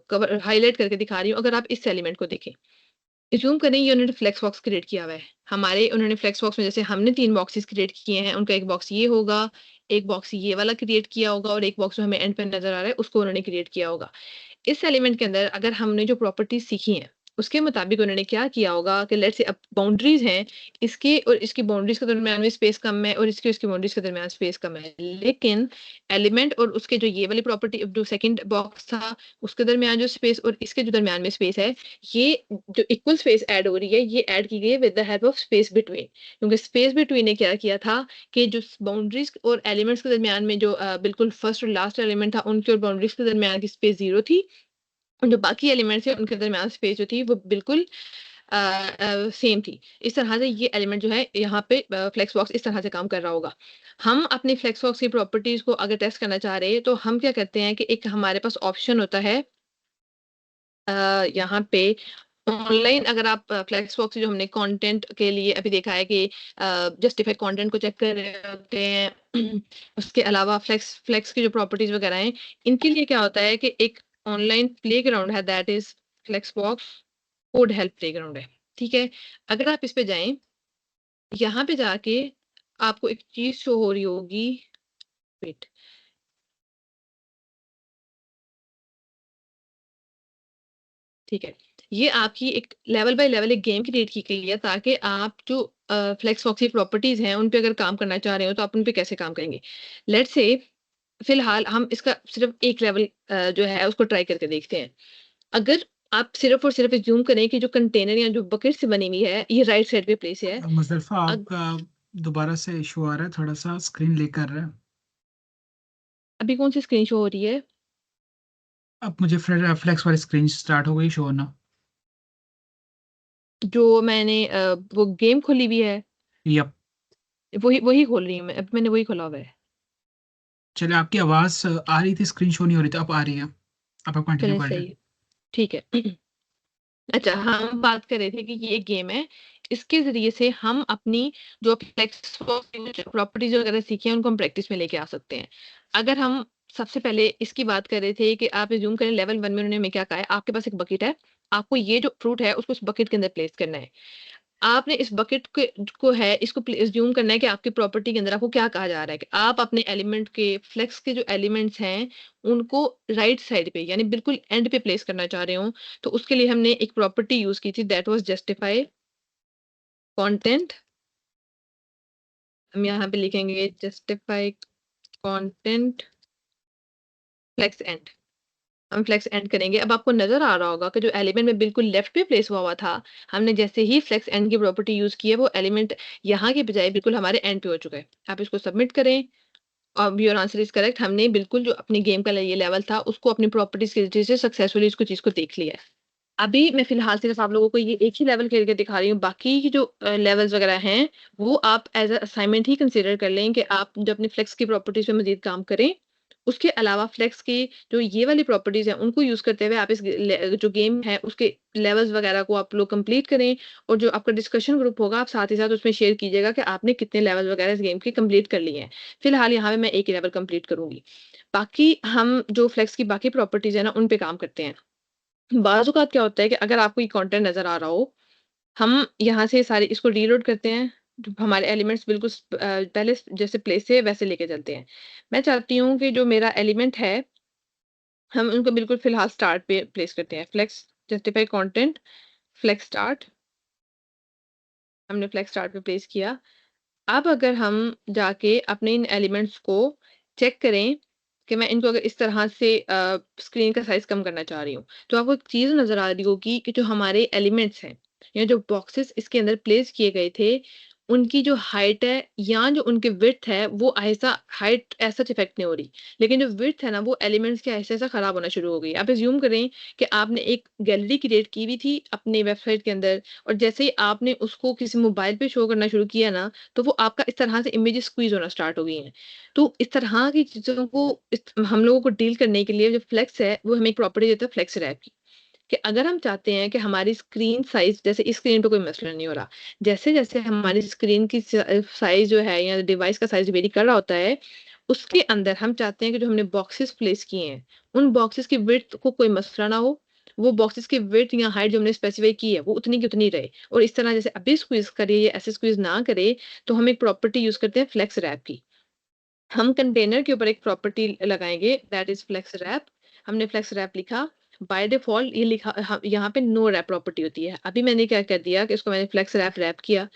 कवर हाइलाइट करके दिखा रही हूँ। अगर आप इस एलिमेंट को देखें, ज़ूम करें, ये उन्होंने फ्लेक्स बॉक्स क्रिएट किया हुआ है। हमारे उन्होंने फ्लेक्स बॉक्स में जैसे हमने 3 बॉक्सेस क्रिएट किए हैं, उनका एक बॉक्स ये होगा, एक बॉक्स ये वाला क्रिएट किया होगा और एक बॉक्स जो हमें एंड पे नज़र आ रहा है, उसको उन्होंने क्रिएट किया होगा। इस एलिमेंट के अंदर अगर हमने जो प्रॉपर्टीज सीखी हैं, उसके मुताबिक उन्होंने क्या किया होगा कि लेट्स से अब बाउंड्रीज हैं, इसके और इसकी बाउंड्रीज के दरमियान में स्पेस कम है और इसकी उसकी बाउंड्रीज के दरमियान स्पेस कम है, लेकिन एलिमेंट और उसके जो ये वाली प्रॉपर्टी जो सेकंड बॉक्स था, उसके दरमियान जो स्पेस और इसके जो दरमियान में स्पेस है, ये जो इक्वल स्पेस ऐड हो रही है, ये ऐड की गई है with the help of space between. क्योंकि स्पेस बिटवीन ने क्या किया था कि जो बाउंड्रीज और एलिमेंट्स के दरमियान में जो बिल्कुल फर्स्ट और लास्ट एलिमेंट था, उनके और बाउंड्रीज के दरमियान की स्पेस 0 थी और जो बाकी एलिमेंट्स हैं उनके दरमियान स्पेस जो थी वो बिल्कुल सेम थी। इस तरह से ये एलिमेंट जो है यहाँ पे फ्लेक्स बॉक्स इस तरह से काम कर रहा होगा। हम अपनी फ्लेक्स बॉक्स की प्रॉपर्टीज को अगर टेस्ट करना चाह रहे हैं तो हम क्या करते हैं कि एक हमारे पास ऑप्शन होता है यहाँ पे ऑनलाइन, अगर आप फ्लेक्स बॉक्स जो हमने कंटेंट के लिए अभी देखा है कि जस्टिफाइड कंटेंट को चेक कर रहे होते हैं उसके अलावा फ्लेक्स फ्लेक्स की जो प्रॉपर्टीज वगैरह हैं, इनके लिए क्या होता है कि एक ऑनलाइन प्लेग्राउंड है that is flex box code help playground है। ठीक है, अगर आप इस पे जाएं, यहाँ पे जाके आपको एक चीज शो हो रही होगी, वेट, ठीक है, ये आपकी एक लेवल बाय लेवल एक गेम क्रिएट की गई है ताकि आप जो फ्लेक्स बॉक्स की प्रॉपर्टीज हैं उन पे अगर काम करना चाह रहे हो तो आप उन पे कैसे काम करेंगे। लेट्स से फिलहाल हम इसका सिर्फ एक लेवल जो है उसको ट्राई करके देखते हैं। अगर आप सिर्फ और सिर्फ ज़ूम करें कि जो कंटेनर या जो बकेट से बनी हुई है, ये राइट साइड पे प्लेस है। मुज़फ़्फ़ा अग आपका दोबारा से इश्यू आ रहा है, थोड़ा-सा स्क्रीन लीक कर रहा है। अभी कौन-सी स्क्रीन शो हो रही है? अब मुझे फ्लेक्स वाली स्क्रीन स्टार्ट हो गई शो होना। जो मैंने वो गेम खोली हुई है, यप, वही वही खोल रही हूँ मैं, अब मैंने वही खोला हुआ है। चलिए आपकी आवाज़ आ रही थी, स्क्रीन शो नहीं हो रही थी, अब आ रही है। अब आप कंटिन्यू चलें कर लें। सही है, ठीक है। अच्छा, हम बात कर रहे थे कि ये एक गेम है। इसके ज़रिए से हम अपनी जो फ्लेक्स प्रॉपर्टीज़ वगैरह सीखी हैं, उनको हम प्रैक्टिस में लेके आ सकते हैं। अगर हम सबसे पहले इसकी बात कर रहे थे कि आप ज़ूम करें लेवल 1 में उन्होंने हमें क्या कहा है, आपके पास एक बकेट है, आपको ये जो फ्रूट है उसको उस बकेट के अंदर प्लेस करना है। आपने इस बकेट के को है इसको ज़ूम करना है कि आपकी प्रॉपर्टी के अंदर आपको क्या कहा जा रहा है कि आप अपने एलिमेंट के फ्लेक्स के जो एलिमेंट्स हैं, उनको राइट साइड पे यानी बिल्कुल एंड पे प्लेस करना चाह रहे हो। तो उसके लिए हमने एक प्रॉपर्टी यूज़ की थी दैट वाज़ जस्टिफाई कंटेंट। हम यहाँ पे लिखेंगे जस्टिफाई कंटेंट फ्लेक्स एंड। हम फ्लेक्स एंड करेंगे। अब आपको नज़र आ रहा होगा कि जो एलिमेंट में बिल्कुल लेफ्ट पे प्लेस हुआ था, हमने जैसे ही फ्लेक्स एंड की प्रॉपर्टी यूज़ की है, वो एलिमेंट यहाँ के बजाय बिल्कुल हमारे एंड पे हो चुका है। आप इसको सबमिट करें। Your answer is correct. हमने बिल्कुल जो अपनी गेम का ये लेवल था, उसको अपनी प्रॉपर्टीज़ की वजह से सक्सेसफुली इसको चीज़ को देख लिया है। अभी मैं फ़िलहाल सिर्फ़ आप लोगों को ये एक ही लेवल खेल के दिखा रही हूँ, बाकी की जो लेवल्स वगैरह हैं, वो आप as a assignment he consider कर लें कि आप जब अपनी फ्लेक्स की प्रॉपर्टीज़ पे मज़ीद काम करें। उसके अलावा फ्लेक्स की जो ये वाली प्रॉपर्टीज़ हैं, उनको यूज़ करते हुए आप इस जो गेम है, उसके लेवल्स वगैरह को आप लोग कंप्लीट करें और जो आपका डिस्कशन ग्रुप होगा, आप साथ ही साथ उसमें शेयर कीजिएगा कि आपने कितने लेवल वगैरह इस गेम के कंप्लीट कर लिए हैं। फ़िलहाल यहाँ पे मैं एक ही लेवल कंप्लीट करूँगी। बाकी हम जो फ्लेक्स की बाकी प्रॉपर्टीज़ है ना, उन पे काम करते हैं। बाज़ औक़ात क्या होता है कि अगर आपको ये कंटेंट नज़र आ रहा हो, हम यहाँ से सारे इसको रीलोड करते हैं, जो हमारे एलिमेंट्स बिल्कुल पहले जैसे प्लेस थे वैसे लेके चलते हैं। मैं चाहती हूँ कि जो मेरा एलिमेंट है, हम उनको बिल्कुल फ़िलहाल स्टार्ट पे प्लेस करते हैं। Flex justify content, flex start, हमने फ्लेक्स स्टार्ट पे प्लेस किया। अब अगर हम जाके अपने इन एलिमेंट्स को चेक करें कि मैं इनको अगर इस तरह से स्क्रीन का साइज़ कम करना चाह रही हूँ, तो आपको एक चीज़ नज़र आ रही होगी कि जो हमारे एलिमेंट्स हैं या जो बॉक्सेस इसके अंदर प्लेस किए गए थे, उनकी जो हाइट है या जो उनकी विड्थ है, वो ऐसा हाइट एज़ सच इफ़ेक्ट नहीं हो रही। लेकिन जो विड्थ है ना, वो एलिमेंट्स के ऐसा-ऐसा ख़राब होना शुरू हो गई। आप अज़्यूम करें कि आपने एक गैलरी क्रिएट की हुई थी अपनी वेबसाइट के अंदर और जैसे ही आपने उसको किसी मोबाइल पे शो करना शुरू किया ना, तो वो आपका इस तरह से इमेजेस स्क्वीज़ होना स्टार्ट हो गई हैं। तो इस तरह की चीज़ों को हम लोगों को डील करने के लिए जो फ्लेक्स है, वो हमें एक प्रॉपर्टी देता है फ्लेक्स रैप की। कि अगर हम चाहते हैं कि हमारी स्क्रीन साइज़ जैसे इस स्क्रीन पे कोई मसला नहीं हो रहा। जैसे-जैसे हमारी स्क्रीन की साइज़ जो है या डिवाइस का साइज़ वेरी कर रहा होता है, उसके अंदर हम चाहते हैं कि जो हमने बॉक्सेस प्लेस किए हैं, उन बॉक्सेस की विड्थ को कोई मसला ना हो। वो बॉक्सेस की विड्थ या हाइट जो हमने स्पेसिफाई की है, वो उतनी की उतनी रहे और इस तरह जैसे अभी स्क्वीज़ करे या ऐसे स्क्वीज़ ना करे, तो हम एक प्रॉपर्टी यूज़ करते हैं फ्लेक्स रैप की। हम कंटेनर के ऊपर एक प्रॉपर्टी लगाएँगे दैट इज़ फ्लेक्स रैप। हमने फ्लेक्स रैप लिखा, बाय डिफ़ॉल्ट ये लिखा यहाँ पे नो रैप प्रॉपर्टी होती है। अभी मैंने क्या कर दिया कि इसको मैंने फ्लेक्स रैप रैप किया।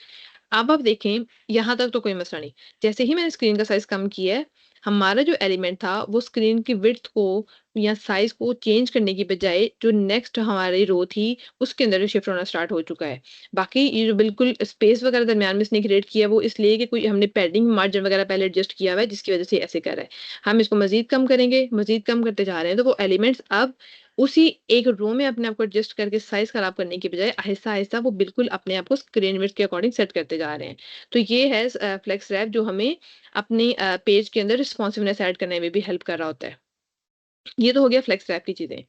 अब आप देखें, यहाँ तक तो कोई मसला नहीं। जैसे ही मैंने स्क्रीन का साइज़ कम किया है, हमारा जो एलिमेंट था, वो स्क्रीन की विड्थ को या साइज़ को चेंज करने की बजाय जो नेक्स्ट हमारी रो थी, उसके अंदर शिफ्ट होना स्टार्ट हो चुका है। बाकी ये जो बिल्कुल स्पेस वगैरह दरमियान में इसने क्रिएट किया है, वो इसलिए कि कोई हमने पैडिंग मार्जिन वगैरह पहले एडजस्ट किया हुआ है, जिसकी वज़ह से ऐसे कर रहा है। हम इसको मज़ीद कम करेंगे, मज़ीद कम करते जा रहे हैं, तो वो एलिमेंट्स अब उसी एक रो में अपने आप को एडजस्ट करके साइज़ खराब करने की बजाय आहिस्ता-आहिस्ता वो बिल्कुल अपने आप को स्क्रीन विड्थ के अकॉर्डिंग सेट करते जा रहे हैं। तो ये है फ्लेक्स रैप जो हमें अपनी पेज के अंदर रिस्पॉन्सिवनेस ऐड करने में भी हेल्प कर रहा होता है। ये तो हो गया फ्लेक्स रैप की चीज़ें।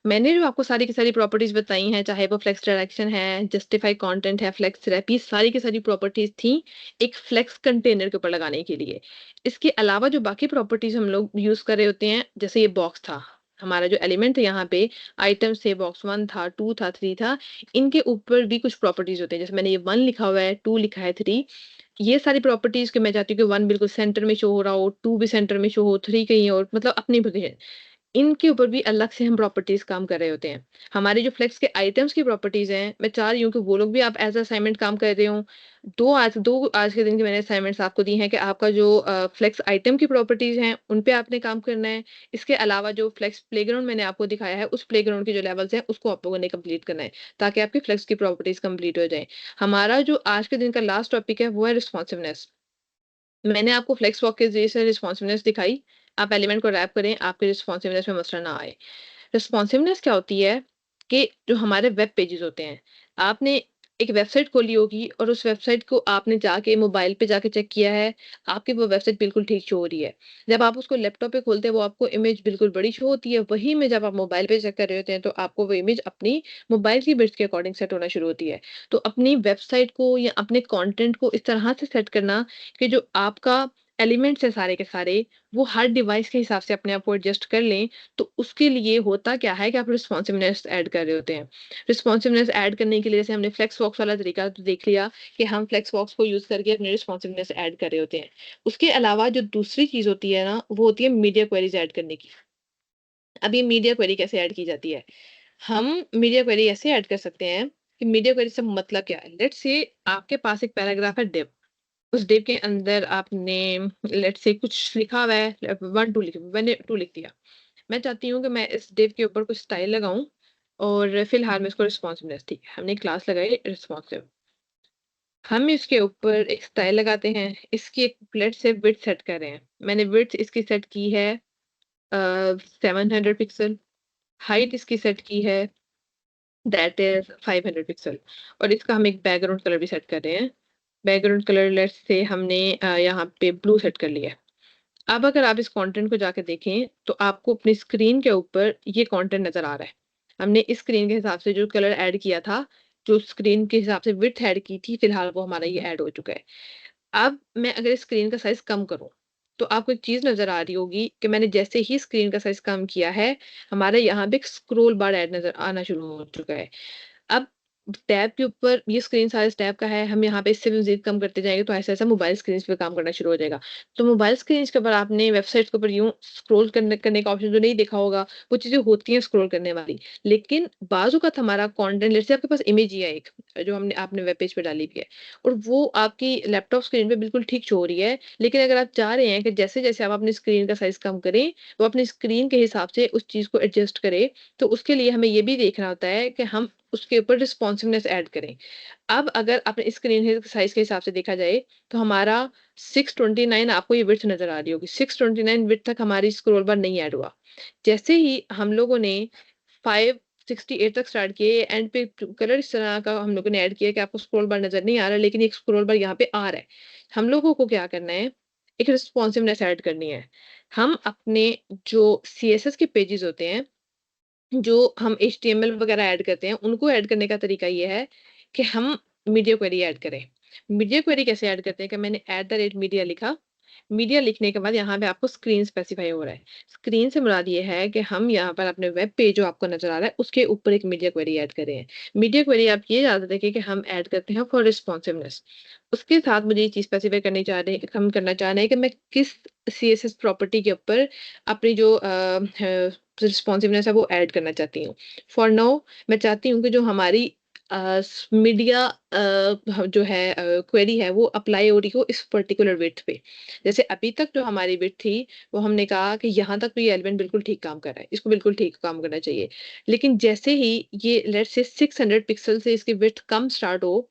मैंने जो आपको सारी की सारी प्रॉपर्टीज़ बताई हैं, चाहे वो फ्लेक्स डायरेक्शन है, जस्टिफाई कंटेंट है, फ्लेक्स रैप, ये सारी की सारी प्रॉपर्टीज़ थी एक फ्लेक्स कंटेनर के ऊपर लगाने के लिए। इसके अलावा जो बाकी प्रॉपर्टीज़ हम लोग यूज़ कर रहे होते हैं, जैसे ये बॉक्स था, हमारा जो एलिमेंट है यहाँ पे, आइटम्स थे, बॉक्स 1 था, 2 था, 3 था, इनके ऊपर भी कुछ प्रॉपर्टीज़ होते हैं। जैसे मैंने ये 1 लिखा हुआ है, 2 लिखा है, 3, ये सारी प्रॉपर्टीज़ कि मैं चाहती हूँ कि 1 बिल्कुल सेंटर में शो हो रहा हो, 2 भी सेंटर में शो हो, 3 कहीं और, मतलब अपनी पोज़ीशन। इनके ऊपर भी अलग से हम प्रॉपर्टीज़ काम कर रहे होते हैं। हमारे जो फ्लेक्स के आइटम्स की प्रॉपर्टीज़ हैं, मैं चाह रही हूँ कि वो लोग भी आप एज़ असाइनमेंट काम कर रहे हों। 2 आज के दिन की मैंने असाइनमेंट्स आपको दी हैं कि आपका जो फ्लेक्स आइटम की प्रॉपर्टीज़ हैं, उन पे आपने काम करना है। इसके अलावा जो फ्लेक्स प्लेग्राउंड मैंने आपको दिखाया है, उस प्लेग्राउंड के जो लेवल्स हैं, उसको आप लोगों ने कंप्लीट करना है, ताकि आपकी फ्लेक्स की प्रॉपर्टीज़ कंप्लीट हो जाएँ। हमारा जो आज के दिन का लास्ट टॉपिक है, वो है रिस्पॉन्सिवनेस। मैंने आपको फ्लेक्स वॉक के जैसे रिस्पॉन्सिवनेस दिखाई। आप एलिमेंट को रैप करें, आपकी रिस्पॉन्सिवनेस में मसला ना आए। रिस्पॉन्सिवनेस क्या होती है कि जो हमारे वेब पेजेस होते हैं, आपने एक वेबसाइट खोली होगी और उस वेबसाइट को आपने जाके मोबाइल पे जाके चेक किया है, आपकी वो वेबसाइट बिल्कुल ठीक शो हो रही है। जब आप उसको लैपटॉप पे खोलते हैं, वो आपको इमेज बिल्कुल बड़ी शो होती है। वही इमेज जब आप मोबाइल पे चेक कर रहे होते हैं, तो आपको वो इमेज अपनी मोबाइल की बिट्स के अकॉर्डिंग सेट होना शुरू होती है। तो अपनी वेबसाइट को या अपने कंटेंट को इस तरह से सेट करना कि जो आपका एलिमेंट्स है सारे के सारे, वो हर डिवाइस के हिसाब से अपने आप को एडजस्ट कर लें, तो उसके लिए होता क्या है कि आप रिस्पॉन्सिवनेस ऐड कर रहे होते हैं। रिस्पॉन्सिवनेस ऐड करने के लिए जैसे हमने फ्लेक्सबॉक्स वाला तरीका तो देख लिया कि हम फ्लेक्सबॉक्स को यूज़ करके अपनी रिस्पॉन्सिवनेस ऐड कर रहे होते हैं। उसके अलावा जो दूसरी चीज़ होती है ना, वो होती है मीडिया क्वेरीज़ ऐड करने की। अब ये मीडिया क्वेरी कैसे ऐड की जाती है? हम मीडिया क्वेरी ऐसे ऐड कर सकते हैं कि मीडिया क्वेरी से मतलब क्या है? लेट्स से आपके पास एक पैराग्राफ है डिव, उस डिव के अंदर आपने लेट्स से कुछ लिखा हुआ है 1 2 मैंने 2 लिख दिया। मैं चाहती हूँ कि मैं इस डिव के ऊपर कुछ स्टाइल लगाऊँ और फिलहाल मैं इसको रिस्पॉन्सिवनेस ठीक है, हमने क्लास लगाई रिस्पॉन्सिव। हम इसके ऊपर एक स्टाइल लगाते हैं, इसकी एक लेट्स से विड्थ सेट कर रहे हैं। मैंने विड्थ इसकी सेट की है 700 पिक्सल, हाइट इसकी सेट की है दैट इज़ 500 पिक्सल और इसका हम एक बैकग्राउंड कलर भी सेट कर रहे हैं। बैकग्राउंड कलर लेट्स से हमने यहाँ पे ब्लू सेट कर लिया है। अब अगर आप इस कंटेंट को जाके देखें, तो आपको अपनी स्क्रीन के ऊपर ये कंटेंट नज़र आ रहा है। हमने इस स्क्रीन के हिसाब से जो कलर ऐड किया था, जो स्क्रीन के हिसाब से विड्थ ऐड की थी, फिलहाल वो हमारा ये ऐड हो चुका है। अब मैं अगर स्क्रीन का साइज़ कम करूँ, तो आपको एक चीज़ नज़र आ रही होगी कि मैंने जैसे ही स्क्रीन का साइज़ कम किया है, हमारे यहाँ पे एक स्क्रॉल बार ऐड नज़र आना शुरू हो चुका है। अब टैब के ऊपर ये स्क्रीन साइज़ टैब का है, हम यहाँ पे इससे भी मज़ीद कम करते जाएँगे तो ऐसा-ऐसा मोबाइल स्क्रीन्स पे काम करना शुरू हो जाएगा। तो मोबाइल स्क्रीन्स के ऊपर आपने वेबसाइट्स के ऊपर यूँ स्क्रॉल करने करने का ऑप्शन जो नहीं देखा होगा, वो चीज़ें होती हैं स्क्रॉल करने वाली। लेकिन बाज़ औक़ात हमारा कंटेंट लेट्स से आपके पास इमेज ही है एक, जो हमने आपने वेब पेज पे डाली हुई है और वो आपकी लैपटॉप स्क्रीन पे बिल्कुल ठीक शो हो रही है। लेकिन अगर आप चाह रहे हैं कि जैसे-जैसे आप अपनी स्क्रीन का साइज़ कम करें, वो अपनी स्क्रीन के हिसाब से उस चीज़ को एडजस्ट करे, तो उसके लिए हमें ये भी देखना होता है कि हम उसके ऊपर रिस्पॉन्सिवनेस ऐड करें। अब अगर आपने स्क्रीन के साइज़ के हिसाब से देखा जाए, तो हमारा 629 आपको ये विड्थ नज़र आ रही होगी। 629 विड्थ तक हमारी स्क्रॉल बार नहीं ऐड हुआ। जैसे ही हम लोगों ने 568 तक स्टार्ट किए, एंड पे कलर इस तरह का हम लोगों ने ऐड किया कि आपको स्क्रॉल बार नज़र नहीं आ रहा, लेकिन एक स्क्रॉल बार यहाँ पे आ रहा है। हम लोगों को क्या करना है, एक रिस्पॉन्सिवनेस ऐड करनी है। हम अपने जो सीएसएस के पेजेज़ होते हैं, जो हम एचटीएमएल वगैरह ऐड करते हैं, उनको ऐड करने का तरीका ये है कि हम मीडिया क्वेरी ऐड करें। मीडिया क्वेरी कैसे ऐड करते हैं कि मैंने @मीडिया लिखा, मीडिया लिखने के बाद यहाँ पे आपको स्क्रीन स्पेसिफाई हो रहा है। स्क्रीन से मुराद ये है कि हम यहाँ पर अपने वेब पेज जो आपको नज़र आ रहा है, उसके ऊपर एक मीडिया क्वेरी ऐड कर रहे हैं। मीडिया क्वेरी आप ये याद रखें कि हम ऐड करते हैं फॉर रिस्पॉन्सिवनेस। उसके साथ मुझे ये चीज़ स्पेसिफाई करनी चाह रहे हम करना चाह रहे हैं कि मैं किस सीएसएस प्रॉपर्टी के ऊपर अपनी जो रिस्पॉन्सिवनेस है वो ऐड करना चाहती हूँ। फॉर नाउ मैं चाहती हूँ कि जो हमारी मीडिया जो है क्वेरी है वो अप्लाई हो रही हो इस पर्टिकुलर विड्थ पे। जैसे अभी तक जो हमारी विड्थ थी, वो हमने कहा कि यहाँ तक तो ये एलिमेंट बिल्कुल ठीक काम कर रहा है, इसको बिल्कुल ठीक काम करना चाहिए। लेकिन जैसे ही ये लेट्स से 600 पिक्सल से इसकी विड्थ कम स्टार्ट हो,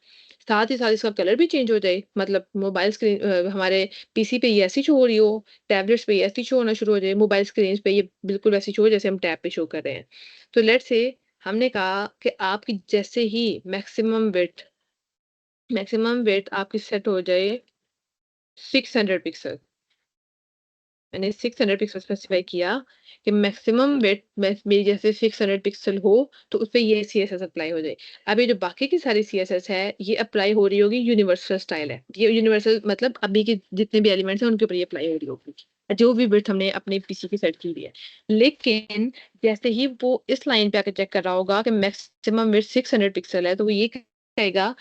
साथ ही साथ इसका कलर भी चेंज हो जाए, मतलब मोबाइल स्क्रीन हमारे पीसी पे ये ऐसी शो हो रही हो, टैबलेट्स पे ये ऐसी शो होना शुरू हो जाए, मोबाइल स्क्रीन्स पे ये बिल्कुल वैसी शो हो जैसे हम टैब पे शो कर रहे हैं। तो लेट्स से हमने कहा कि आपकी जैसे ही मैक्सिमम विड्थ आपकी सेट हो जाए 600 पिक्सल। मैंने 600 पिक्सल स्पेसिफाई किया कि मैक्सिमम विड्थ में मेरी जैसे 600 पिक्सल हो, तो उसपे ये सीएसएस अप्लाई हो जाए। अब ये जो बाकी की सारी सीएसएस है, ये अप्लाई हो रही होगी यूनिवर्सल स्टाइल है। ये यूनिवर्सल मतलब अभी के जितने भी एलिमेंट्स हैं उनके ऊपर ये अप्लाई हो रही होगी। जो भी विड्थ हमने अपने पीसी की सेट की हुई है। लेकिन जैसे ही वो इस लाइन पे आके चेक कर रहा होगा कि मैक्सिमम विड्थ 600 पिक्सल है, तो वो ये कहेगा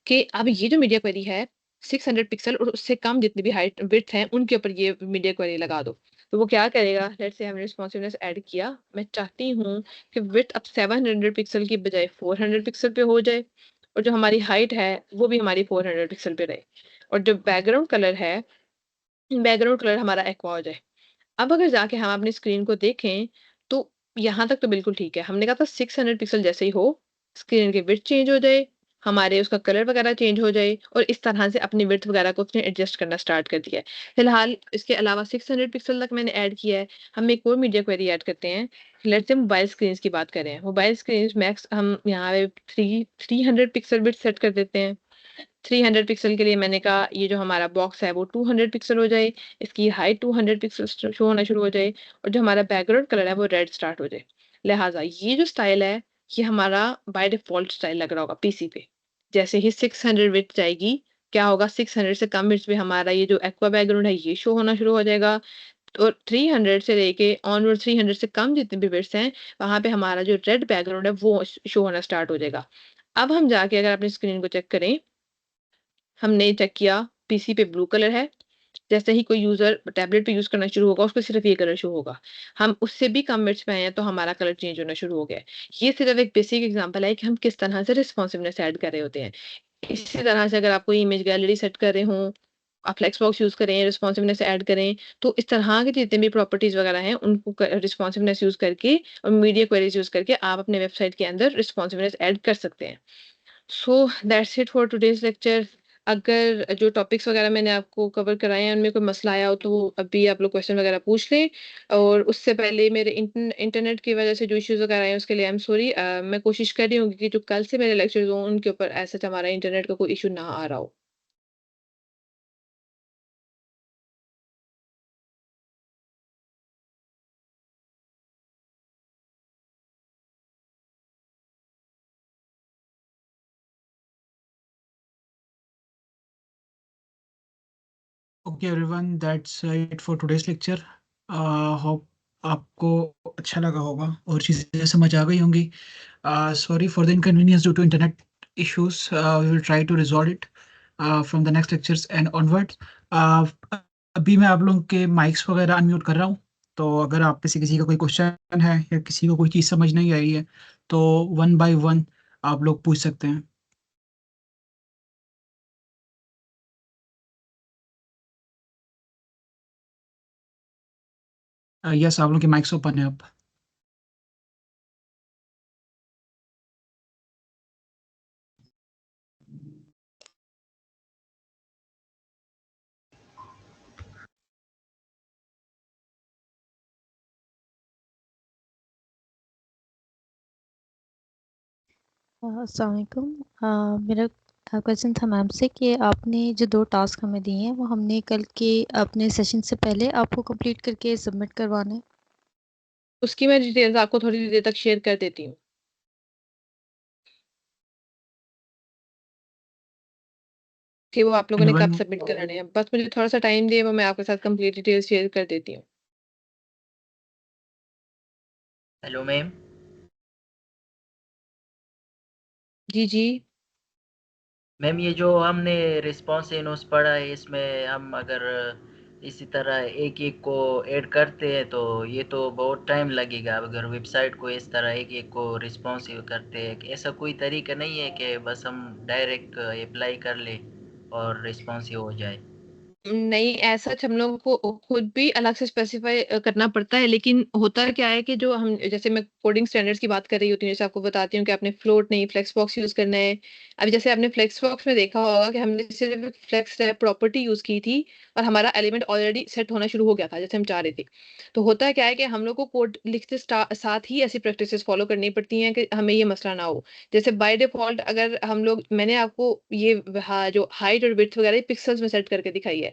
कि अब ये जो मीडिया क्वेरी है 600 पिक्सल और उससे कम जितनी भी हाइट विड्थ है उनके ऊपर ये मीडिया क्वेरी लगा दो। तो वो क्या करेगा, लेट्स से हमने रिस्पॉन्सिवनेस ऐड किया, मैं चाहती हूँ कि विड्थ अब 700 पिक्सल की बजाय 400 पिक्सल पे हो जाए और जो हमारी हाइट है वो भी हमारी 400 पिक्सल पे रहे और जो बैकग्राउंड कलर हमारा एक्वा हो जाए। अब अगर जाके हम अपनी स्क्रीन को देखें, तो यहाँ तक तो बिल्कुल ठीक है। हमने कहा था 600 पिक्सल जैसे ही हो, स्क्रीन की विड्थ चेंज हो जाए, हमारे उसका कलर वगैरह चेंज हो जाए और इस तरह से अपनी विड्थ वगैरह को उसने एडजस्ट करना स्टार्ट कर दिया है। फिलहाल इसके अलावा 600 पिक्सल तक मैंने ऐड किया है। हम एक और मीडिया क्वेरी ऐड करते हैं। लेट्स से मोबाइल स्क्रीन्स की बात करें। मोबाइल स्क्रीन्स मैक्स हम यहाँ पे 300 पिक्सल विड्थ सेट कर देते हैं। 300 पिक्सल के लिए मैंने कहा ये जो हमारा बॉक्स है वो 200 पिक्सल हो जाए, इसकी हाइट 200 पिक्सल शो होना शुरू हो जाए और जो हमारा बैकग्राउंड कलर है वो रेड स्टार्ट हो जाए। लिहाजा ये जो स्टाइल है, ये हमारा बाय डिफ़ॉल्ट स्टाइल लग रहा होगा पीसी पे। जैसे ही 600 विड्थ जाएगी, क्या होगा 600 से कम बिट्स पे हमारा ये जो एक्वा बैकग्राउंड है ये शो होना शुरू हो जाएगा। और 300 से लेके ऑनवर्ड 300 से कम जितने भी बिट्स हैं, वहाँ पे हमारा जो रेड बैकग्राउंड है वो शो होना स्टार्ट हो जाएगा। अब हम जाके अगर अपनी स्क्रीन को चेक करें, हमने चेक किया पीसी पे ब्लू कलर है। जैसे ही कोई यूज़र टैबलेट पे यूज़ करना शुरू होगा, उसको सिर्फ़ ये कलर शो होगा। हम उससे भी कम बिट्स पे आए हैं, तो हमारा कलर चेंज होना शुरू हो गया है। ये सिर्फ़ एक बेसिक एग्ज़ाम्पल है कि हम किस तरह से रिस्पॉन्सिवनेस ऐड कर रहे होते हैं। इसी तरह से अगर आप कोई इमेज गैलरी सेट कर रहे हों, आप फ्लेक्सबॉक्स यूज़ करें, रिस्पॉन्सिवनेस ऐड करें, तो इस तरह के जितने भी प्रॉपर्टीज़ वगैरह हैं, उनको रिस्पॉन्सिवनेस यूज़ करके और मीडिया क्वेरीज़ यूज़ करके आप अपने वेबसाइट के अंदर रिस्पॉन्सिवनेस ऐड कर सकते हैं। So that's it for today's lecture. अगर जो टॉपिक्स वगैरह मैंने आपको कवर कराए हैं, उनमें कोई मसला आया हो, तो अभी आप लोग क्वेश्चन वगैरह पूछ लें। और उससे पहले मेरे इंटरनेट की वजह से जो इश्यूज़ वगैरह आए हैं, उसके लिए आई एम सॉरी। मैं कोशिश कर रही हूँ कि जो कल से मेरे लेक्चर्स हों, उनके ऊपर ऐसा हमारा इंटरनेट का कोई इश्यू ना आ रहा हो। Okay everyone, that's it for today's lecture. Hope आपको अच्छा लगा होगा और चीज़ें समझ आ गई होंगी। Sorry for the inconvenience due to internet issues. We will try to resolve it from the next lectures and onwards. अभी मैं आप लोगों के माइक्स वगैरह अनम्यूट कर रहा हूँ, तो अगर आप में से किसी का कोई क्वेश्चन है या किसी को कोई चीज़ समझ नहीं आई है, तो वन बाय वन आप लोग पूछ सकते हैं। यस, आप लोगों के माइक्स ओपन है अब। अस्सलाम वालेकुम। मेरा क्वेश्चन था मैम से कि आपने जो 2 टास्क हमें दिए हैं वो हमने कल के अपने सेशन से पहले आपको कंप्लीट करके सबमिट करवाने हैं। उसकी मैं डिटेल्स आपको थोड़ी देर तक शेयर कर देती हूँ कि वो आप लोगों ने कब एनीवन? सबमिट कराने हैं। बस मुझे थोड़ा-सा टाइम दिए, वो मैं आपके साथ कंप्लीट डिटेल्स शेयर कर देती हूँ। Hello ma'am. जी, जी। मैम, ये जो हमने रिस्पॉन्स इनोस पढ़ा है, इसमें हम अगर इसी तरह एक एक को ऐड करते हैं तो ये तो बहुत टाइम लगेगा। अगर वेबसाइट को इस तरह एक एक को रिस्पॉन्सिव करते हैं, ऐसा कोई तरीका नहीं है कि बस हम डायरेक्ट अप्लाई कर लें और रिस्पॉन्सिव हो जाए? नहीं, एज़ सच हम लोगों को खुद भी अलग से स्पेसिफ़ाई करना पड़ता है, लेकिन होता क्या है कि जो हम जैसे मैं कोडिंग स्टैंडर्ड्स की बात कर रही होती हूँ, जैसे आपको बताती हूँ कि आपने फ्लोट नहीं, फ्लेक्सबॉक्स यूज़ करना है। अब जैसे आपने फ्लेक्सबॉक्स में देखा होगा कि हमने सिर्फ़ फ्लेक्स रैप प्रॉपर्टी यूज़ की थी और हमारा एलिमेंट ऑलरेडी सेट होना शुरू हो गया था, जैसे हम चाह रहे थे। तो होता क्या है कि हम लोग को कोड लिखते साथ ही ऐसी प्रैक्टिसेज़ फ़ॉलो करनी पड़ती हैं कि हमें ये मसला ना हो। जैसे बाय डिफ़ॉल्ट अगर हम लोग मैंने आपको ये जो हाइट और विड्थ वगैरह पिक्सेल्स में सेट करके दिखाई है।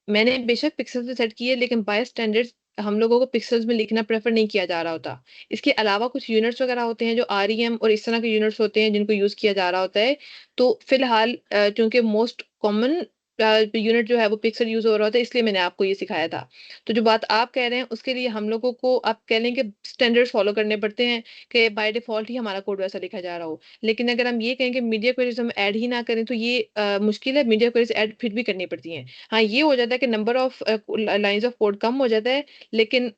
मैंने बेशक पिक्सेल्स में सेट की है, लेकिन बाय स्टैंडर्ड्स हम लोगों को पिक्सेल्स में लिखना प्रेफ़र नहीं किया जा रहा होता। इसके अलावा कुछ यूनिट्स वगैरह होते हैं जो आरईएम और इस तरह के यूनिट्स होते हैं जिनको यूज़ किया जा रहा होता है। तो फ़िलहाल चूँकि मोस्ट कॉमन यूनिट जो है वो पिक्सेल यूज़ हो रहा होता है, इसलिए मैंने आपको ये सिखाया था। तो जो बात आप कह रहे हैं उसके लिए हम लोगों को आप कह लें कि स्टैंडर्ड्स फ़ॉलो करने पड़ते हैं कि बाय डिफ़ॉल्ट ही हमारा कोड वैसा लिखा जा रहा हो। लेकिन अगर हम ये कहें कि मीडिया क्वेरीज़ हम ऐड ही ना करें, तो ये मुश्किल है, मीडिया क्वेरीज़ ऐड फिर भी करनी पड़ती हैं। हाँ, ये हो जाता है कि number of lines of code कम हो जाता है, लेकिन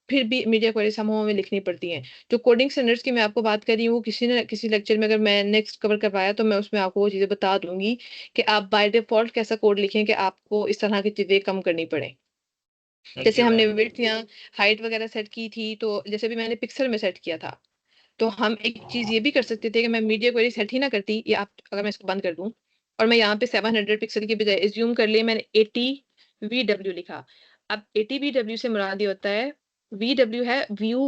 फिर भी मीडिया क्वेरीज़ हमें लिखनी पड़ती हैं। जो कोडिंग स्टैंडर्ड्स की मैं आपको बात कर रही हूँ, वो किसी न किसी लेक्चर में अगर मैं नेक्स्ट कवर करवाया, तो मैं उसमें आपको वो चीज़ें बता दूँगी कि आप बाय डिफ़ॉल्ट कैसा कोड लिखें कि आपको इस तरह की चीज़ें कम करनी पड़े। थैंक जैसे यू हमने मैम। विड्थ या हाइट वगैरह सेट की थी, तो जैसे भी मैंने पिक्सल में सेट किया था। तो हम एक चीज़ ये भी कर सकते थे कि मैं मीडिया क्वेरी सेट ही ना करती, या आप अगर मैं इसको बंद कर दूँ और मैं यहाँ पे 700 पिक्सल की बजाय अज़्यूम कर लिए मैंने 80 वीडब्ल्यू लिखा। अब 80 वीडब्ल्यू से मुराद ये होता है, वीडब्ल्यू है व्यू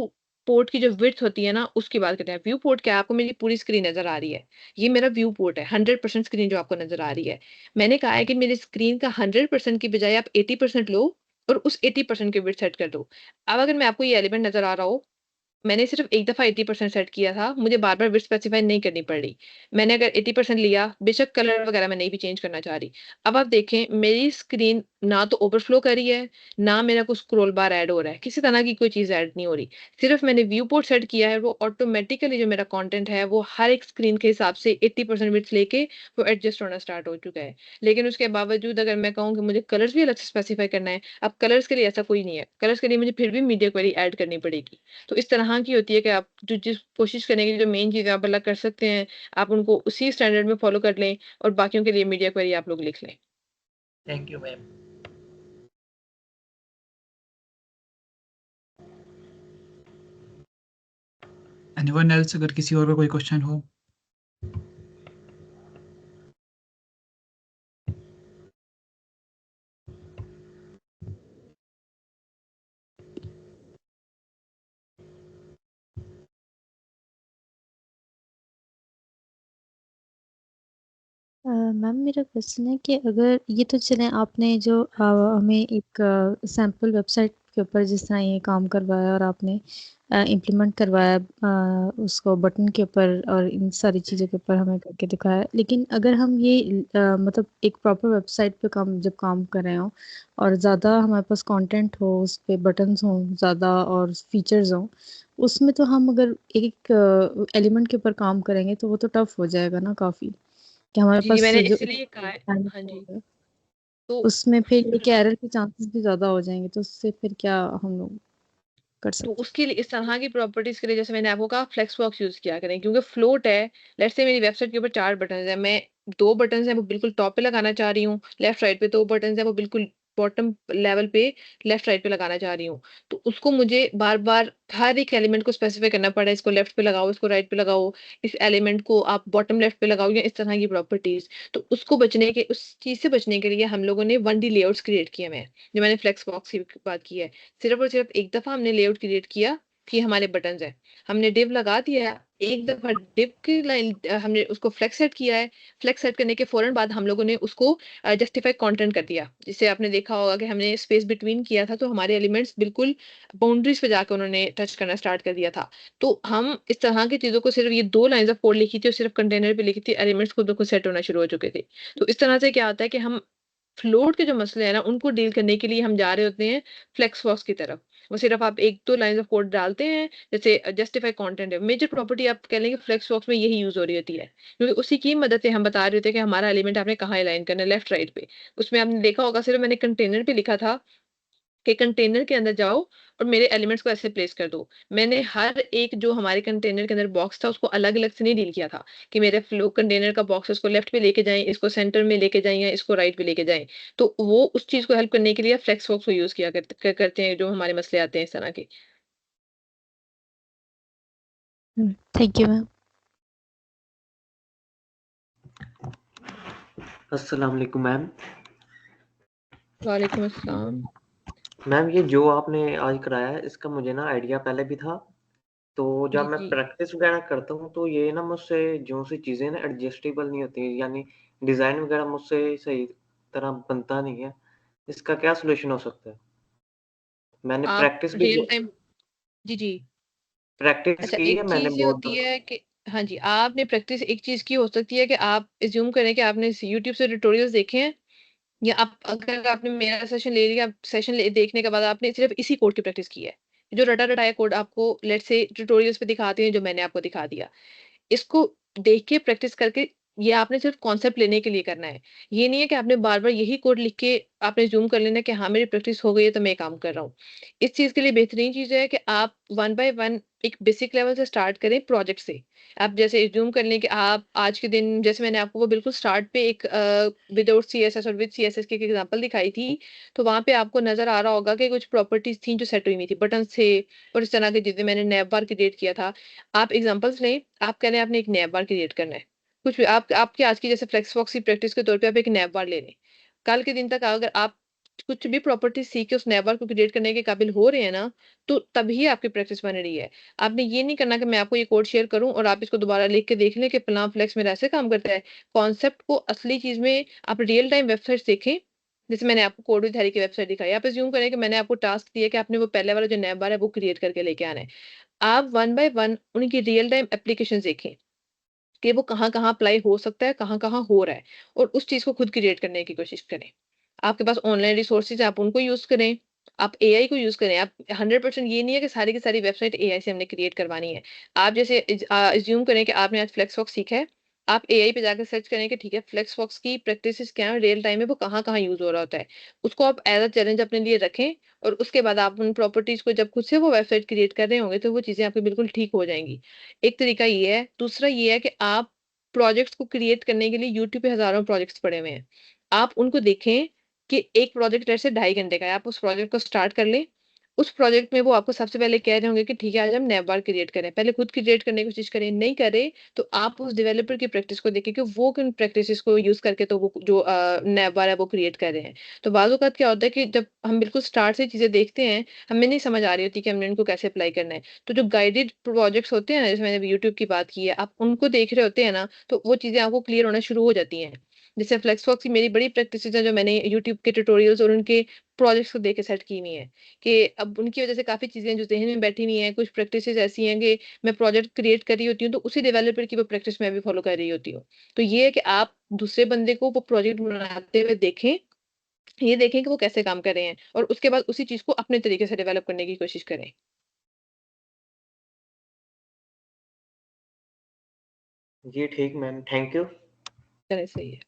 पोर्ट की जो विड्थ होती है ना, उसकी बात करते हैं। व्यू पोर्ट क्या है, आपको मेरी पूरी स्क्रीन नज़र आ रही है। ये मेरा व्यू पोर्ट है, 100% स्क्रीन जो आपको नज़र आ रही है। मैंने कहा है कि मेरी स्क्रीन का 100% की बजाय आप 80% लो और उस 80% की विड्थ सेट कर दो। अब अगर मैं आपको ये एलिमेंट नज़र आ रहा हो, मैंने सिर्फ एक दफ़ा 80% सेट किया था, मुझे बार-बार विड्थ स्पेसिफाई नहीं करनी पड़ रही। मैंने अगर 80% लिया, बेशक कलर वगैरह मैं नहीं भी चेंज करना चाह रही। अब आप देखें मेरी स्क्रीन ना तो ओवरफ्लो कर रही है, ना मेरा कुछ स्क्रॉल बार ऐड हो रहा है, किसी तरह की कोई चीज़ ऐड नहीं हो रही। सिर्फ मैंने व्यू पोर्ट सेट किया है, वो ऑटोमैटिकली जो मेरा कंटेंट है, वो हर एक स्क्रीन के हिसाब से 80% विड्थ लेके वो एडजस्ट होना स्टार्ट हो चुका है। लेकिन उसके बावजूद अगर मैं कहूँ कि मुझे कलर्स भी अलग से स्पेसिफाई करना है, अब कलर्स के लिए ऐसा कोई नहीं है। कलर्स के लिए मुझे फिर भी मीडिया क्वेरी ऐड करनी पड़ेगी। तो इस तरह की होती है कि आप जो जिस कोशिश करेंगे, जो मेन चीज़ें आप अलग कर सकते हैं, आप उनको उसी स्टैंडर्ड में फ़ॉलो कर लें और बाकियों के लिए मीडिया क्वेरी आप लोग लिख लें। Thank you ma'am. Anyone else, अगर किसी और का कोई क्वेश्चन हो? मैम मेरा क्वेश्चन है कि अगर ये तो चलें आपने जो हमें एक सैम्पल वेबसाइट के ऊपर जिस तरह ये काम करवाया और आपने इम्प्लीमेंट करवाया उसको बटन के ऊपर और इन सारी चीज़ों के ऊपर हमें करके दिखाया, लेकिन अगर हम ये मतलब एक प्रॉपर वेबसाइट पे जब काम कर रहे हों और ज़्यादा हमारे पास कंटेंट हो, उस पे बटन्स हों ज़्यादा और फीचर्स हों, उसमें तो हम अगर एक एलिमेंट के ऊपर काम करेंगे तो वो तो टफ हो जाएगा ना काफ़ी, कि हमारे जी, पास मैंने जो इसलिए कहा है। हाँ जी, तो उसमें फिर ये कि एरर के चांसेस भी ज़्यादा हो जाएंगे, तो उससे फिर क्या हम लोग कर सकते उसके लिए इस तरह की प्रॉपर्टीज़ के लिए जैसे मैंने आपको कहा फ्लेक्स बॉक्स यूज़ किया करें, क्योंकि फ्लोट है। लेट्स से मेरी वेबसाइट के ऊपर 4 बटन्स हैं, मैं 2 बटन्स हैं वो बिल्कुल टॉप पे लगाना चाह रही हूँ, लेफ्ट राइट पे 2 बटन्स हैं वो बिल्कुल बॉटम लेवल पे लेफ्ट राइट पे लगाना चाह रही हूँ। तो उसको मुझे बार-बार हर एक एलिमेंट को स्पेसिफाई करना पड़ा है, इसको लेफ्ट पे लगाओ, इसको राइट पे लगाओ, इस एलिमेंट को आप बॉटम लेफ्ट पे लगाओ, या इस तरह की प्रॉपर्टीज़। तो उसको बचने के उस चीज़ से बचने के लिए हम लोगों ने 1D लेआउट्स क्रिएट किए हुए हैं, जो मैंने फ्लेक्स बॉक्स की बात की है। सिर्फ़ और सिर्फ़ एक दफ़ा हमने लेआउट क्रिएट किया कि हमारे बटन्स हैं। हमने डिव लगा दिया है, एक दफ़ा डिव की लाइन हमने उसको फ्लेक्स सेट किया है। फ्लेक्स सेट करने के फ़ौरन बाद हम लोगों ने उसको जस्टिफाई कंटेंट कर दिया। जिसे आपने देखा होगा कि हमने स्पेस बिटवीन किया था, तो हमारे एलिमेंट्स बिल्कुल बाउंड्रीज़ पे जाके उन्होंने टच करना स्टार्ट कर दिया था। तो हम इस तरह की चीज़ों को सिर्फ़ ये 2 लाइन्स ऑफ कोड लिखी थी और सिर्फ़ कंटेनर पे लिखी थी, एलिमेंट्स खुद ब खुद सेट होना शुरू हो चुके थे। तो इस तरह से क्या होता है कि हम फ्लोट के जो मसले हैं ना, उनको डील करने के लिए हम जा रहे होते हैं फ्लेक्सबॉक्स की तरफ। वो सिर्फ़ आप 1-2 लाइन्स ऑफ कोड डालते हैं, जैसे जस्टिफाई कंटेंट है। मेजर प्रॉपर्टी आप कह लें कि फ्लेक्सबॉक्स में यही यूज़ हो रही होती है। क्योंकि उसी की मदद से हम बता रहे होते हैं कि हमारा एलिमेंट आपने कहाँ अलाइन करना है, लेफ्ट राइट पे। उसमें आपने देखा होगा सिर्फ़ मैंने कंटेनर पे लिखा था कि कंटेनर के अंदर जाओ और मेरे एलिमेंट्स को ऐसे प्लेस कर दो। मैंने हर एक जो हमारे कंटेनर के अंदर बॉक्स था उसको अलग-अलग से नहीं डील किया था कि मेरे फ्लो कंटेनर का बॉक्स है उसको लेफ्ट पे लेके जाएँ, इसको सेंटर में लेके जाएँ या इसको राइट पे लेके जाएँ। तो वो उस चीज़ को हेल्प करने के लिए फ्लेक्स बॉक्स को यूज़ किया करते हैं जो हमारे मसले आते हैं इस तरह के। हैं? Thank you ma'am. अस्सलाम वालेकुम मैम। वालेकुम अस्सलाम। मैम ये जो आपने आज कराया है इसका मुझे ना आइडिया पहले भी था। तो जी, जब मैं जी। प्रैक्टिस वगैरह करता हूँ तो ये ना मुझसे जो सी चीज़ें ना एडजस्टेबल नहीं होती, यानी डिज़ाइन वगैरह मुझसे सही तरह बनता नहीं है। इसका क्या सॉल्यूशन हो सकता है? मैंने आप रियल टाइम जी, जी। प्रैक्टिस अच्छा, की एक है मैंने चीज़ ये बहुत होती दफ़ा। है कि हाँ जी, आपने प्रैक्टिस एक चीज़ की हो सकती है कि आप अज़्यूम करें कि आपने यूट्यूब से ट्यूटोरियल्स देखे हैं, या आप अगर आपने मेरा सेशन ले लिया, सेशन ले देखने के बाद आपने सिर्फ़ इसी कोड की प्रैक्टिस की है। जो रटा-रटाया कोड आपको लेट्स से ट्यूटोरियल्स पे दिखाते हैं जो मैंने आपको दिखा दिया। इसको देख के प्रैक्टिस करके ये आपने सिर्फ़ कॉन्सेप्ट लेने के लिए करना है। ये नहीं है कि आपने बार-बार यही कोड लिख के आपने ज़ूम कर लेना है कि हाँ, मेरी प्रैक्टिस हो गई है तो मैं ये काम कर रहा हूँ। इस चीज़ के लिए बेहतरीन चीज़ है कि आप वन बाय वन एक बेसिक लेवल से स्टार्ट करें प्रोजेक्ट से। आप जैसे ज़ूम कर लें कि आप आज के दिन जैसे मैंने आपको वो बिल्कुल स्टार्ट पे एक विदाउट सीएसएस और विद सीएसएस की एक एग्ज़ाम्पल दिखाई थी। तो वहाँ पे आपको नज़र आ रहा होगा कि कुछ प्रॉपर्टीज़ थी जो सेट हुई हुई थी, बटन्स थे और इस तरह की चीज़ें मैंने नैप बार क्रिएट किया था। आप एग्ज़ाम्पल्स लें, आप कह रहे हैं आपने एक नैप बार क्रिएट करना है। कुछ भी आप आपकी आज की जैसे फ्लेक्सबॉक्स की प्रैक्टिस के तौर पे आप एक नैप बार ले लें। कल के दिन तक अगर आप कुछ भी प्रॉपर्टीज़ सीख के उस नैप बार को क्रिएट करने के काबिल हो रहे हैं ना, तो तभी आपकी प्रैक्टिस बन रही है। आपने ये नहीं करना कि मैं आपको ये कोड शेयर करूँ और आप इसको दोबारा लिख के देख लें कि फलाँ फ्लेक्स मेरा ऐसे काम करता है। कॉन्सेप्ट को असली चीज़ में आप रियल टाइम वेबसाइट्स देखें, जैसे मैंने आपको कोड विद हैरी की वेबसाइट दिखाई। आप अज़्यूम करें कि मैंने आपको टास्क दिया कि आपने वो पहले वाला जो नैप बार है वो क्रिएट करके लेके आना है। आप वन बाय वन उनकी रियल टाइम एप्लीकेशंस देखें कि वो कहाँ-कहाँ अप्लाई हो सकता है, कहाँ-कहाँ हो रहा है और उस चीज़ को खुद क्रिएट करने की कोशिश करें। आपके पास ऑनलाइन रिसोर्सेज़ है, आप उनको यूज़ करें, आप एआई को यूज़ करें। आप 100% ये नहीं है कि सारी की सारी वेबसाइट एआई से हमने क्रिएट करवानी है। आप जैसे अज़्यूम करें कि आपने आज फ्लेक्सबॉक्स सीखा है, आप एआई पे जाकर सर्च करें कि ठीक है, फ्लेक्सबॉक्स की प्रैक्टिसेज़ क्या हैं, रियल टाइम में वो कहाँ-कहाँ यूज़ हो रहा होता है। उसको आप एज़ अ चैलेंज अपने लिए रखें और उसके बाद आप उन प्रॉपर्टीज़ को जब खुद से वो वेबसाइट क्रिएट कर रहे होंगे, तो वो चीज़ें आपकी बिल्कुल ठीक हो जाएँगी। एक तरीका ये है, दूसरा ये है कि आप प्रोजेक्ट्स को क्रिएट करने के लिए यूट्यूब पे हज़ारों प्रोजेक्ट्स पड़े हुए हैं। आप उनको देखें कि एक प्रोजेक्ट जैसे 2.5 घंटे का है, आप उस प्रोजेक्ट को स्टार्ट कर लें। उस प्रोजेक्ट में वो आपको सबसे पहले कह रहे होंगे कि ठीक है, आज हम नैपबार क्रिएट करें। पहले खुद क्रिएट करने की कोशिश करें, नहीं करे तो आप उस डेवलपर की प्रैक्टिस को देखें कि वो किन प्रैक्टिसेस को यूज़ करके तो वो जो नैपबार है वो क्रिएट कर रहे हैं। तो बाज़ औक़ात क्या होता है कि जब हम बिल्कुल स्टार्ट से चीज़ें देखते हैं, हमें नहीं समझ आ रही होती कि हमने इनको कैसे अप्लाई करना है। तो जो गाइडेड प्रोजेक्ट्स होते हैं ना, जैसे मैंने यूट्यूब की बात की है, आप उनको देख रहे होते हैं ना, तो वो चीज़ें आपको क्लियर होना शुरू हो जाती हैं। जैसे फ्लेक्सबॉक्स की मेरी बड़ी प्रैक्टिसेज़ हैं जो मैंने यूट्यूब के ट्यूटोरियल्स और उनके प्रोजेक्ट्स को देख के सेट की हुई हैं, कि अब उनकी वज़ह से काफ़ी चीज़ें जो ज़हन में बैठी हुई हैं, कुछ प्रैक्टिसेज़ ऐसी हैं कि मैं प्रोजेक्ट क्रिएट कर रही होती हूँ, तो उसी डेवलपर की वो प्रैक्टिस मैं भी फ़ॉलो कर रही होती हूँ। तो ये है कि आप दूसरे बंदे को वो प्रोजेक्ट बनाते हुए देखें, ये देखें कि वो कैसे काम कर रहे हैं और उसके बाद उसी चीज़ को अपने तरीके से डेवलप करने की कोशिश करें। जी, ठीक मैम, थैंक यू। तरह सही है।